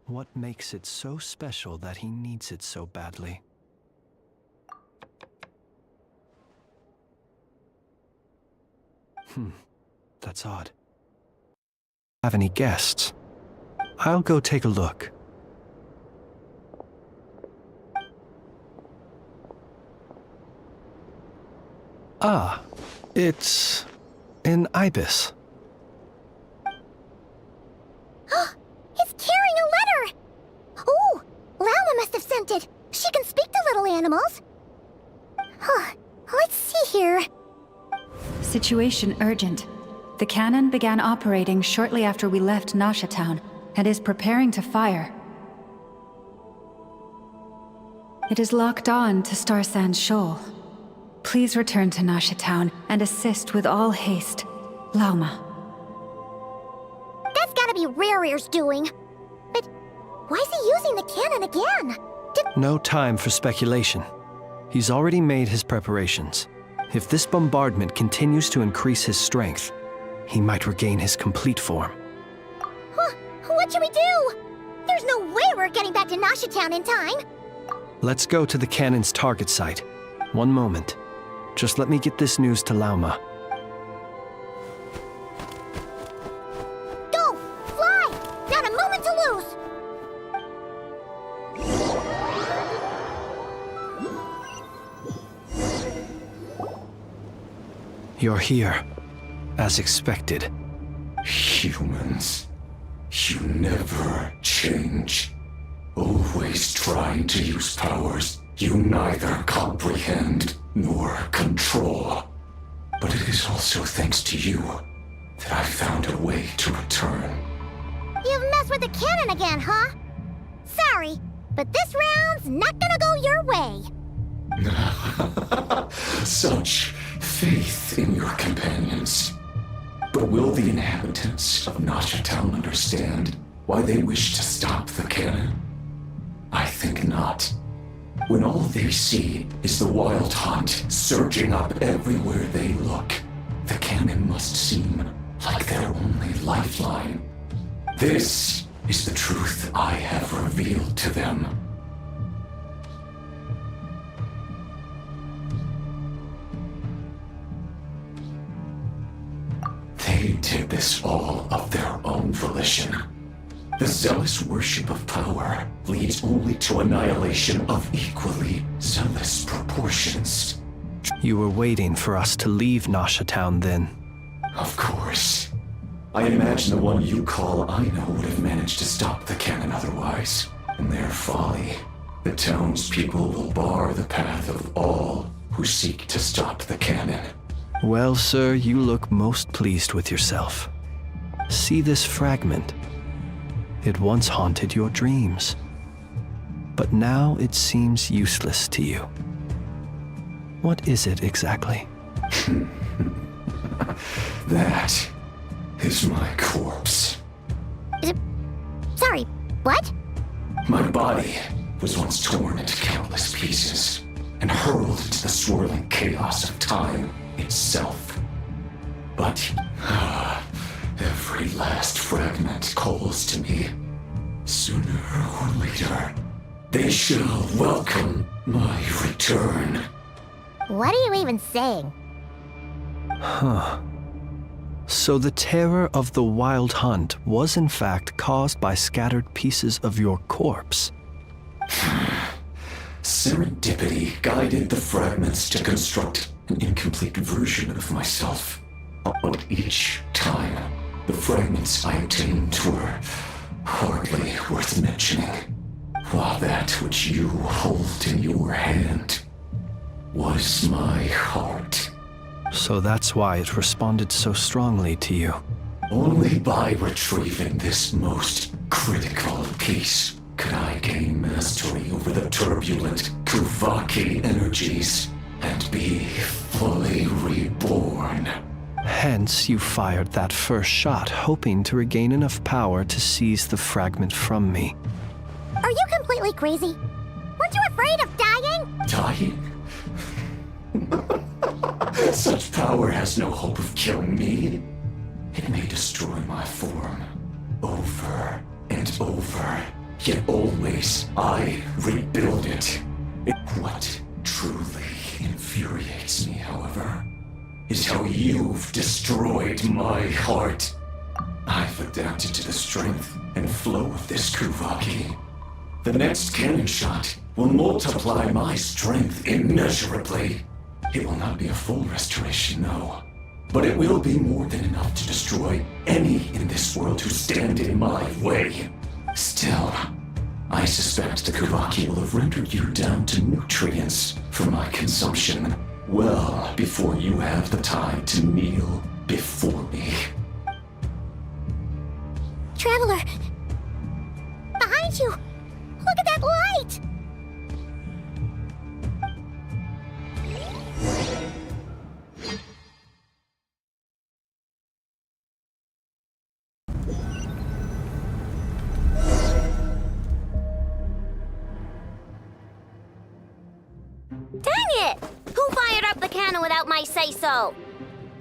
Speaker 20: what makes it so special that he needs it so badly? That's odd. Have any guests? I'll go take a look. Ah, it's an ibis.
Speaker 3: It's carrying a letter! Ooh, Lauma must have sent it. She can speak to little animals. Let's see here.
Speaker 18: Situation urgent. The cannon began operating shortly after we left Nasha Town and is preparing to fire. It is locked on to Star Sand Shoal. Please return to Nasha Town and assist with all haste. Lauma.
Speaker 3: That's gotta be Rerir's doing. But why is he using the cannon again?
Speaker 20: No time for speculation. He's already made his preparations. If this bombardment continues to increase his strength, he might regain his complete form.
Speaker 3: What should we do? There's no way we're getting back to Nasha Town in time.
Speaker 20: Let's go to the cannon's target site. One moment. Just let me get this news to Lauma.
Speaker 3: Go! Fly! Not a moment to lose!
Speaker 20: You're here, as expected.
Speaker 12: Humans, you never change. Always trying to use powers you neither comprehend nor control. But it is also thanks to you that I found a way to return.
Speaker 3: You've messed with the cannon again, huh? Sorry, but this round's not gonna go your way.
Speaker 12: Such faith in your companions. But will the inhabitants of Nasha Town understand why they wish to stop the cannon? I think not. When all they see is the Wild Hunt surging up everywhere they look, the cannon must seem like their only lifeline. This is the truth I have revealed to them. They did this all of their own volition. The zealous worship of power leads only to annihilation of equally zealous proportions.
Speaker 20: You were waiting for us to leave Nasha Town then.
Speaker 12: Of course. I imagine the one you call Aino would have managed to stop the cannon otherwise. In their folly, the townspeople will bar the path of all who seek to stop the cannon.
Speaker 20: Well, sir, you look most pleased with yourself. See this fragment? It once haunted your dreams. But now it seems useless to you. What is it exactly?
Speaker 12: That is my corpse.
Speaker 3: Sorry, what?
Speaker 12: My body was once torn into countless pieces and hurled into the swirling chaos of time itself. But every last fragment calls to me. Sooner or later, they shall welcome my return.
Speaker 3: What are you even saying?
Speaker 20: Huh. So the terror of the Wild Hunt was in fact caused by scattered pieces of your corpse.
Speaker 12: Serendipity guided the fragments to construct an incomplete version of myself. But each time, the fragments I obtained were hardly worth mentioning, while that which you hold in your hand was my heart.
Speaker 20: So that's why it responded so strongly to you.
Speaker 12: Only by retrieving this most critical piece could I gain mastery over the turbulent Kuvaki energies and be fully reborn.
Speaker 20: Hence, you fired that first shot, hoping to regain enough power to seize the fragment from me.
Speaker 3: Are you completely crazy? Weren't you afraid of dying?
Speaker 12: Dying? Such power has no hope of killing me. It may destroy my form over and over, yet always I rebuild it. What truly infuriates me, however, is how you've destroyed my heart. I've adapted to the strength and flow of this Kuvaki. The next cannon shot will multiply my strength immeasurably. It will not be a full restoration, no. But it will be more than enough to destroy any in this world who stand in my way. Still, I suspect the Kuvaki will have rendered you down to nutrients for my consumption well before you have the time to kneel before me.
Speaker 3: Traveler! Behind you! Look at that light!
Speaker 10: Dang it! Who fired up the cannon without my say-so?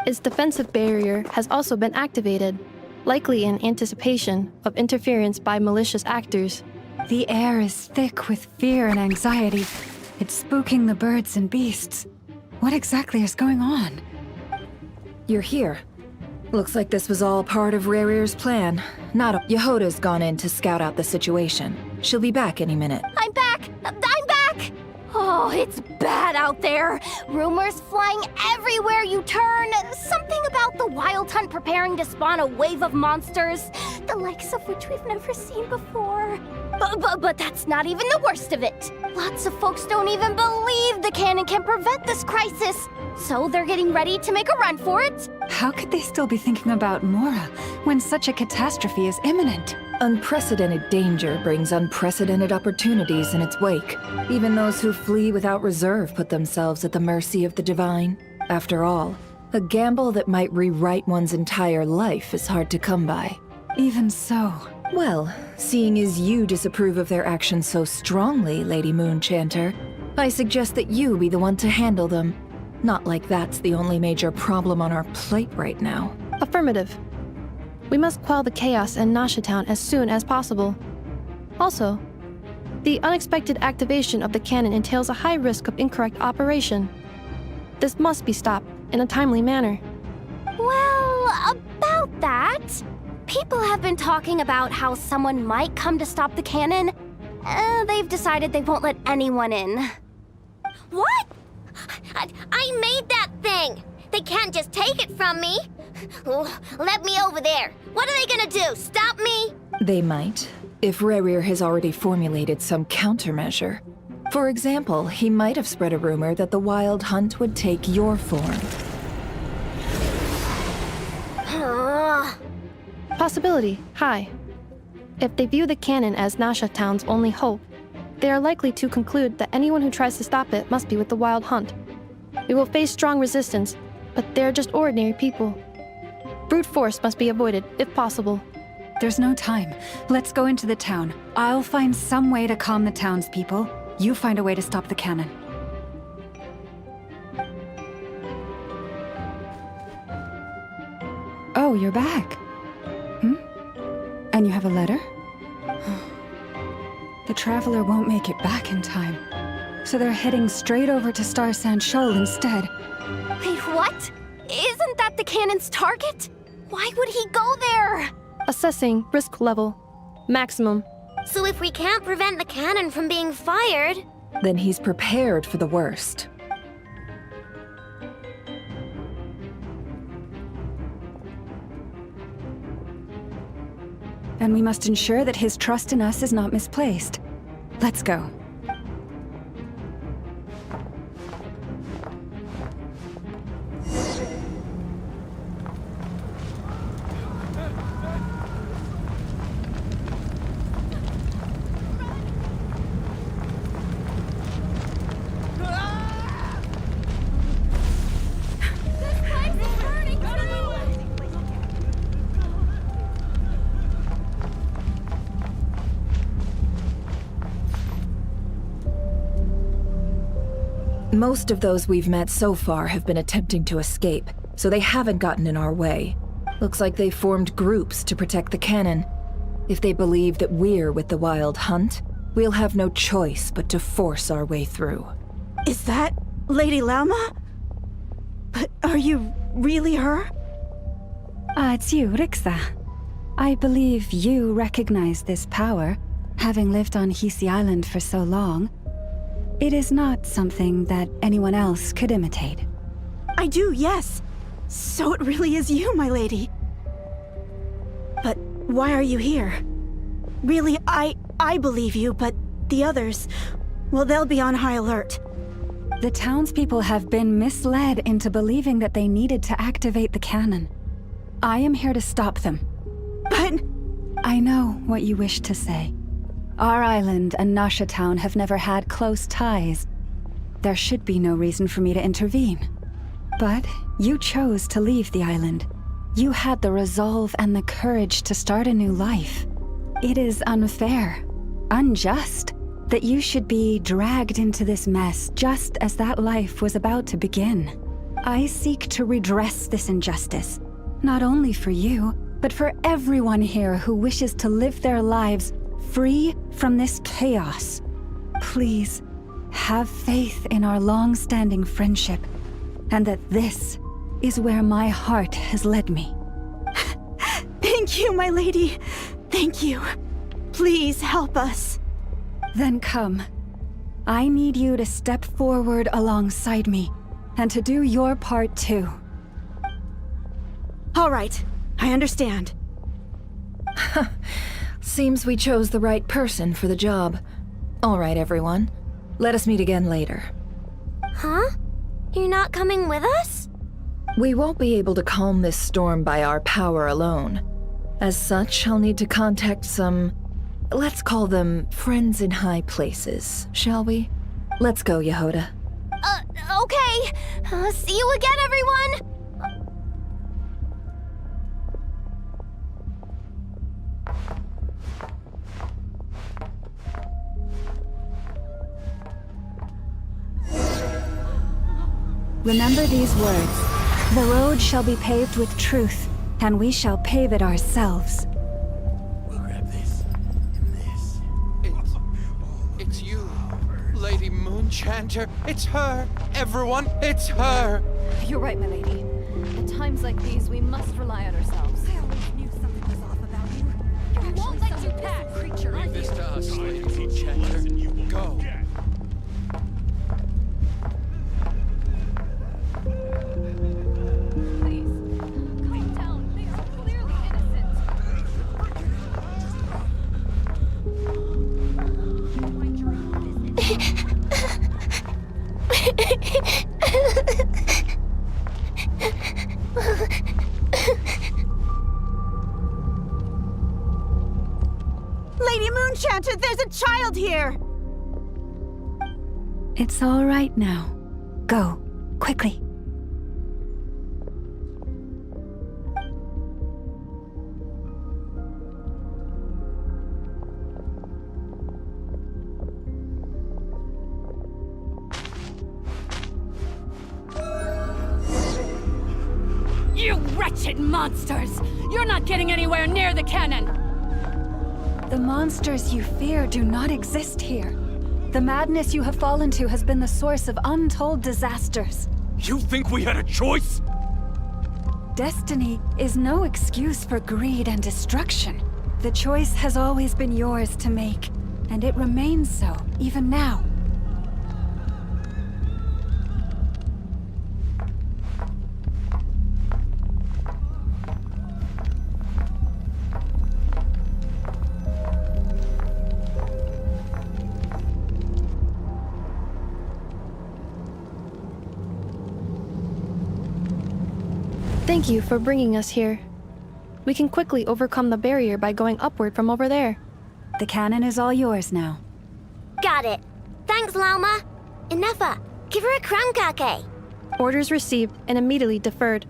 Speaker 4: Its defensive barrier has also been activated, likely in anticipation of interference by malicious actors.
Speaker 18: The air is thick with fear and anxiety. It's spooking the birds and beasts. What exactly is going on?
Speaker 5: You're here. Looks like this was all part of Rarir's plan. Yehoda's gone in to scout out the situation. She'll be back any minute.
Speaker 10: I'm back! I'm back! Oh,
Speaker 17: Oh, it's bad out there. Rumors flying everywhere you turn. Something about the Wild Hunt preparing to spawn a wave of monsters, the likes of which we've never seen before. But that's not even the worst of it. Lots of folks don't even believe the cannon can prevent this crisis. So they're getting ready to make a run for it.
Speaker 18: How could they still be thinking about Mora when such a catastrophe is imminent?
Speaker 5: Unprecedented danger brings unprecedented opportunities in its wake. Even those who flee without reserve put themselves at the mercy of the divine. After all, a gamble that might rewrite one's entire life is hard to come by.
Speaker 18: Even so.
Speaker 5: Well, seeing as you disapprove of their actions so strongly, Lady Moonchanter, I suggest that you be the one to handle them. Not like that's the only major problem on our plate right now.
Speaker 4: Affirmative. We must quell the chaos in Nasha Town as soon as possible. Also, the unexpected activation of the cannon entails a high risk of incorrect operation. This must be stopped in a timely manner.
Speaker 17: Well, about that, people have been talking about how someone might come to stop the cannon. They've decided they won't let anyone in.
Speaker 10: What? I made that thing! They can't just take it from me! Oh, let me over there! What are they gonna do? Stop me?
Speaker 5: They might, if Rerir has already formulated some countermeasure. For example, he might have spread a rumor that the Wild Hunt would take your form.
Speaker 4: Possibility high. If they view the cannon as Nasha Town's only hope, they are likely to conclude that anyone who tries to stop it must be with the Wild Hunt. We will face strong resistance, but they're just ordinary people. Brute force must be avoided, if possible.
Speaker 18: There's no time. Let's go into the town. I'll find some way to calm the townspeople. You find a way to stop the cannon. Oh, you're back. And you have a letter? The Traveler won't make it back in time. So they're heading straight over to Star Sand Shoal instead.
Speaker 17: Wait, what? Isn't that the cannon's target? Why would he go there?
Speaker 4: Assessing risk level. Maximum.
Speaker 10: So if we can't prevent the cannon from being fired...
Speaker 5: Then he's prepared for the worst.
Speaker 18: And we must ensure that his trust in us is not misplaced. Let's go.
Speaker 5: Most of those we've met so far have been attempting to escape, so they haven't gotten in our way. Looks like they formed groups to protect the cannon. If they believe that we're with the Wild Hunt, we'll have no choice but to force our way through.
Speaker 13: Is that Lady Lalma? But are you really her?
Speaker 18: It's you, Rixa. I believe you recognize this power, having lived on Hisi Island for so long. It is not something that anyone else could imitate.
Speaker 13: I do, yes. So it really is you, my lady. But why are you here? Really, I believe you, but the others, well, they'll be on high alert.
Speaker 18: The townspeople have been misled into believing that they needed to activate the cannon. I am here to stop them.
Speaker 13: But...
Speaker 18: I know what you wish to say. Our island and Nasha Town have never had close ties. There should be no reason for me to intervene. But you chose to leave the island. You had the resolve and the courage to start a new life. It is unfair, unjust, that you should be dragged into this mess just as that life was about to begin. I seek to redress this injustice, not only for you, but for everyone here who wishes to live their lives free from this chaos. Please, have faith in our long-standing friendship, and that this is where my heart has led me.
Speaker 13: Thank you, my lady. Thank you. Please help us.
Speaker 18: Then come. I need you to step forward alongside me, and to do your part too.
Speaker 13: All right, I understand.
Speaker 5: Seems we chose the right person for the job. All right, everyone. Let us meet again later.
Speaker 10: Huh? You're not coming with us?
Speaker 5: We won't be able to calm this storm by our power alone. As such, I'll need to contact some... let's call them friends in high places, shall we? Let's go, Yehoda.
Speaker 17: Okay. See you again, everyone!
Speaker 18: Remember these words. The road shall be paved with truth, and we shall pave it ourselves.
Speaker 14: We'll grab this and this. It's you, Lady Moonchanter. It's her. Everyone, it's her.
Speaker 15: You're right, my lady. At times like these, we must rely on ourselves. I always knew something was off about you. You're won't let you pass, creature.
Speaker 14: Leave this to us, Lady Moonchanter. Go.
Speaker 13: Lady Moonchanter, there's a child here!
Speaker 18: It's all right now. Go, quickly.
Speaker 23: You wretched monsters! You're not getting anywhere near the cannon!
Speaker 18: The monsters you fear do not exist here. The madness you have fallen to has been the source of untold disasters.
Speaker 1: You think we had a choice?
Speaker 18: Destiny is no excuse for greed and destruction. The choice has always been yours to make, and it remains so, even now.
Speaker 4: Thank you for bringing us here. We can quickly overcome the barrier by going upward from over there.
Speaker 18: The cannon is all yours now.
Speaker 10: Got it. Thanks, Lauma. Inefa, give her a crankake.
Speaker 4: Orders received and immediately deferred.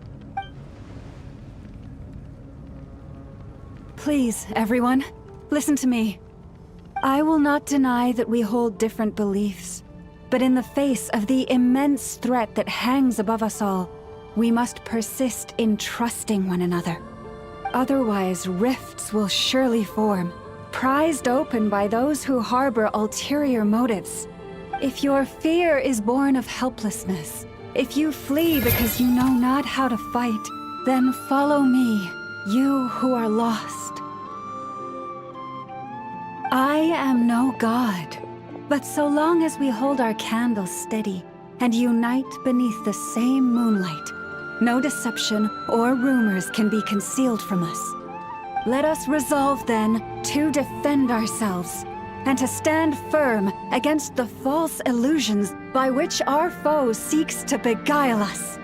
Speaker 18: Please, everyone, listen to me. I will not deny that we hold different beliefs, but in the face of the immense threat that hangs above us all, we must persist in trusting one another. Otherwise, rifts will surely form, prized open by those who harbor ulterior motives. If your fear is born of helplessness, if you flee because you know not how to fight, then follow me, you who are lost. I am no god, but so long as we hold our candles steady and unite beneath the same moonlight, no deception or rumors can be concealed from us. Let us resolve then to defend ourselves and to stand firm against the false illusions by which our foe seeks to beguile us.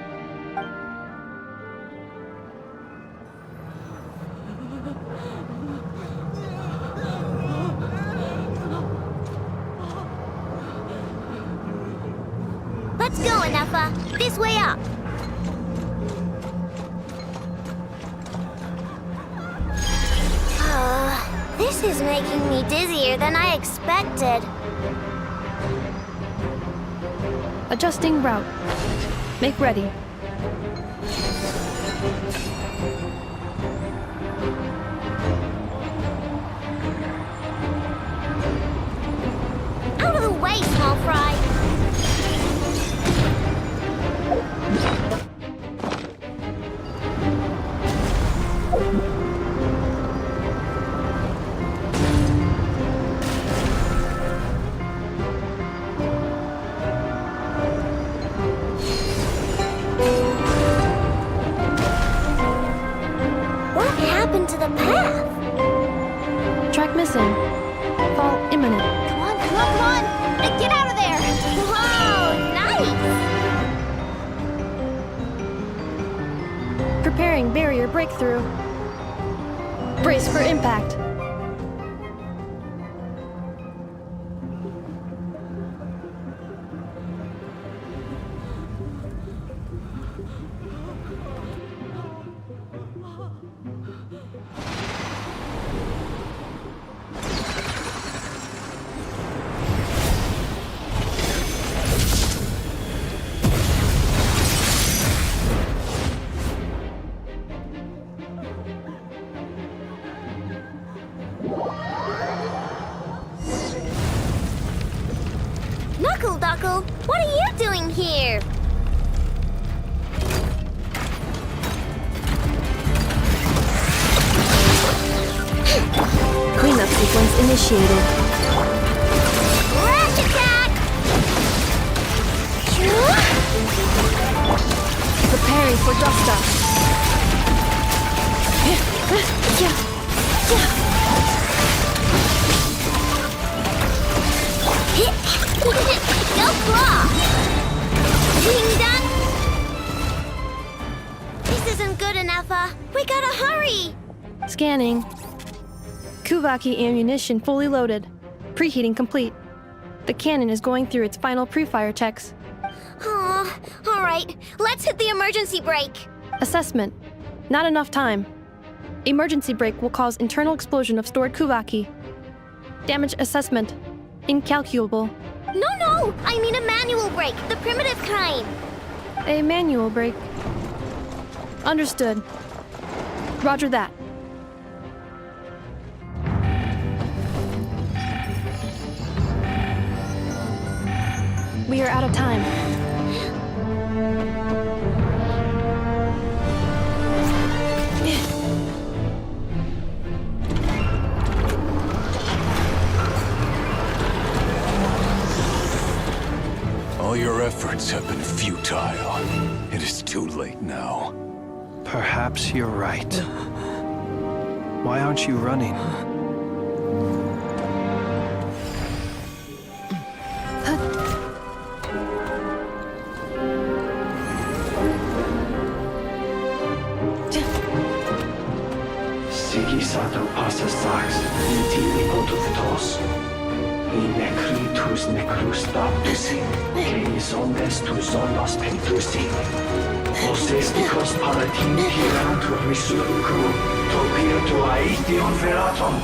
Speaker 10: Let's go, Inefa. This way up. This is making me dizzier than I expected.
Speaker 4: Adjusting route. Make ready.
Speaker 10: Out of the way, small fry.
Speaker 4: Fall imminent.
Speaker 10: Come on, come on, come on! Get out of there! Whoa, nice!
Speaker 4: Preparing barrier breakthrough. Brace for impact.
Speaker 10: Knuckle, what are you doing here?
Speaker 4: Cleanup sequence initiated.
Speaker 10: Rash attack!
Speaker 4: Preparing for dust up.
Speaker 10: No claw! Being done? This isn't good enough, we gotta hurry!
Speaker 4: Scanning. Kuvaki ammunition fully loaded. Preheating complete. The cannon is going through its final pre-fire checks.
Speaker 10: Aw, alright, let's hit the emergency brake.
Speaker 4: Assessment. Not enough time. Emergency brake will cause internal explosion of stored Kuvaki. Damage assessment. Incalculable.
Speaker 10: No! I mean a manual brake, the primitive kind.
Speaker 4: A manual brake. Understood. Roger that. We are out of time.
Speaker 12: All your efforts have been futile. It is too late now.
Speaker 20: Perhaps you're right. Why aren't you running?
Speaker 12: Sigisato passa sax, intimi potuvitos. In necritus necrus baptisi, cenis ondes tu zonos pentusi. Osesticos palatin pirantur resurcu, topir tua ition veratum.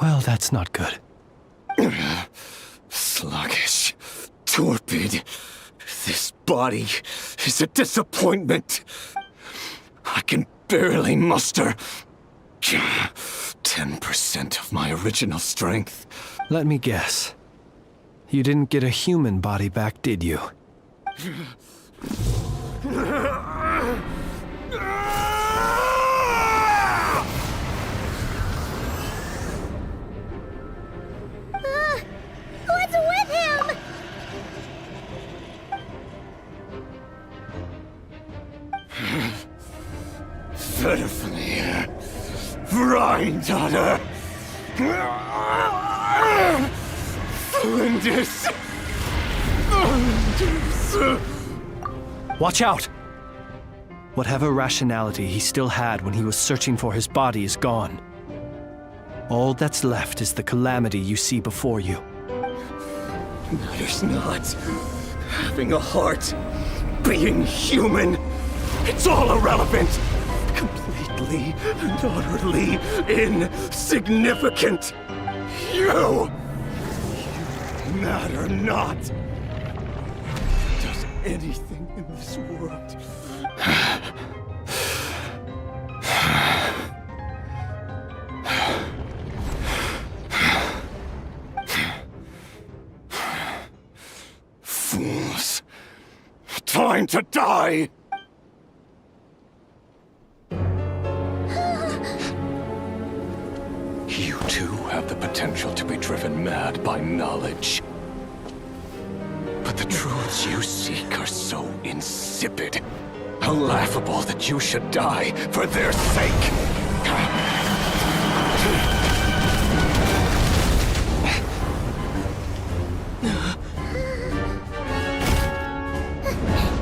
Speaker 20: Well, that's not good.
Speaker 12: Sluggish, torpid. This body is a disappointment. I can barely muster 10% of my original strength.
Speaker 20: Let me guess. You didn't get a human body back, did you?
Speaker 3: What's with him?
Speaker 12: Verfnir, Rheindaughter, Flinders.
Speaker 20: Watch out! Whatever rationality he still had when he was searching for his body is gone. All that's left is the calamity you see before you.
Speaker 12: Matters not. Having a heart, being human, it's all irrelevant. Completely and utterly insignificant. You matter not. Does anything in this world fools. Time to die! You too have the potential to be driven mad by knowledge. But the truths you seek are so insipid, laughable that you should die for their sake.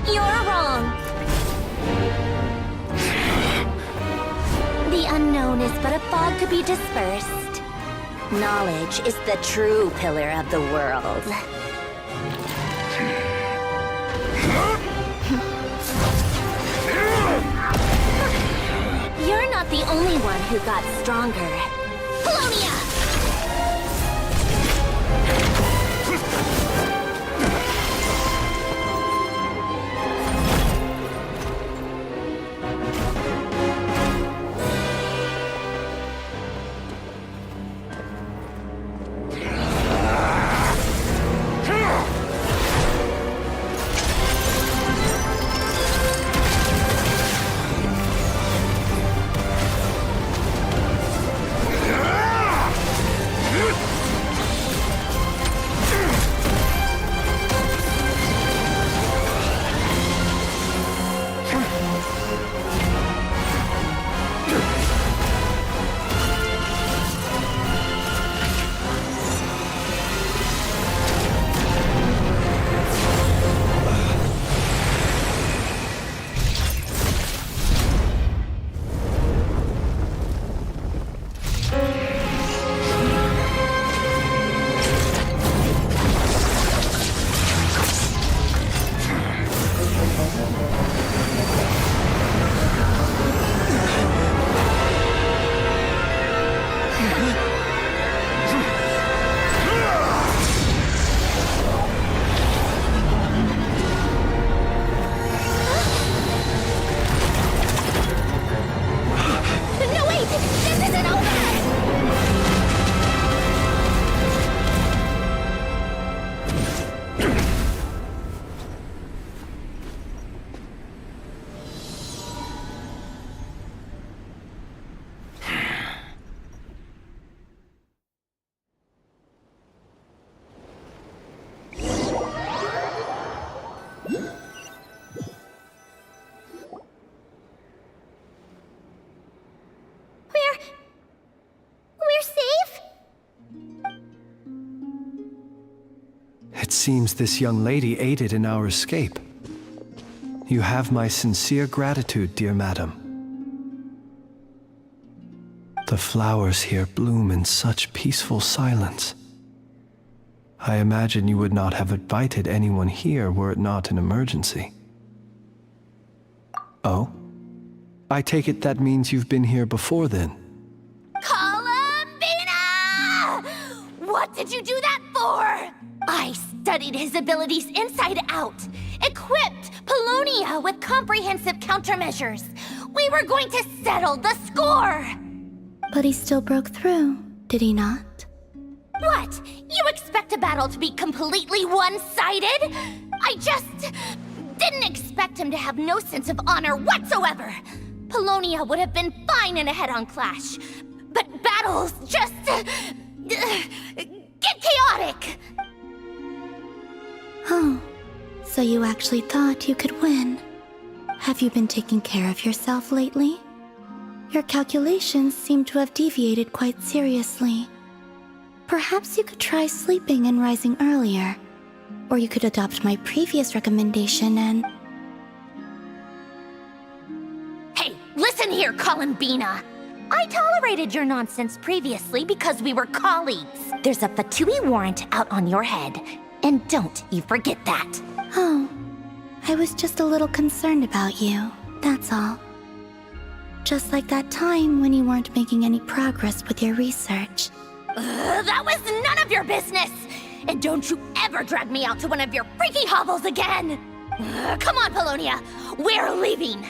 Speaker 10: You're wrong. The unknown is but a fog to be dispersed. Knowledge is the true pillar of the world. You're not the only one who got stronger. Polonia!
Speaker 20: It seems this young lady aided in our escape. You have my sincere gratitude, dear madam. The flowers here bloom in such peaceful silence. I imagine you would not have invited anyone here were it not an emergency. Oh? I take it that means you've been here before then.
Speaker 10: Call
Speaker 17: What did you do that for? I studied his abilities inside out, equipped Polonia with comprehensive countermeasures. We were going to settle the score!
Speaker 8: But he still broke through, did he not?
Speaker 17: What? You expect a battle to be completely one-sided? I just didn't expect him to have no sense of honor whatsoever. Polonia would have been fine in a head-on clash, but battles just get chaotic.
Speaker 8: Oh, so you actually thought you could win. Have you been taking care of yourself lately? Your calculations seem to have deviated quite seriously. Perhaps you could try sleeping and rising earlier. Or you could adopt my previous recommendation and...
Speaker 17: Hey, listen here, Columbina. I tolerated your nonsense previously because we were colleagues. There's a Fatui warrant out on your head, and don't you forget that.
Speaker 8: Oh, I was just a little concerned about you, that's all. Just like that time when you weren't making any progress with your research.
Speaker 17: That was none of your business! And don't you ever drag me out to one of your freaky hovels again! Come on, Polonia! We're leaving!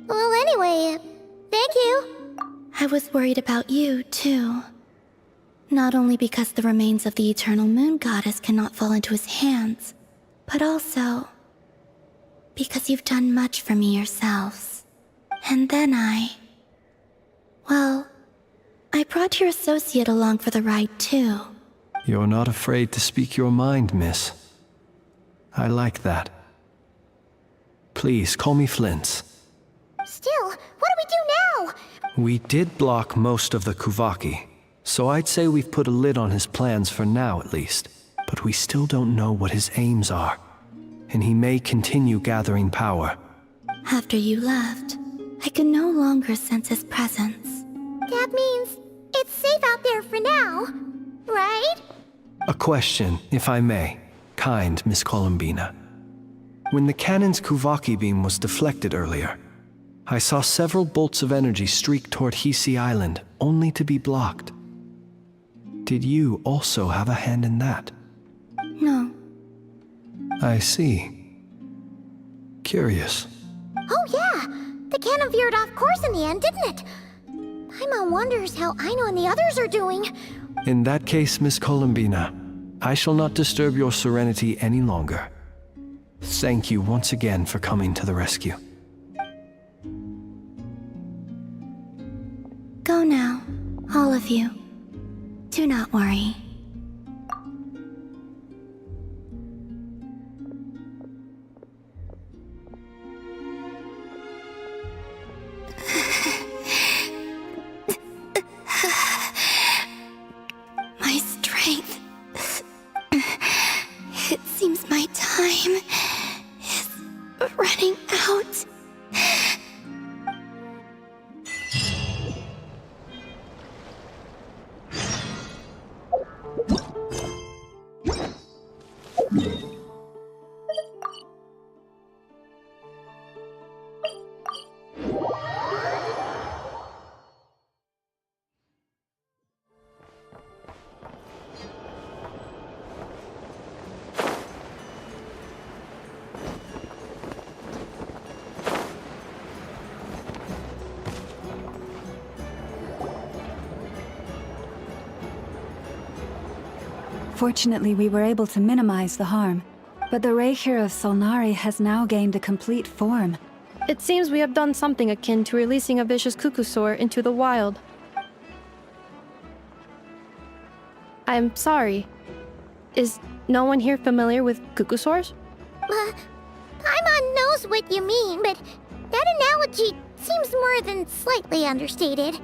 Speaker 3: Well, anyway, thank you.
Speaker 8: I was worried about you, too. Not only because the remains of the Eternal Moon Goddess cannot fall into his hands, but also because you've done much for me yourselves. And then well, I brought your associate along for the ride, too.
Speaker 20: You're not afraid to speak your mind, miss. I like that. Please, call me Flintz.
Speaker 3: Still, what do we do now?
Speaker 20: We did block most of the Kuvaki, so I'd say we've put a lid on his plans for now at least. But we still don't know what his aims are, and he may continue gathering power.
Speaker 8: After you left, I could no longer sense his presence.
Speaker 3: That means it's safe out there for now, right?
Speaker 20: A question, if I may, kind Miss Columbina. When the cannon's Kuvaki beam was deflected earlier, I saw several bolts of energy streak toward Hisi Island, only to be blocked. Did you also have a hand in that?
Speaker 8: No.
Speaker 20: I see. Curious.
Speaker 3: Oh yeah, the cannon veered off course in the end, didn't it? Paimon wonders how Aino and the others are doing.
Speaker 20: In that case, Miss Columbina, I shall not disturb your serenity any longer. Thank you once again for coming to the rescue.
Speaker 8: Go now, all of you. Do not worry. My strength. It seems my time is running out.
Speaker 18: Fortunately, we were able to minimize the harm. But the Reikir of Solnari has now gained a complete form.
Speaker 4: It seems we have done something akin to releasing a vicious Kukusaur into the wild. I'm sorry. Is no one here familiar with Kukusaurs?
Speaker 3: Paimon knows what you mean, but that analogy seems more than slightly understated.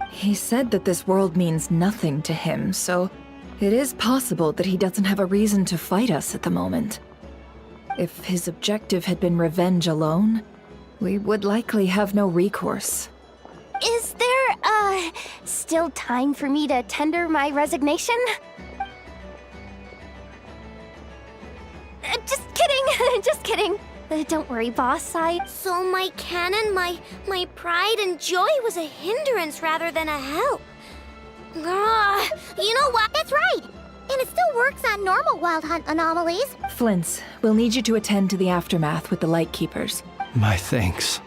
Speaker 5: He said that this world means nothing to him, so it is possible that he doesn't have a reason to fight us at the moment. If his objective had been revenge alone, we would likely have no recourse.
Speaker 17: Is there, still time for me to tender my resignation? Just kidding, just kidding. Don't worry, boss.
Speaker 10: So my cannon, my pride and joy was a hindrance rather than a help. Ugh, you know what?
Speaker 3: That's right! And it still works on normal Wild Hunt anomalies.
Speaker 5: Flints, we'll need you to attend to the aftermath with the Lightkeepers.
Speaker 20: My thanks.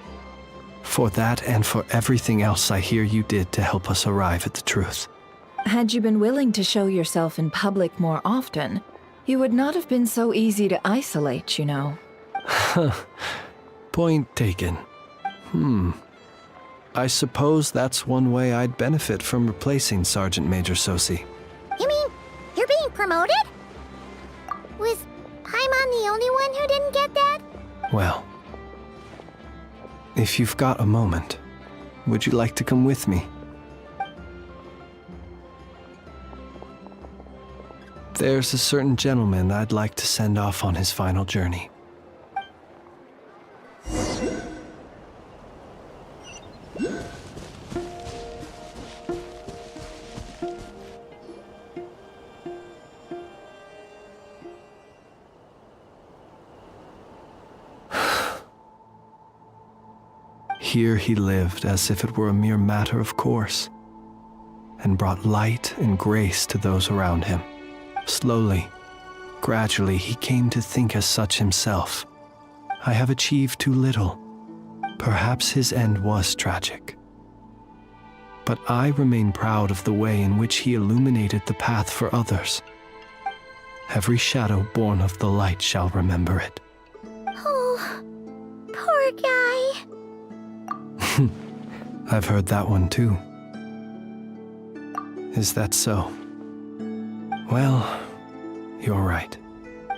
Speaker 20: For that and for everything else I hear you did to help us arrive at the truth.
Speaker 5: Had you been willing to show yourself in public more often, you would not have been so easy to isolate, you know.
Speaker 20: Point taken. I suppose that's one way I'd benefit from replacing Sergeant Major Sosi.
Speaker 3: You mean you're being promoted? Was Paimon the only one who didn't get that?
Speaker 20: Well, if you've got a moment, would you like to come with me? There's a certain gentleman I'd like to send off on his final journey. Here he lived as if it were a mere matter of course, and brought light and grace to those around him. Slowly, gradually, he came to think as such himself. I have achieved too little. Perhaps his end was tragic. But I remain proud of the way in which he illuminated the path for others. Every shadow born of the light shall remember it.
Speaker 3: Oh, poor guy.
Speaker 20: I've heard that one too. Is that so? Well, you're right.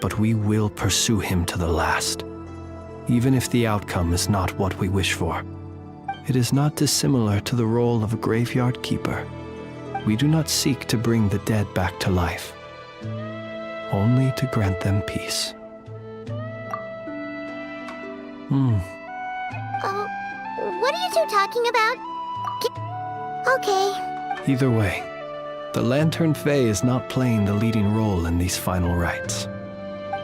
Speaker 20: But we will pursue him to the last, even if the outcome is not what we wish for. It is not dissimilar to the role of a graveyard keeper. We do not seek to bring the dead back to life, only to grant them peace.
Speaker 3: What are you two talking about? Okay.
Speaker 20: Either way, the Lantern Fae is not playing the leading role in these final rites.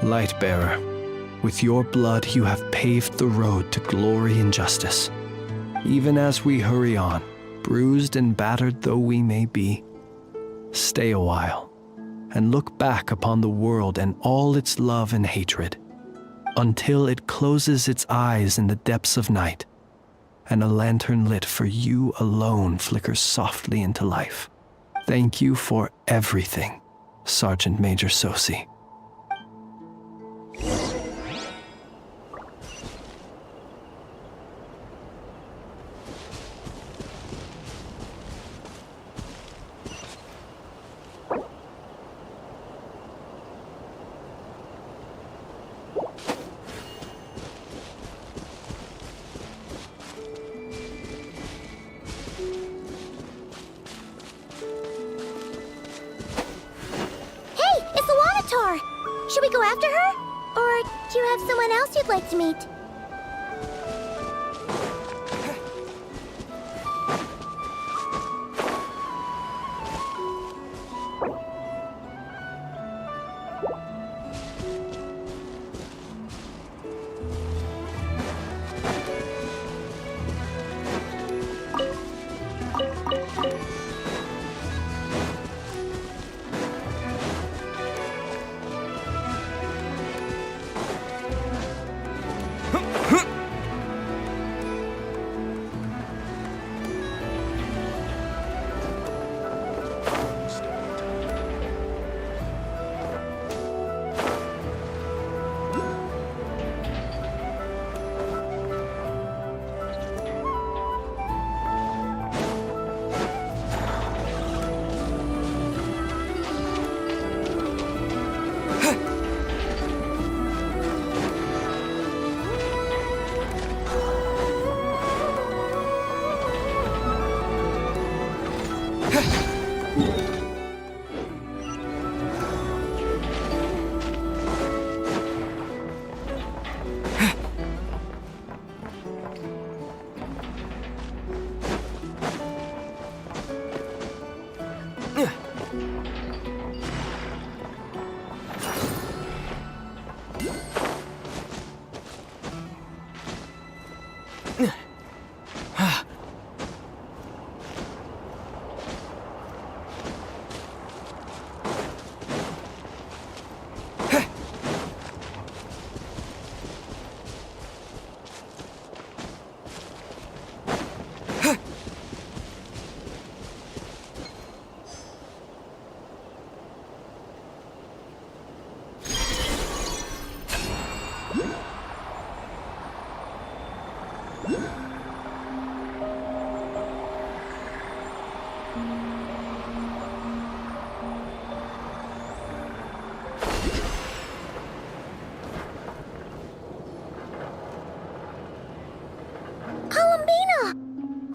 Speaker 20: Lightbearer, with your blood you have paved the road to glory and justice. Even as we hurry on, bruised and battered though we may be, stay a while and look back upon the world and all its love and hatred, until it closes its eyes in the depths of night, and a lantern lit for you alone flickers softly into life. Thank you for everything, Sergeant Major Sosi.
Speaker 3: Should we go after her? Or do you have someone else you'd like to meet?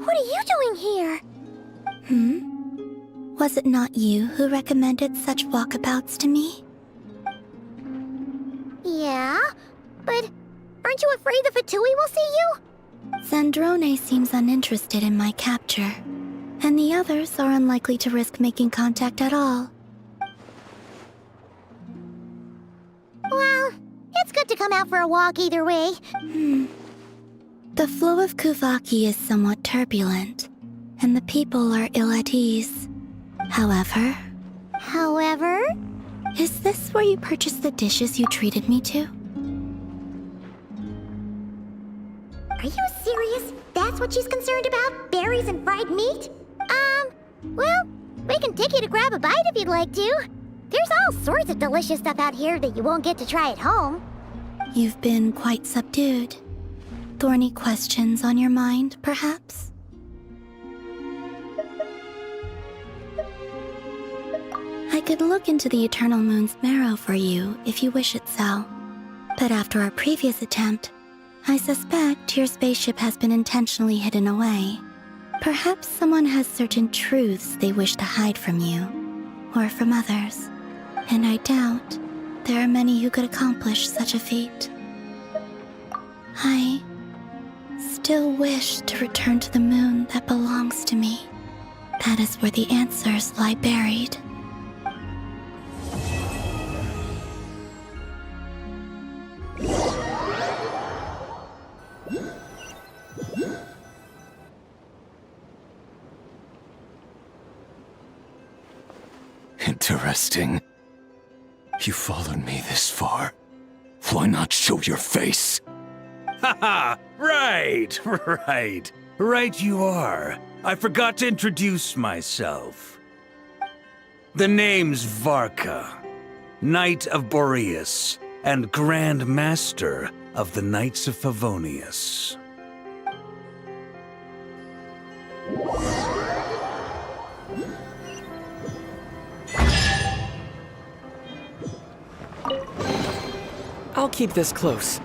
Speaker 3: What are you doing here?
Speaker 8: Was it not you who recommended such walkabouts to me?
Speaker 3: Yeah, but aren't you afraid the Fatui will see you?
Speaker 8: Zandrone seems uninterested in my capture, and the others are unlikely to risk making contact at all.
Speaker 3: Well, it's good to come out for a walk either way.
Speaker 8: The flow of Kuvaki is somewhat turbulent, and the people are ill at ease. However... Is this where you purchased the dishes you treated me to?
Speaker 3: Are you serious? That's what she's concerned about? Berries and fried meat? Well, we can take you to grab a bite if you'd like to. There's all sorts of delicious stuff out here that you won't get to try at home.
Speaker 8: You've been quite subdued. Thorny questions on your mind, perhaps? I could look into the Eternal Moon's marrow for you if you wish it so. But after our previous attempt, I suspect your spaceship has been intentionally hidden away. Perhaps someone has certain truths they wish to hide from you, or from others. And I doubt there are many who could accomplish such a feat. I still wish to return to the moon that belongs to me. That is where the answers lie buried.
Speaker 12: Interesting. You followed me this far. Why not show your face?
Speaker 7: Haha! Right, right. Right you are. I forgot to introduce myself. The name's Varka, Knight of Boreas, and Grand Master of the Knights of Favonius.
Speaker 2: I'll keep this close.